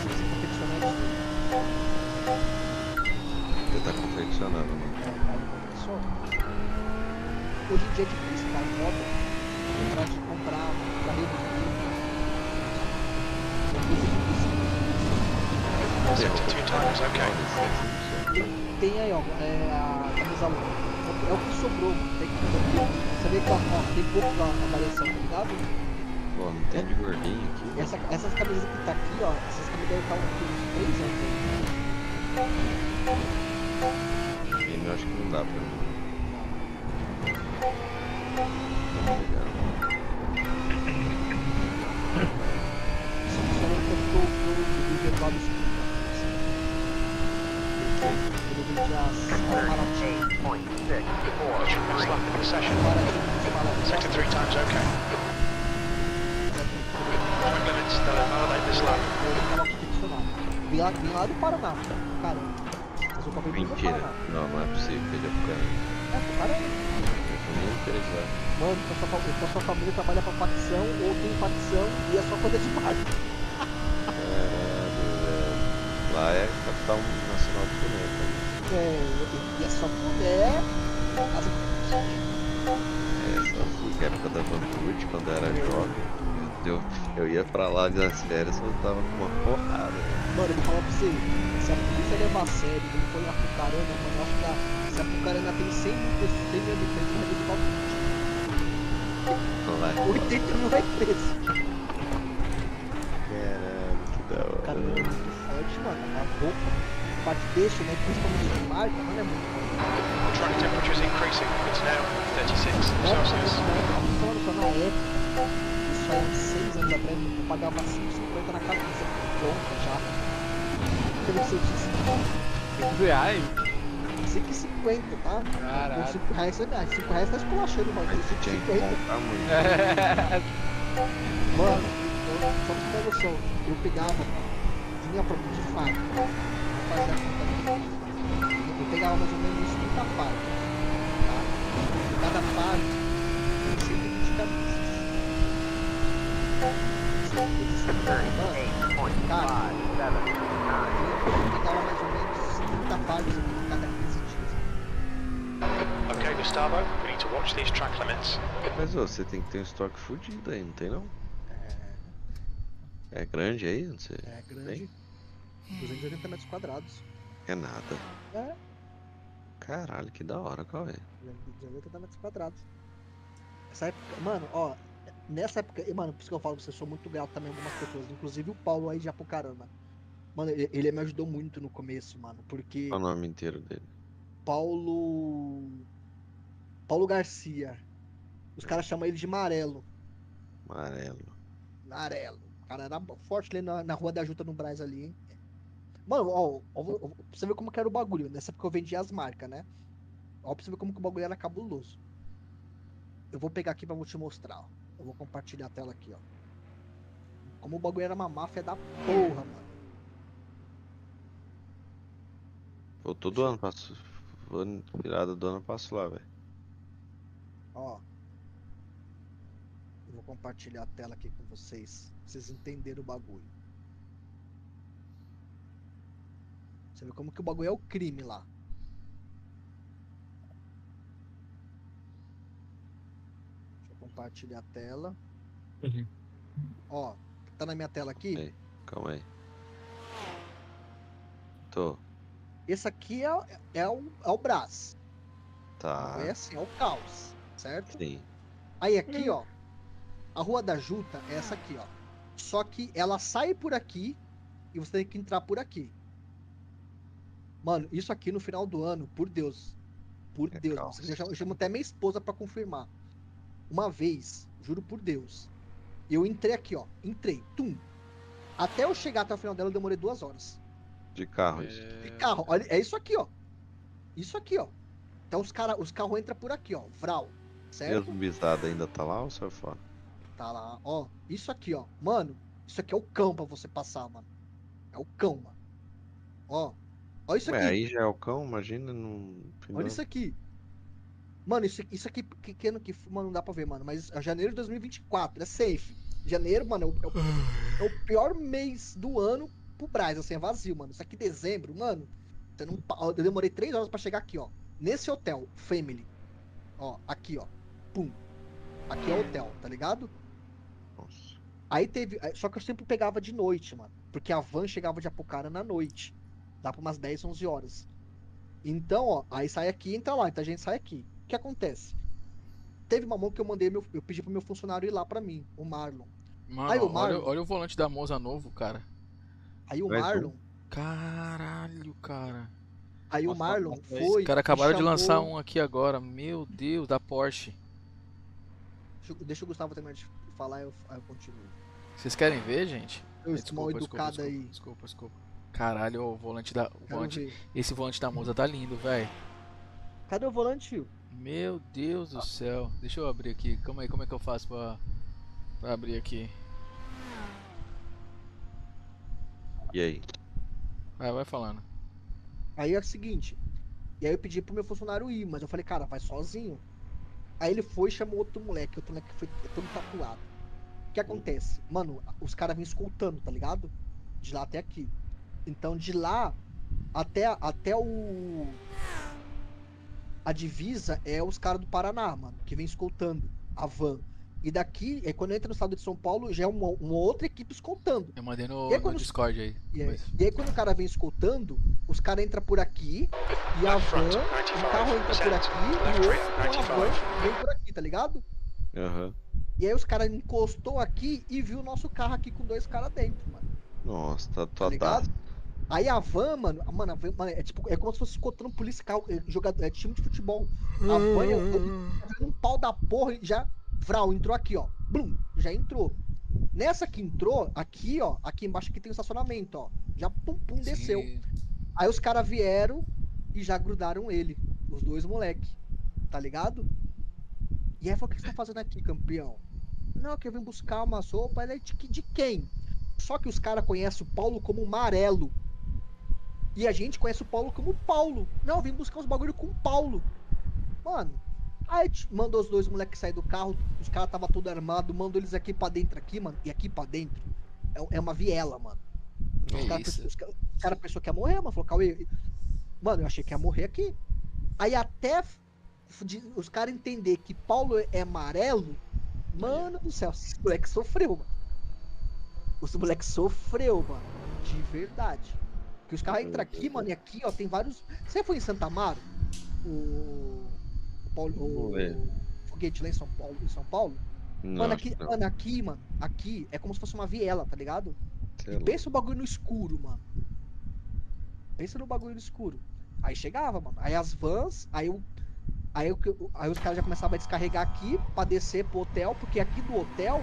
Você confeccionar isso. Você tá confeccionando, né? Hoje em dia é difícil, cara, moda. Pra te comprar pra reduzir. Tem aí, ó, a camisa longa. É o que sobrou, tem que fazer. Você vê que ó, tem pouco na variação, tá ligado? Pô, não tem de gordinho aqui. Essas camisas que tá aqui, ó, essas camisas devem estar uns 3 anos aí. Eu acho que não dá pra mim. Isso funciona pro virtual do Steam. Ele vende as baratinhas. Slap in the session. Sector 3 times okay. Track limits, they'll invalidate this lap. Vim lá do Paraná, caramba. Eu sou papel do Mentira. Paraná. Não é possível que ele é pro cara. É, pro caramba. Eu nem interessado. Mano, então sua família trabalha pra facção ou tem facção e é só coisa de marca. Caralho, velho. Lá é capital nacional do planeta. E é só mulher. Só que época da Vanguard, quando eu era jovem, eu ia pra lá nas férias, eu tava com uma porrada. Mano, eu vou falar pra você, se a polícia levar a sério, ele foi lá pro caramba, mano, eu acho que se a Pucarana tem 100 mil habitantes, vai derrubar o 80 não é preso. Caralho, que da hora. Caramba. mano, a roupa, a parte deixa, né? Principalmente de marca, mano, é muito bom. Track temperature is increasing. It's now 36 Celsius. Falando só na época, isso aí uns 6 anos atrás, eu pagava 5,50 na camisa, pronta já. Aquele que você disse. R$5? 5,50, tá? Caralho. Com 5 reais, R$5 tá esculachando, mano. 5,50. Mano, só pra você ter noção, eu pegava, vinha pra mim de fato, vou fazer a conta aqui. Eu pegava mais ou menos 30 fatos, tá? Cada fato tem 120 camisas. Mano, cara, eu pegava mais ou menos 30 fatos em cada 15 dias. Okay, Gustavo, we need to watch these track limits. Mas ô, você tem que ter um estoque fudido aí, não tem não? É grande aí? Não sei. É grande. 280 metros quadrados. É nada. É. Caralho, que da hora, qual é? 280 metros quadrados. Essa época, mano, ó, nessa época, mano, por isso que eu falo pra você, sou muito grato também a algumas pessoas, inclusive o Paulo aí de Apucarana. Mano, ele me ajudou muito no começo, mano, porque. Qual o nome inteiro dele? Paulo Garcia. Os caras chamam ele de Marelo. Amarelo. O cara era forte ali na Rua da Juta no Brás ali, hein? Mano, ó, pra você ver como que era o bagulho. Nessa época eu vendia as marcas, né? Ó, pra você ver como que o bagulho era cabuloso. Eu vou pegar aqui pra te mostrar, ó. Eu vou compartilhar a tela aqui, ó. Como o bagulho era uma máfia da porra, mano. Pô, todo ano passo. Virada do ano eu passo lá, velho. Ó. Eu vou compartilhar a tela aqui com vocês. Pra vocês entenderem o bagulho. Você vê como que o bagulho é o crime lá. Deixa eu compartilhar a tela. Ó, tá na minha tela aqui? Ei, calma aí. Tô. Esse aqui é o Brás. Tá. É assim, é o caos, certo? Sim. Aí aqui, ó, a Rua da Juta é essa aqui, ó. Só que ela sai por aqui e você tem que entrar por aqui. Mano, isso aqui no final do ano, por Deus. Por Deus. Eu chamo até minha esposa pra confirmar. Uma vez, juro por Deus, eu entrei aqui, ó. Entrei, tum. Até eu chegar até o final dela, eu demorei 2 horas. De carro, isso. De carro, olha, é isso aqui, ó. Isso aqui, ó. Então os carros entram por aqui, ó. Vral. E Certo? as zumbizadas ainda tá lá ou saiu fora? Tá lá, ó. Isso aqui, ó. Mano, isso aqui é o cão pra você passar, mano. É o cão, mano. Ó. Olha isso aqui. Aí já é o cão, imagina no final. Olha isso aqui. Mano, isso aqui pequeno que, mano, não dá pra ver, mano. Mas é janeiro de 2024, é safe. Janeiro, mano, é o pior mês do ano pro Brás, assim, é vazio, mano. Isso aqui dezembro, mano. Eu demorei 3 horas pra chegar aqui, ó. Nesse hotel, Family. Ó, aqui, ó. Pum. Aqui é o hotel, tá ligado? Nossa. Aí teve. Só que eu sempre pegava de noite, mano. Porque a van chegava de Apucarana na noite. Dá pra umas 10, 11 horas. Então, ó, aí sai aqui e entra lá. Então a gente sai aqui. O que acontece? Teve uma mão que eu pedi pro meu funcionário ir lá pra mim, o Marlon. Mano, Aí o Marlon. olha o volante da Monza novo, cara. Aí o Marlon. Caralho, cara. Aí o Marlon foi. Os caras acabaram de chamou... lançar um aqui agora. Meu Deus, da Porsche. Deixa o Gustavo terminar de falar, eu continuo. Vocês querem ver, gente? Mal educado aí. Desculpa. Caralho, o volante da. Esse volante da Monza tá lindo, velho. Cadê o volante, tio? Meu Deus do céu. Deixa eu abrir aqui. Calma aí, como é que eu faço pra abrir aqui? E aí? Vai falando. Aí é o seguinte. E aí eu pedi pro meu funcionário ir, mas eu falei, cara, vai sozinho. Aí ele foi e chamou outro moleque foi todo tatuado. O que acontece? Mano, os caras vêm escoltando, tá ligado? De lá até aqui. Então de lá até a divisa é os caras do Paraná, mano, que vem escoltando a van. E daqui, quando entra no estado de São Paulo, já é uma outra equipe escoltando. Eu mandei no Discord aí. E aí quando o cara vem escoltando, os caras entram por aqui, e a van, o carro entra por aqui, e o outro com a van vem por aqui, tá ligado? Aham. E aí os caras encostou aqui e viu o nosso carro aqui com 2 caras dentro, mano. Nossa, Tá ligado? Aí a van, mano, a van, é tipo, é como se fosse escotando policial, jogador, é time de futebol. A van é um pau da porra e já, vral, entrou aqui, ó. Blum, já entrou. Nessa que entrou, aqui, ó, aqui embaixo aqui tem o estacionamento, ó. Já pum, pum, desceu. Aí os caras vieram e já grudaram ele, os dois moleque, tá ligado? E aí falou, o que você tá fazendo aqui, campeão? Não, que eu vim buscar uma sopa, ela é de quem? Só que os caras conhecem o Paulo como Marelo. E a gente conhece o Paulo como Paulo. Não, eu vim buscar uns bagulho com o Paulo. Mano, aí mandou os dois moleques sair do carro, os caras tava todo armado, mandou eles aqui pra dentro aqui, mano. E aqui pra dentro é uma viela, mano. Os caras pensou que ia morrer, mano. Falou, Cauê, mano, eu achei que ia morrer aqui. Aí até os caras entender que Paulo é amarelo, mano do céu, os moleques sofreu, mano. Os moleques sofreu, mano. De verdade. Porque os caras entram aqui, mano, e aqui, ó, tem vários. Você foi em Santa Amaro? O foguete lá em São Paulo? Não, mano, aqui é como se fosse uma viela, tá ligado? E pensa o bagulho no escuro, mano. Pensa no bagulho no escuro. Aí chegava, mano. Aí as vans, aí os caras já começavam a descarregar aqui pra descer pro hotel, porque aqui do hotel,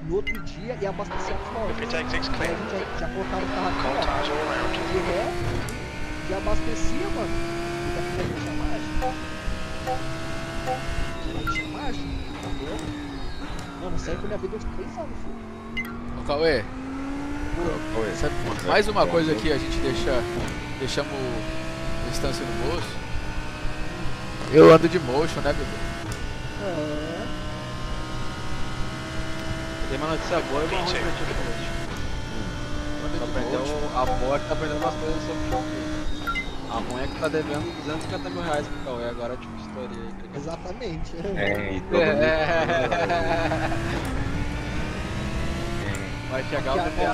no outro dia, ia abastecer as lojas. Aí a gente já colocava o carro aqui, ó, de ré, já abastecia, mano. E daqui a gente tinha margem. Aí tinha margem, entendeu? Mano, isso aí foi minha vida uns 3 anos, filho. Ô, Cauê. Sabe, mais uma coisa que a gente deixamos distância no bolso. Eu ando de motion, né, bebê? Tem uma notícia boa e uma ruim pra ti depois. A boa é que tá aprendendo umas coisas sobre jogo. A ruim é que tá devendo 250 mil reais pro Cauê, agora tipo história aí. Exatamente. Vai chegar o TPA.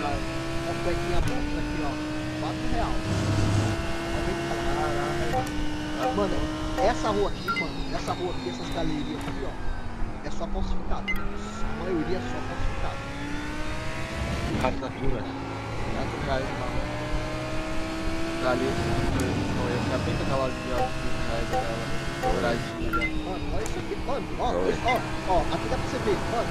A cuequinha bônus aqui, ó. R$4. Mano, essa rua aqui, essas galerias aqui, ó, é só falsificado. A maioria é só falsificado. Rato da fila. R$4 uma. Ali, eu já bem aquela de R$20 aquela douradinha ali. Mano, olha isso aqui, mano, ó, aqui dá pra você ver, mano.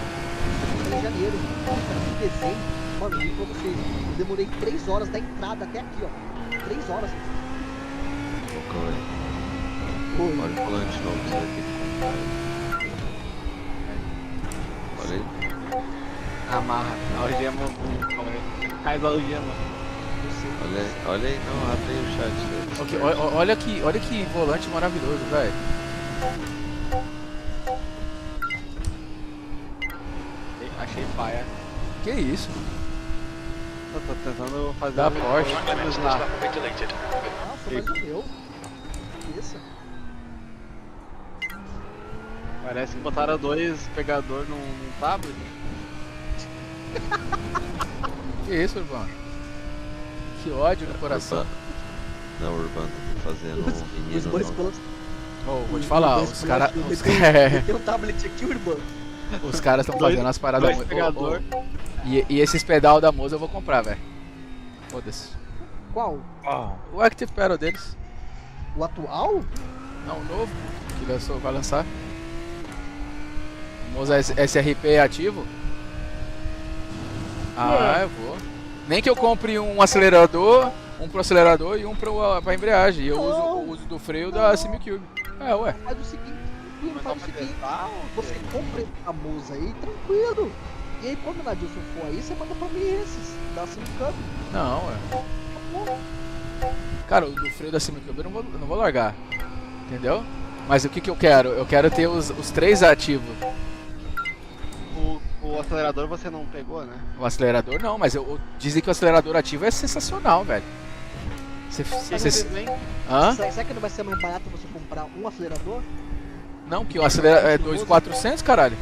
Isso é em janeiro, em dezembro. Mano, eu digo pra vocês, eu demorei 3 horas da entrada até aqui, ó. 3 horas. Olha o volante novo que você vai ter que comprar. Olha aí. Amarra, algema, cai da algema. Olha aí, não, abre aí o chat. Okay, olha que volante maravilhoso, velho. Achei paia. Que isso? Eu tô tentando fazer da Porsche. Nossa, mas o meu. Que isso? Parece que botaram 2 pegador num tablet. Que isso, Urbano? Que ódio no coração. Não, Urbano, tô fazendo um menino. Vou te falar, os caras. Tem um tablet aqui, Urbano. Os caras estão fazendo umas paradas muito. E esses pedal da Moza eu vou comprar, velho. Foda-se. Qual? O Active Pedal deles. O atual? Não, o novo que vai lançar. O Moza SRP ativo. Eu vou. Nem que eu compre um acelerador, um pro acelerador e um pra embreagem. E eu uso do freio da SimiCube. Ué. Faz o seguinte, você compra a Moza aí, tranquilo. E aí quando o Nadilson for aí, você manda pra mim esses, da SimiCube. Não, cara, o do freio da SimiCube eu não vou largar. Entendeu? Mas o que eu quero? Eu quero ter os 3 ativos. O acelerador você não pegou, né? O acelerador não, mas dizem que o acelerador ativo é sensacional, velho. Será que não vai ser mais barato você comprar um acelerador? Não, que o acelerador é 2.400, caralho.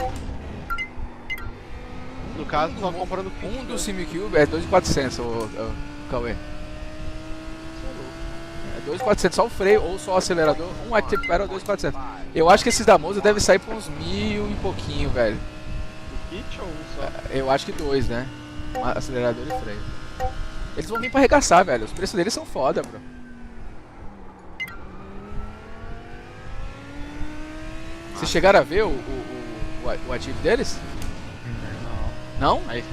No caso, só comprando um do SimiCube é 2.400, o Cauê. É 2.400 só o freio ou só o acelerador. Um Active Pedal é 2.400. Eu acho que esses da Moza devem sair por uns 1.000 e pouquinho, velho. Kit ou um só? Eu acho que 2, né? Acelerador e freio. Eles vão vir pra arregaçar, velho. Os preços deles são foda, bro. Vocês chegaram a ver o ativo deles? Não? Aí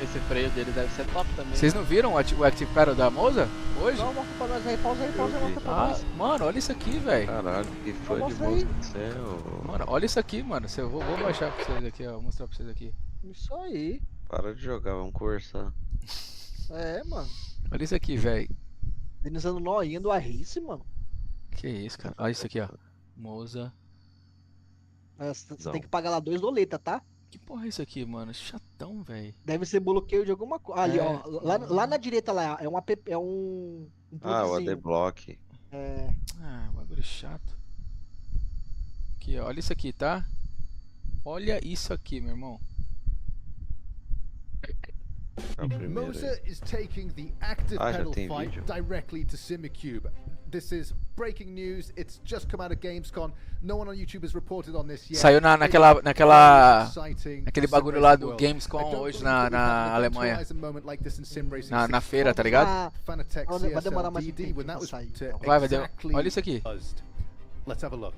esse freio dele deve ser top também. Vocês não viram o Active Paddle da Moza hoje? Não, mostra pra nós aí, pausa aí, mostra pra nós. Mano, olha isso aqui, velho. Caralho, que foi de Mostra aí. moça do céu. Mano, olha isso aqui, mano. Eu vou baixar pra vocês aqui, ó. Vou mostrar pra vocês aqui. Isso aí. Para de jogar, vamos conversar. É, mano. Olha isso aqui, velho. Denizando noinha do Arrice, mano. Que isso, cara. Olha isso aqui, ó. Moza. Você tem que pagar lá 2 doletas, tá? Que porra é isso aqui, mano? Chatão, velho. Deve ser bloqueio de alguma coisa. Ali, ó. Lá na direita lá, é um app, é um o ADBlock. É. Ah, bagulho chato. Aqui, ó. Olha isso aqui, tá? Olha isso aqui, meu irmão. Moza is taking the active pedal fight directly to Simicube. This is breaking news. It's just come out of Gamescom. No one on YouTube has reported on this yet. Saiu naquele bagulho lá do Gamescom hoje na Alemanha. Na feira, tá ligado? Vai demorar mais um tempo pra sair. Vai demorar. Olha isso aqui. Let's have a look.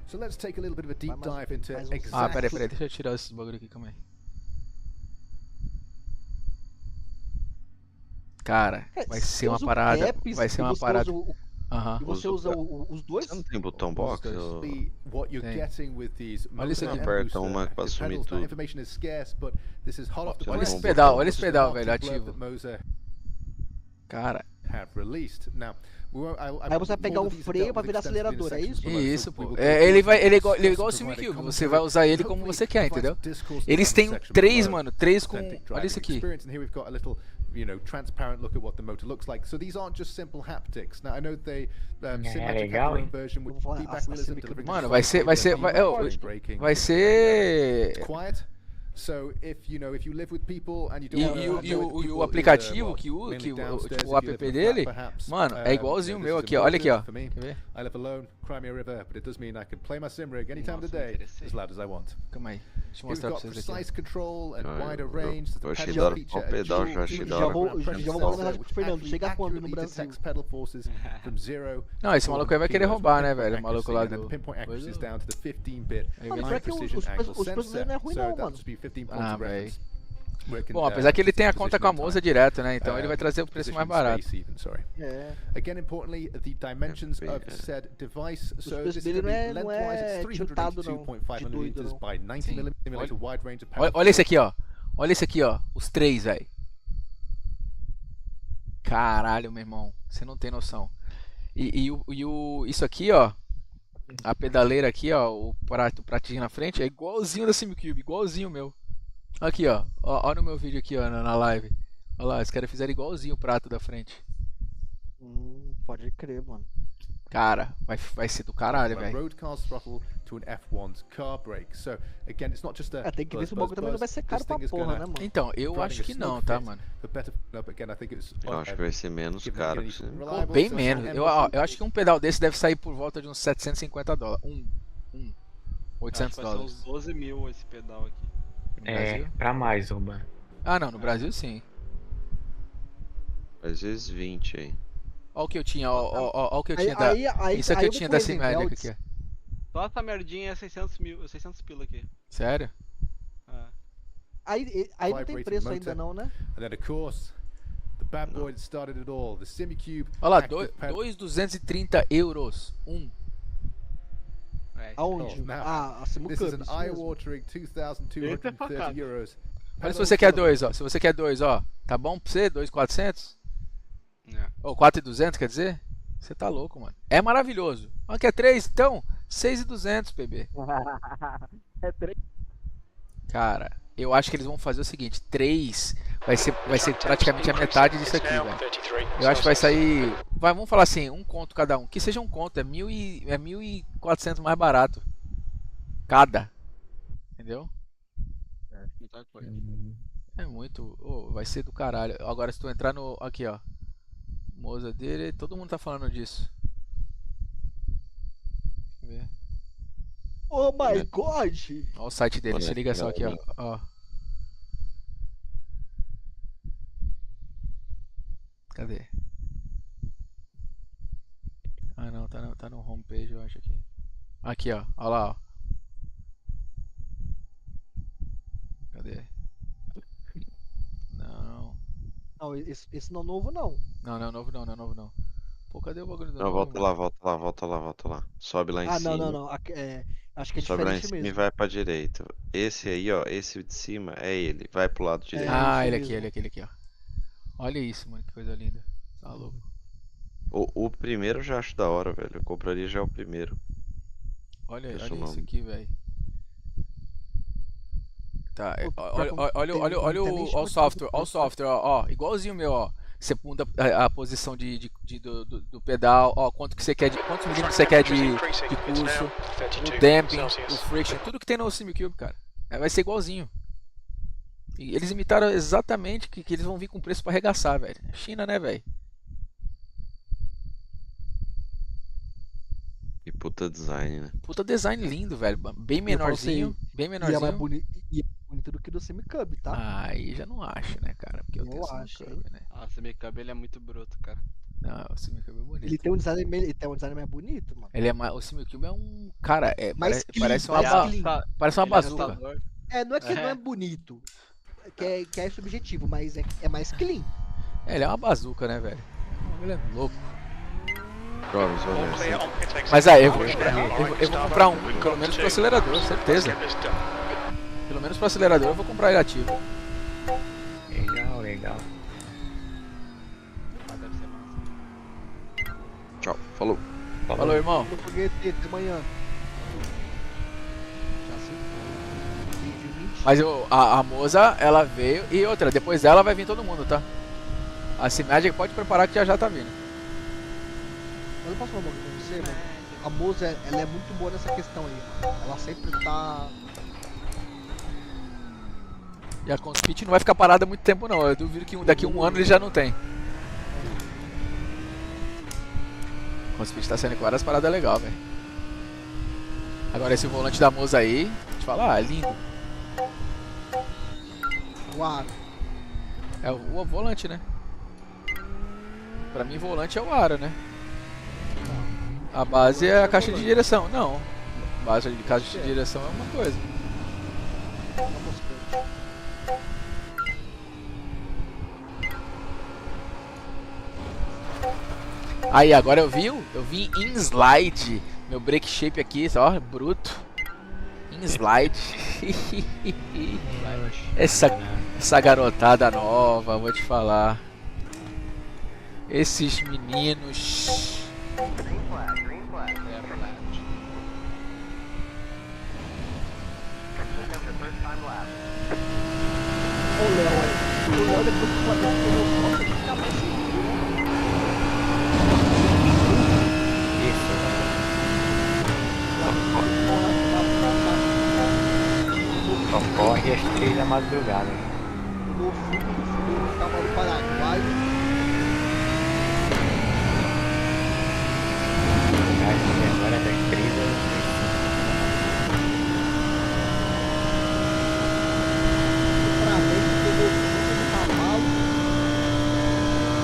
So let's take a little bit of a deep dive into Ah, peraí, deixa eu tirar esses bagulho aqui, calma aí. Cara, vai ser uma parada. Vai ser uma parada. E você usa os dois? Você não tem botão box? Olha isso aqui. Aperta uma pra sumir tudo. Olha esse pedal, velho, ativo. Cara. Aí você vai pegar o freio pra virar acelerador, é isso? Isso, pô. Ele é igual o Simicube, você vai usar ele como você quer, entendeu? Eles têm 3, mano, 3 com... Olha isso aqui. Transparent look at what the motor looks like. So these aren't just simple haptics. Now I know they legal, hein? version would be back wheelers and delivering. Mano, vai ser quiet. So if you live with people and you don't e o aplicativo o app dele, mano, é igualzinho o meu aqui, ó. Olha aqui, ó. Quer ver? I live alone, Crimea River, but it does mean I can play my sim rig any time of the day as loud as I want. Calma aí. Deixa eu mostrar pra vocês aqui. Eu achei da hora o pedal, já achei da hora. Já vou mandar mensagem pro Fernando, chega quando no Brasil? Não, esse maluco aí vai querer roubar, né, velho? O maluco lá do... Mano, pior que os preços dele não é ruim não, mano. Ah, velho. Bom, apesar que ele tem a conta com a Moza direto, né? Então ele vai trazer o preço mais barato. Again, importantly, the dimensions of said device. So this is lengthwise, it's 382.5 millimeters by 90 millimeter wide range of power. Olha esse aqui, ó. Olha esse aqui, ó. Os 3, velho. Caralho, meu irmão. Você não tem noção. Isso aqui, ó. A pedaleira aqui, ó. O pratinho na frente é igualzinho da Simicube. Igualzinho o meu. Aqui, ó. Ó no meu vídeo aqui, ó, na live. Olha lá, os caras fizeram igualzinho o prato da frente. Pode crer, mano. Cara, vai ser do caralho, velho. Tem que ver se o bagulho também não vai ser caro pra porra, né, mano? Então, eu acho que não, tá, mano? Eu acho que vai ser menos caro. Pô, bem menos. Eu acho que um pedal desse deve sair por volta de uns $750. $800. Vai ser uns 12 mil esse pedal aqui. Pra mais, Ruban. Ah, não, no Brasil sim. Às vezes 20 aí. Olha o que eu tinha, ó o que eu tinha da... Isso aqui eu tinha da Simelic aqui, ó. Só essa merdinha é 600 pila aqui. Sério? Aí não tem preço ainda não, né? Olha lá, 2.230 euros. Aonde? A Simicube. Olha se você quer 2, ó. Se você quer 2, ó. Tá bom pra você? 2.400? Ou 4.200, quer dizer? Você tá louco, mano. É maravilhoso. Mas quer 3? Então, 6.200, bebê. É 3. Cara, eu acho que eles vão fazer o seguinte. 3 vai ser praticamente a metade disso aqui, velho. Eu acho que vai sair... vamos falar assim, um conto cada um. Que seja um conto, é 1.400 mais barato. Cada. Entendeu? Muita coisa. É muito... vai ser do caralho. Agora se tu entrar no... Aqui, ó. Moza dele, todo mundo tá falando disso. Deixa eu ver. Oh my god! Olha o site dele, se liga só aqui, ó. Cadê? Ah não, tá no homepage, eu acho aqui. Aqui, ó. Olha lá, ó. Cadê? Não. Não, esse não é novo, não. Não é novo não. Pô, cadê o bagulho do Não, novo, volta lá. Sobe lá em Ah, cima. não. Acho que é Sobe lá em diferente cima e mesmo. vai pra direita. Esse aí, ó, esse de cima é ele. Vai pro lado direito. Ah, ele aqui, ó. Olha isso, mano, que coisa linda. Tá louco. O primeiro eu já acho da hora, velho. Eu compraria já o primeiro. Olha Esse é o isso nome. aqui, velho. Tá, Pô, olha o software, ó, igualzinho o meu, ó. Você muda a posição do pedal, ó, quantos milímetros você quer de curso, o damping, o friction, tudo que tem no SimCube, cara. Vai ser igualzinho. E eles imitaram exatamente que eles vão vir com preço pra arregaçar, velho. China, né, velho? E puta design, né? Puta design lindo, velho. Bem menorzinho, bem menorzinho. E é mais bonito do que do SimCube, tá? Aí já não acho, né, cara? Porque eu tenho acho, SimCube, né? Ah, o SimCube ele é muito bruto, cara. Não, o SimCube é bonito. Ele tem um design mais bonito, mano. O SimCube é um... Cara, Mais parece clean. uma bazuca. Não é que não é bonito. Que é subjetivo, mas é mais clean. Ele é uma bazuca, né, velho? Ele é louco. Vamos ver. Mas aí, eu vou comprar um, pelo menos pro acelerador, certeza. Pelo menos pro acelerador eu vou comprar ele ativo. Legal. Tchau, falou. Falou, irmão. No foguete, até amanhã. Mas a Moza, ela veio, e outra, depois dela vai vir todo mundo, tá? A Simagic pode preparar que já tá vindo. Mas eu posso falar uma coisa pra você, mano? A Moza, ela é muito boa nessa questão aí, mano. Ela sempre tá... E a Conspit não vai ficar parada muito tempo não, eu duvido que daqui a um ano ele já não tem. A Conspit tá saindo com várias paradas legais, velho. Agora esse volante da Moza aí, deixa eu falar, é lindo. O aro. É o volante, né? Pra mim volante é o aro, né? A base é a caixa de direção. Não. A base de caixa de direção é uma coisa. Aí, agora eu vi em slide. Meu break shape aqui, ó, bruto. Em slide. Essa garotada nova, vou te falar. Esses meninos. O Léo depois que pode ficar mais seguro. Só corre às 3 da madrugada. No fundo do cavalo do Paraguai. Agora é das 3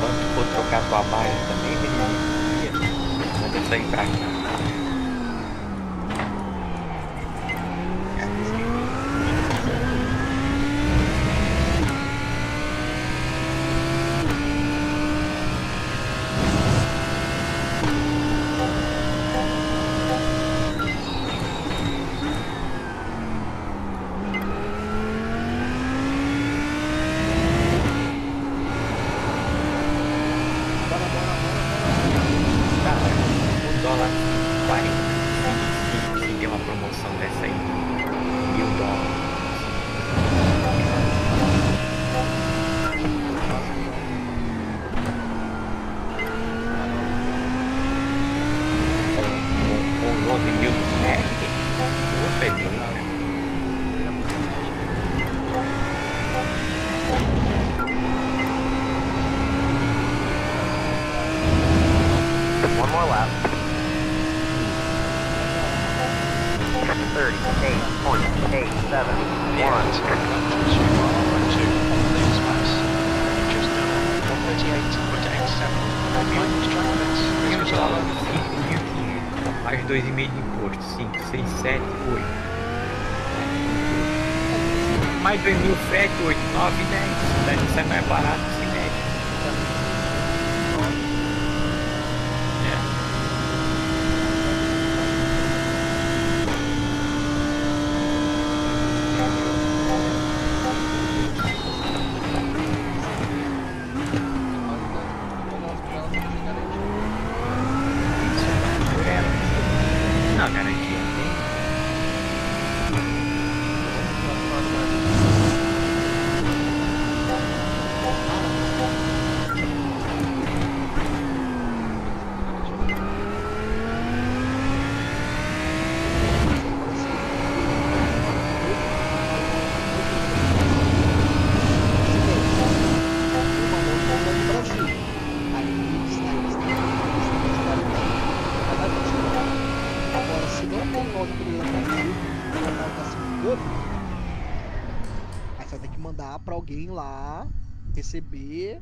Quando for trocar tua barra também, menino, manda isso aí pra cá. One more lap. 38.871. Mais 2,5 de imposto. 5, 6, 7, 8. Mais 2.000 frete, 8, 9, 10. Daí não sai mais barato esse médio. Não, garantia tem. Agora, se não tem logo que ele aí você vai ter que mandar pra alguém lá receber.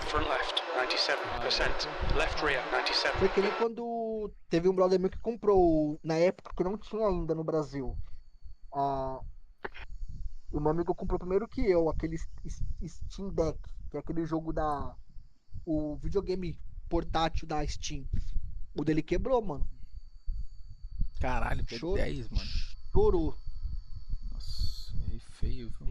Front left, 97%. Left rear, 97%. Foi que nem quando teve um brother meu que comprou, na época que não tinha ainda no Brasil. O meu amigo comprou primeiro que eu, aquele Steam Deck, que é aquele jogo o videogame portátil da Steam. O dele quebrou, mano. Caralho, pegou 10, mano. Chorou. Nossa, é feio, viu?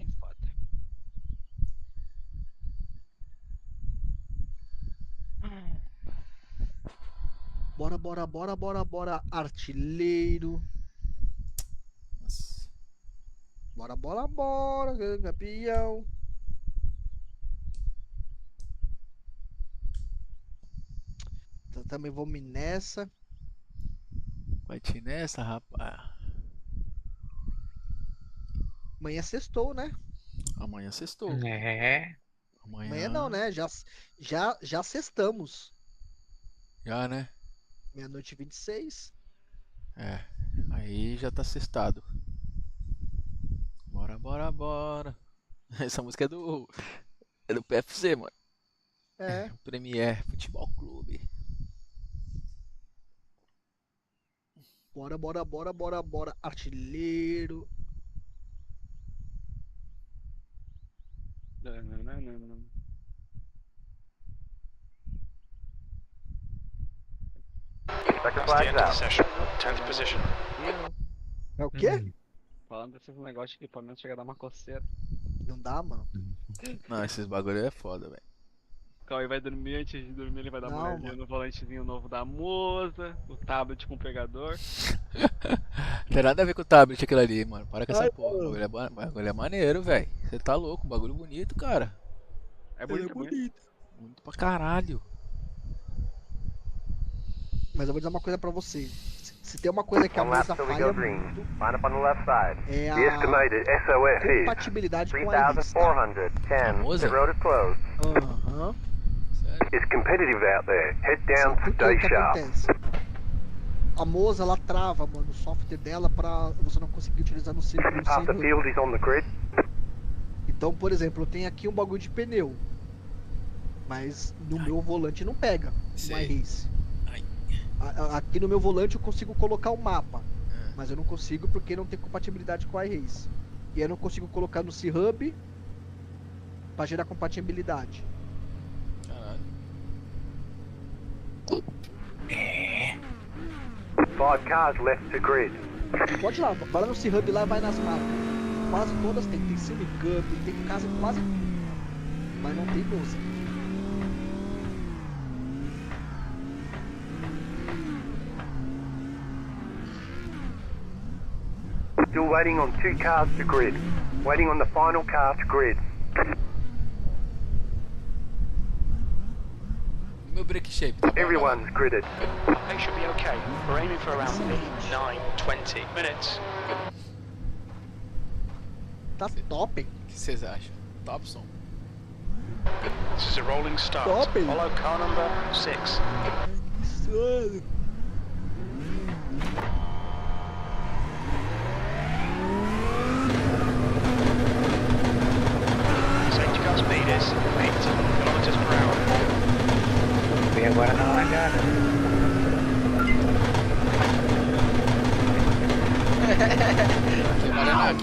Bora, artilheiro. Nossa. Bora, campeão. Então, também vamos nessa. Vai te nessa, rapaz. Amanhã sextou, né? Amanhã sextou. É. Amanhã não, né? Já sextamos. Já, né? Meia-noite 26. É. Aí já tá sextado. Bora. Essa música é do PFC, mano. É. Premier Futebol Clube. Bora, artilheiro. Não. Second flag out. Session, 10th position. É o quê? Falando desses negócios de equipamento, chega a dar uma coceira. Não dá, mano. Não, esses bagulho é foda, velho. O Cauê vai dormir, antes de dormir ele vai dar uma olhadinha no volantezinho novo da Moza, o tablet com pegador. Não tem nada a ver com o tablet aquilo ali, mano. Para com essa porra. O bagulho é maneiro, velho. Você tá louco, um bagulho bonito, cara. É bonito. Muito pra caralho. Mas eu vou dizer uma coisa pra você. Se tem uma coisa que a mesa falha muito, é a compatibilidade com a Iris. Aham. It's competitive out there. Head down, stay sharp. A Moza, ela trava, mano, o software dela pra você não conseguir utilizar no circuito. Half the field is on the grid. Então, por exemplo, eu tenho aqui um bagulho de pneu, mas no meu volante não pega no iRace. Aqui no meu volante eu consigo colocar o mapa, mas eu não consigo porque não tem compatibilidade com o iRace. E eu não consigo colocar no C-Hub pra gerar compatibilidade. Caralho. 5 cars left to grid. Pode ir lá, vai lá no C-Hub lá e vai nas mapas. Quase todas tem Cinecup, tem casa quase tudo, mas não tem Moza. Still waiting on 2 cars to grid. Waiting on the final car to grid. Meu break shape. Everyone's gridded. They should be okay. We're aiming for around 9:20 minutes. Tá top, hein? O que vocês acham? Topson? This is a rolling start. Top, hein? Follow car number 6. Safety car speed is 8 kilometers per hour.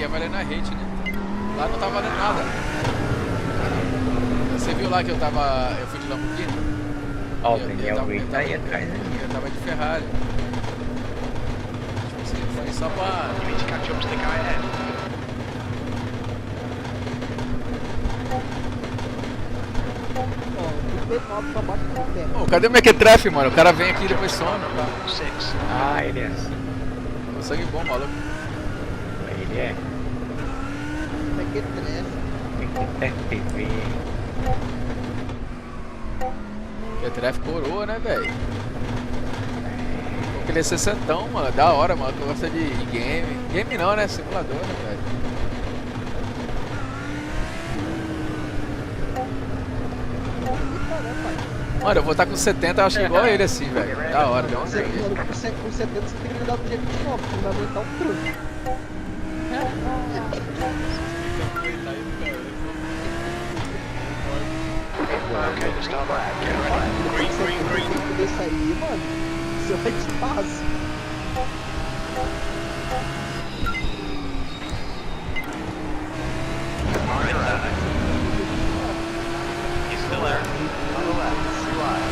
é valendo a rate, né? Lá não tá valendo nada. Você viu lá que eu fui de Lamborghini? Ó, o Daniel Ray tá aí atrás, né? Eu tava de Ferrari. Tipo assim, foi só pra... You need to catch up to the guy ahead. Pô, cadê o Mequetrefe, mano? O cara vem aqui e depois some. Ah, ele é assim. O sangue bom, maluco. Ele é. TV. Mequetrefe coroa, né, velho? Porque ele é 60, mano. Da hora, mano. Tu gosta de game. Game não, né? Simulador, né, velho? Mano, eu vou estar com 70, eu acho que igual a ele assim, velho. Da hora, deu uma Com 70 você tem que mudar do jeito de novo, porque não vai aguentar um truque. Okay, the starboard. Get ready. Green, green, green. Se poder sair, mano, você vai de espaço. He's still there. On the left. Three wide.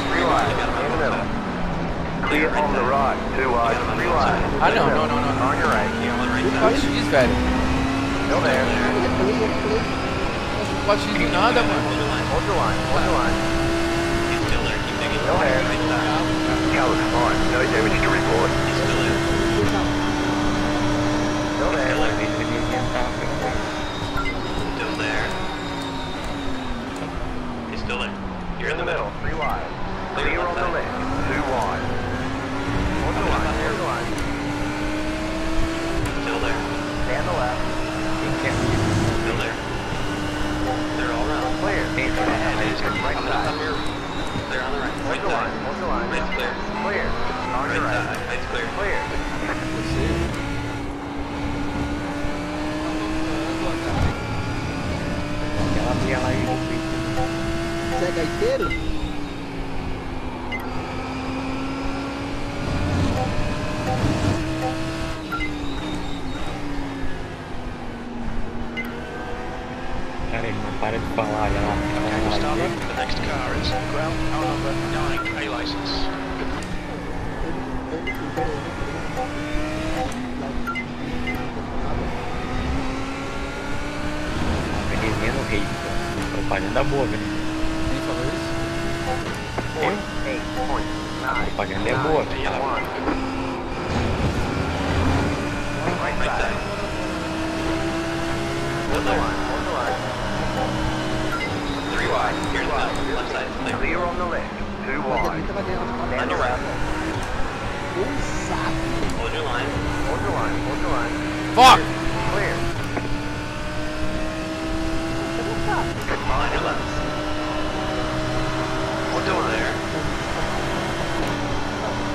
Three wide. In the middle. Clear on the right. 2 wide. 3 wide. Ah, não. On your right. Não X, velho. Still there. Não pode X de nada, mano. Hold your line. Hold your line. He's still there. Keep digging. Still there. Callus, fine. No damage to report. He's still there. Still there. Still there. He's still there. You're in the middle. 3 wide. Clear on the left. 2 wide. Hold the line. Hold the line. Still there. Stay on the left. Still there. They're all around. Clear. Ahead is right side. They're on the right. Hold the line. Hold the line. Right's clear. Clear. On your right. Right's clear. Clear. Aquela via lá e Você é gaiteiro? Cara, ele não para de falar, já lá. Okay, starboard. The next car is ground car number 9, A license. Veneziano Rei. Propaganda boa, velho. Quem falou isso? A propaganda é boa, velho. Right side. Hold the line. Hold the line. 3 wide. Here's the left side. Clear on the left. 2 wide. Stand around. Hold your line. Hold your line. Hold your line. Fuck! Clear. On your left. Hold your line there.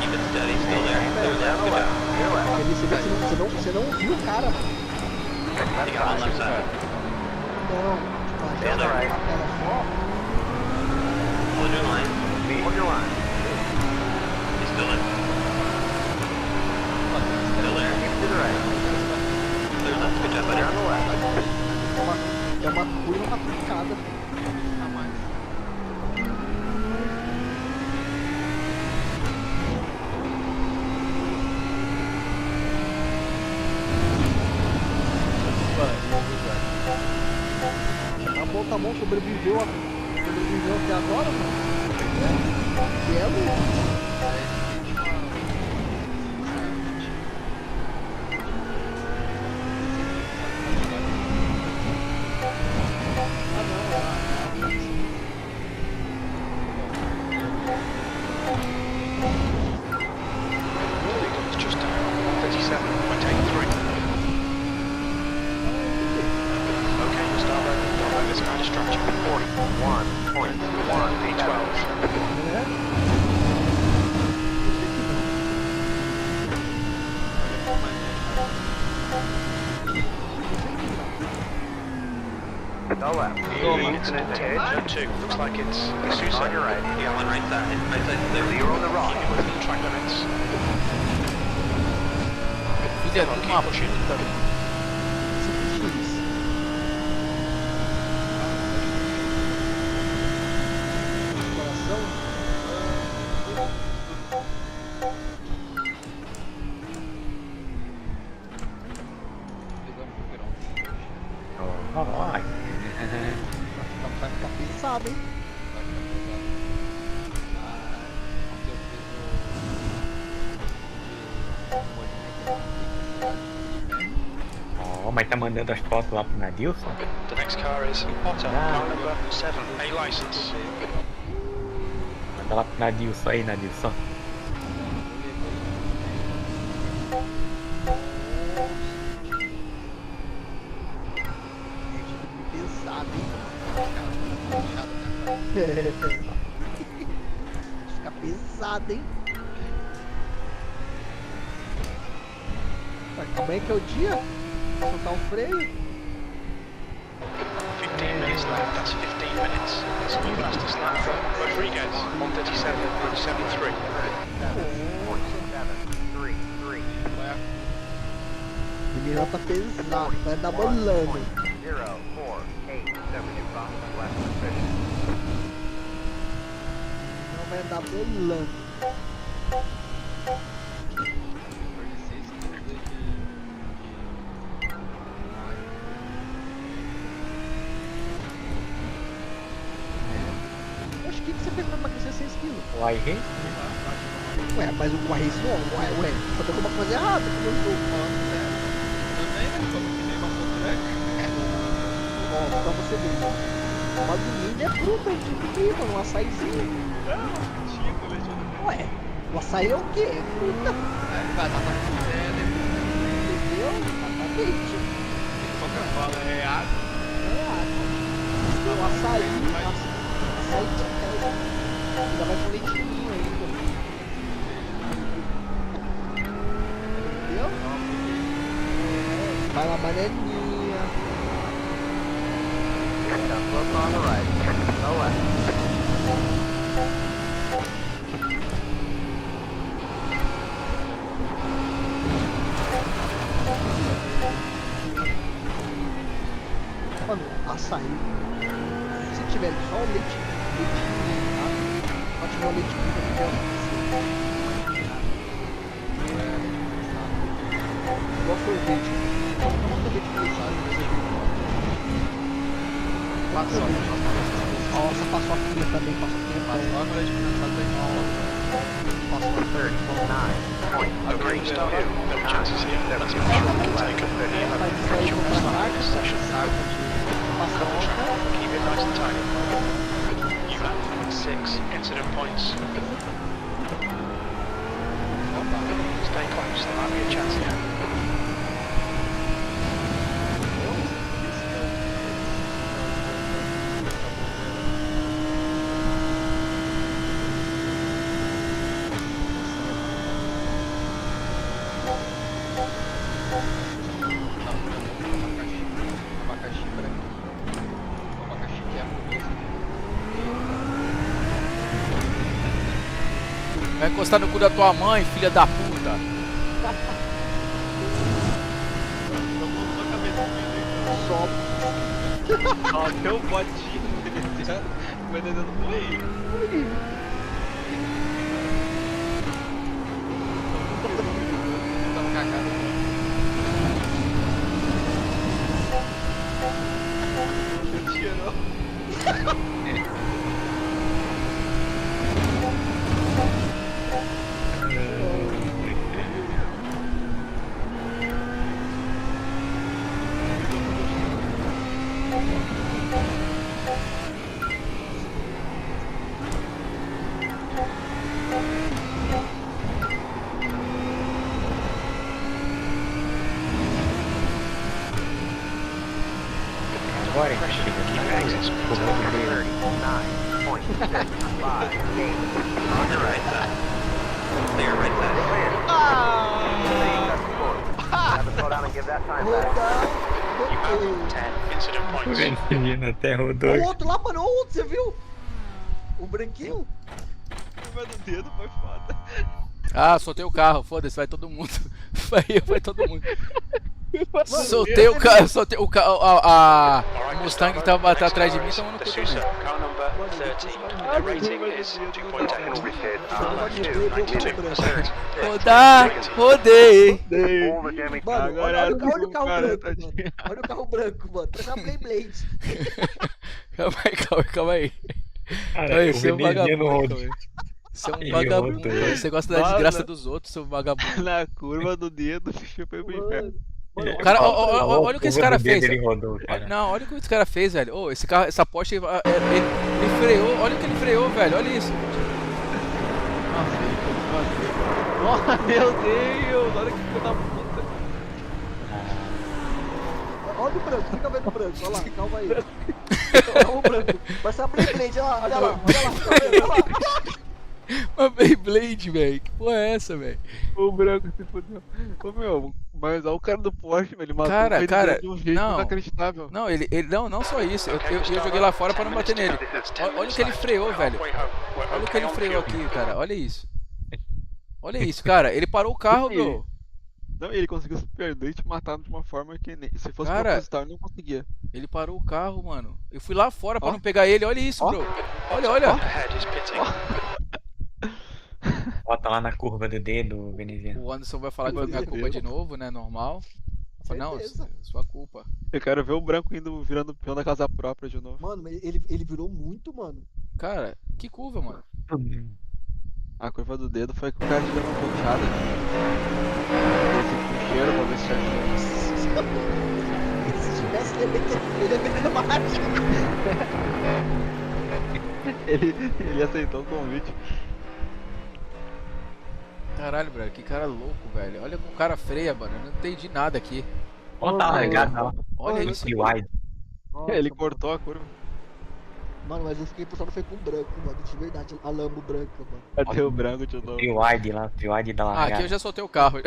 Keep it steady. Still there. Clear left. Good job. Clear left. Você não viu o cara, mano. Take out on left side. Não, Stand tela right. só. Hold your line. Hold your line. He's still there. Still there. Keep to the right. Clear left. Good job, buddy. On the left. É uma curva machucada. Tá bom, sobreviveu até agora, mano. Belo. It's just 37. I take 3. Okay, we'll start over. Don't let this guy distract you. 41.1 V12. Go left. Incident ahead. Turn 2. Looks like it's Susa. On your right. Yeah, on right side. Right side. There. You're on the right. Keep within the track limits. é tudo uma puta. Vai ficar pesado, hein? Mas tá mandando as fotos lá pro Nadilson? The next car is Otter, car number 7, A license. Manda lá pro Nadilson aí, Nadilson. Pesado, hein? Fica pesado, hein? Como é que é o dia? Soltar o freio? 15 minutes left, that's 15 minutes. That's the fastest lap from Rodriguez, 1:37.73. 47.33. O menino tá pesado, vai dar bolando. 0.487 left position. Não vai dar bolando. O que você fez pra emagrecer 6 quilos? O iRace? Ué, mas o iRace não, ué, só tem alguma coisa errada com o meu jogo. Ó, pra você ver, o bagulho é fruta, a gente tem mano, um açaizinho. Ué, o açaí é o quê? É fruta. Entendeu? Exatamente. Coca-Cola é água. É água. O açaí ainda vai com leitinho ainda. Entendeu? Vai lá, bananinha. Look on the right. No left. Mano, açaí. Se tiver só o leite, tá? Só tiver o leite puro, igual sorvete. Não sorvete condensado, nossa, paçoquinha também, paçoquinha. Paçoca, leite condensado também. Paçoca 39.32. No chances here. Let's make sure we can take up the session. Keep it nice and tight. You have 6 incident points. Stay close, there might be a chance here. Vai encostar no cu da tua mãe, filha da puta. Ó, teu botinho vai dando play. Tava cagado. Tirou. Agora, o até rodou. O outro lá, mano, o outro, você viu? O branquinho? Vai no dedo, foi foda. Ah, soltei o carro, foda-se, vai todo mundo. Vai todo mundo. Soltei o carro, a Mustang que tava atrás de mim, tomando cu também. Rodei. Mano, olha o carro branco, mano. Olha o carro branco, mano. Parece uma Beyblade. Calma aí. Cara, Você é um vagabundo, velho. Você é um vagabundo, velho. Você gosta da desgraça dos outros, seu vagabundo. Na curva do dedo, foi pro inferno. Cara, olha o que esse cara fez. Rodou, cara. Não, olha o que esse cara fez, velho. Ô, esse carro, essa Porsche, ele freou. Olha o que ele freou, velho. Olha isso. Nossa, meu Deus, olha que filho da puta. Olha o branco, fica vendo o branco. Olha lá, calma aí. Olha o branco. Vai ser uma Beyblade, olha lá. Olha lá. Uma Beyblade, velho. Que porra é essa, velho? O branco se fudeu. Ô meu, mas olha o cara do Porsche, ele matou cara, de um jeito inacreditável. Não, ele não só isso. Eu joguei lá fora pra não bater nele. Olha o que ele freou, velho. Olha o que ele freou aqui, cara. Olha isso. Olha isso, cara. Ele parou o carro, bro. Não, ele conseguiu se perder e te matar de uma forma que nem... Se fosse cara, proposital, ele não conseguia. Ele parou o carro, mano. Eu fui lá fora pra não pegar ele. Olha isso, bro. Olha. Bota lá na curva do dedo, Veneziano. O Anderson vai falar que foi minha culpa de novo, né? Normal. Não, sua culpa. Eu quero ver o branco indo virando peão da casa própria de novo. Mano, ele virou muito, mano. Cara, que curva, mano? A curva do dedo foi que o cara te deu uma ponchada. Ele se puxeram pra ver se tinha. Se tivesse, ele ia meter uma marcha. Ele aceitou o convite. Caralho, velho, que cara louco, velho. Olha como o cara freia, mano. Eu não entendi nada aqui. Olha tá largado lá. Olha isso. Ele cortou a curva. Mano, mas eu fiquei impressionado foi com o branco, mano. De verdade, a Lambo branca, mano. Cadê o branco de novo? Trio-wide lá, trio-wide da largada. Aqui eu já soltei o carro.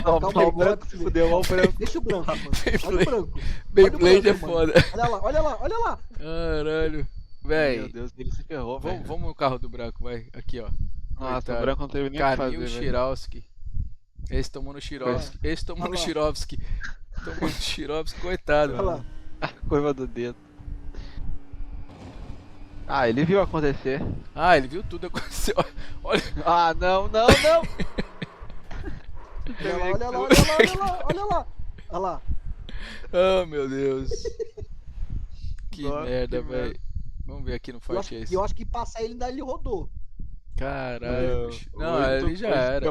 Calma, o branco se fudeu, olha o branco. Deixa o branco, mano. Olha o branco. Beyblade é foda. Olha lá. Caralho. Véi. Meu Deus, ele se ferrou, velho. Vamos no carro do branco, vai. Aqui, ó. Nossa, o branco não teve nem o que fazer, velho. Shirovski. Esse tomou no Shirovski. Tomou no Shirovski, coitado. Olha lá. A curva do dedo. Ah, ele viu acontecer. Ah, ele viu tudo acontecer. Olha. Ah, não. Olha lá. Oh, meu Deus. Que merda, velho. Vamos ver aqui no Forte Ace. Eu acho que passar ele ainda ele rodou. Caralho. Não, ali já era.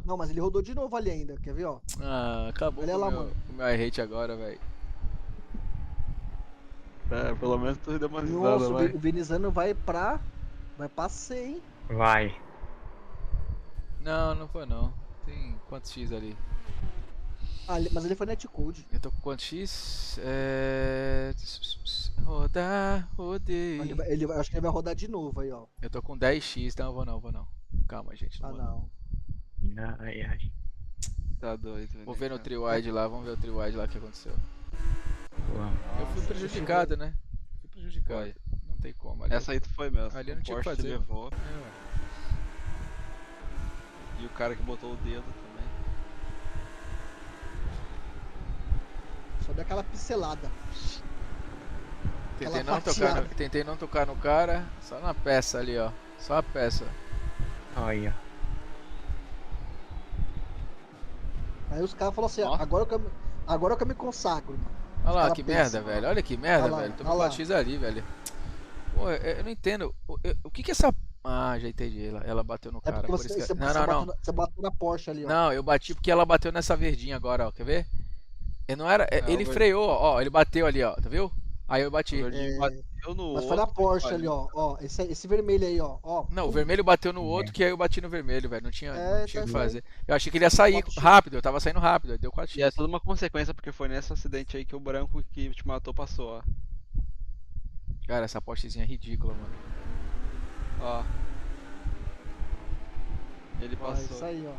Não, mas ele rodou de novo ali ainda. Quer ver, ó? Ah, acabou olha lá, mano. O meu iRate agora, velho. É, pelo menos tu deu uma risada, nossa, vai. O Veneziano vai pra C, hein? Vai. Não foi não. Tem quantos X ali? Ah, mas ele foi netcode. Eu tô com quantos X? Rodei. Acho que ele vai rodar de novo aí, ó. Eu tô com 10x, então eu vou não. Calma, gente. Não. Ai. Tá doido. Vou ver no Trio-Wide lá, vamos ver o Trio-Wide lá que aconteceu. Uau. Eu fui prejudicado, né? Fui prejudicado. Não tem como. Ali essa aí tu foi mesmo. Ali eu não tinha que fazer. Levou. E o cara que botou o dedo também. Só deu aquela pincelada. Tentei não tocar no cara, só na peça ali, ó. Só a peça. Olha. Aí os caras falaram assim, agora que eu me consagro. Olha lá, que merda, velho. Olha que merda, velho. Tô com 4x ali, velho. Pô, eu não entendo. O que essa... Ah, já entendi. Ela bateu no cara. Por isso que... Não. Você bateu na Porsche ali, ó. Não, eu bati porque ela bateu nessa verdinha agora, ó. Quer ver? Não era... ele freou, ó. Ele bateu ali, ó. Tá viu? Aí eu bati. Mas foi na Porsche ali, ó. Esse vermelho aí, ó. Não, o vermelho bateu no outro, que aí eu bati no vermelho, velho. Não tinha o que fazer. Eu achei que ele ia sair rápido, eu tava saindo rápido, deu 4x. E é toda uma consequência, porque foi nesse acidente aí que o branco que te matou passou, ó. Cara, essa Porschezinha é ridícula, mano. Ó. Ele passou. Isso aí, ó.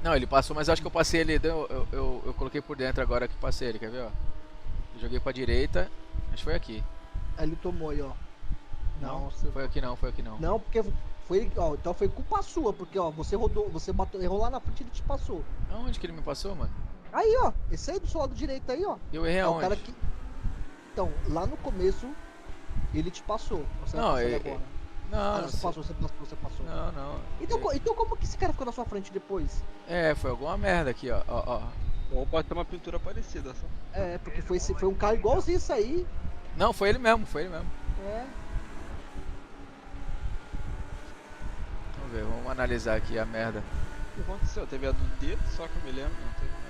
Não, ele passou, mas eu acho que eu passei ele. Eu coloquei por dentro agora que passei ele, quer ver, ó? Eu joguei pra direita, acho que foi aqui. Aí ele tomou aí, ó. Não, foi aqui não. Não, porque Foi, ó, então foi culpa sua, porque ó, você rodou, errou lá na frente e ele te passou. Aonde que ele me passou, mano? Aí, ó, esse aí do seu lado direito aí, ó. Eu errei aonde? O cara que... Então, lá no começo, ele te passou. Você não, vai agora. Não, você passou. Não. Então como que esse cara ficou na sua frente depois? Foi alguma merda aqui, ó. Ou pode ter uma pintura parecida, só. Porque foi um carro igualzinho isso aí. Não, foi ele mesmo. É. Vamos ver, vamos analisar aqui a merda. O que aconteceu? Teve a do dedo, só que eu me lembro, não teve mais.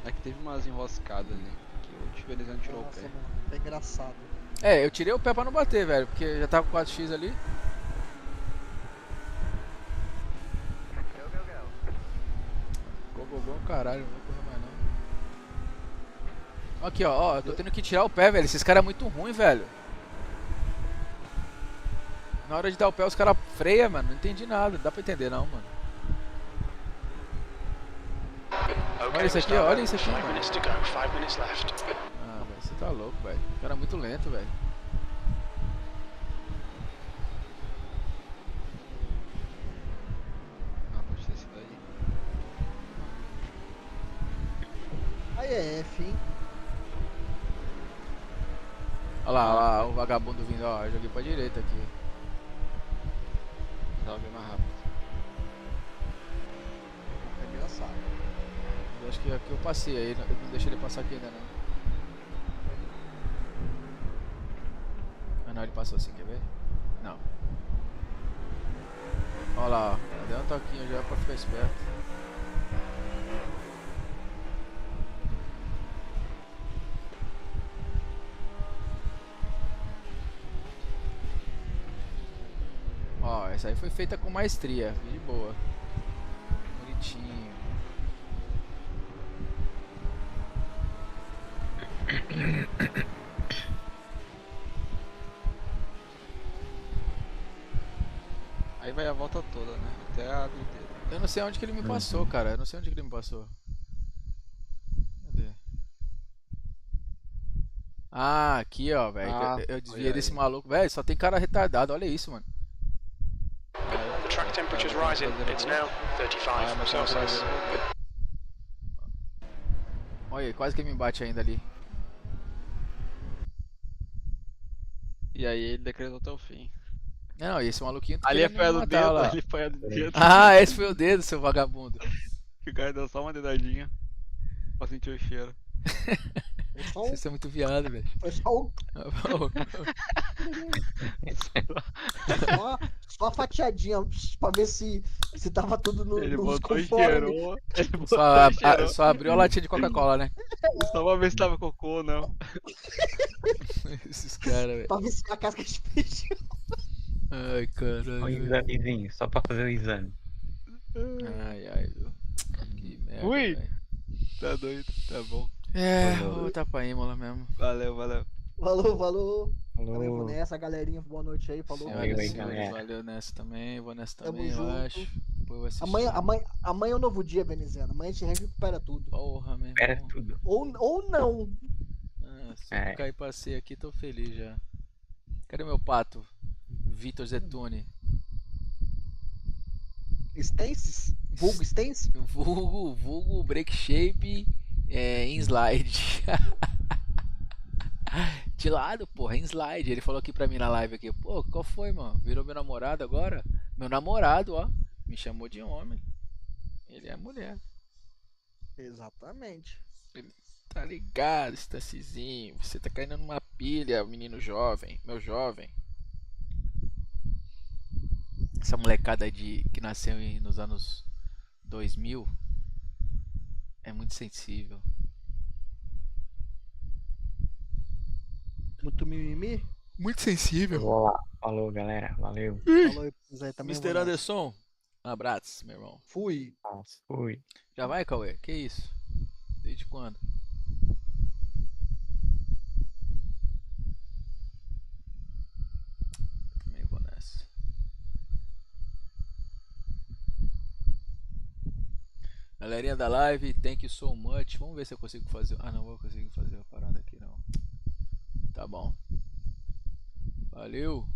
É que teve umas enroscadas ali, que o Tiberizano tirou o pé. Mano, tá engraçado. Eu tirei o pé pra não bater, velho, porque já tava com 4x ali. Go, caralho, não vou correr mais não. Aqui, ó, eu tô tendo que tirar o pé, velho. Esses caras é muito ruim, velho. Na hora de dar o pé, os caras freiam, mano. Não entendi nada, não dá pra entender não, mano. Olha isso aqui, mano. Ah, velho, você tá louco, velho. O cara é muito lento, velho. Pode ter sido aí. Aí é F, hein? Olha lá, o vagabundo vindo, ó. Eu joguei pra direita aqui. Tava bem mais rápido. É engraçado. Eu acho que aqui eu passei aí, eu não deixei ele passar aqui ainda não. Ah não, ele passou assim, quer ver? Não. Olha lá, ó. Deu um toquinho já pra ficar esperto. Ó, essa aí foi feita com maestria, de boa. Bonitinho. Aí vai a volta toda, né? Até a do dedo. Eu não sei onde que ele me passou, cara. Eu não sei onde que ele me passou. Cadê? Ah, aqui, ó, velho. Eu desviei desse maluco. Velho, só tem cara retardado. Olha isso, mano. The track temperature's rising. It's now 35 Celsius. Olha, quase que me bate ainda ali. E aí ele decretou até o fim. Não, e esse maluquinho tá ali foi a do matar, dedo, lá. ali foi a do dedo. Ah, esse foi o dedo, seu vagabundo. Que o cara deu só uma dedadinha pra sentir o cheiro. Vocês são muito viado, velho. Foi só só a fatiadinha pra ver se tava tudo no Ele nos botou e conforme. cheirou. Só abriu a latinha de Coca-Cola, né? Só pra ver se tava cocô ou não. Esses caras, velho. Pra ver se a casca de peixe. Ai, caralho. Um examezinho, só pra fazer o exame. Ai, viu? Que merda. Ui! Véio. Tá doido, tá bom. Vou tá pra Imola mesmo. Valeu. Falou. Também vou nessa, galerinha. Boa noite aí, falou. Valeu nessa também, vou nessa também, eu acho. Depois vou assistir. Amanhã é um novo dia, Veneziano. Amanhã a gente recupera tudo. Porra, meu Recupera irmão. tudo. Ou não. Se eu cair passeio aqui, tô feliz já. Cadê meu pato? Vitor Zetune. Stences? Vulgo Stance? Vulgo Break Shape em slide. De lado, porra, em slide. Ele falou aqui pra mim na live aqui. Pô, qual foi, mano? Virou meu namorado agora? Meu namorado, ó. Me chamou de homem. Ele é mulher. Exatamente. Ele tá ligado, Stancizinho. Você tá caindo numa pilha, menino jovem. Meu jovem. Essa molecada que nasceu nos anos 2000 é muito sensível. Muito mimimi? Muito sensível. Falou, galera. Valeu. Falou, Zé, também Mr. Anderson, um abraço, meu irmão. Fui. Fui. Já vai, Cauê? Que isso? Desde quando? Também vou nessa. Galerinha da live, thank you so much. Vamos ver se eu consigo fazer. Ah, não vou conseguir fazer a parada aqui não. Tá bom. Valeu.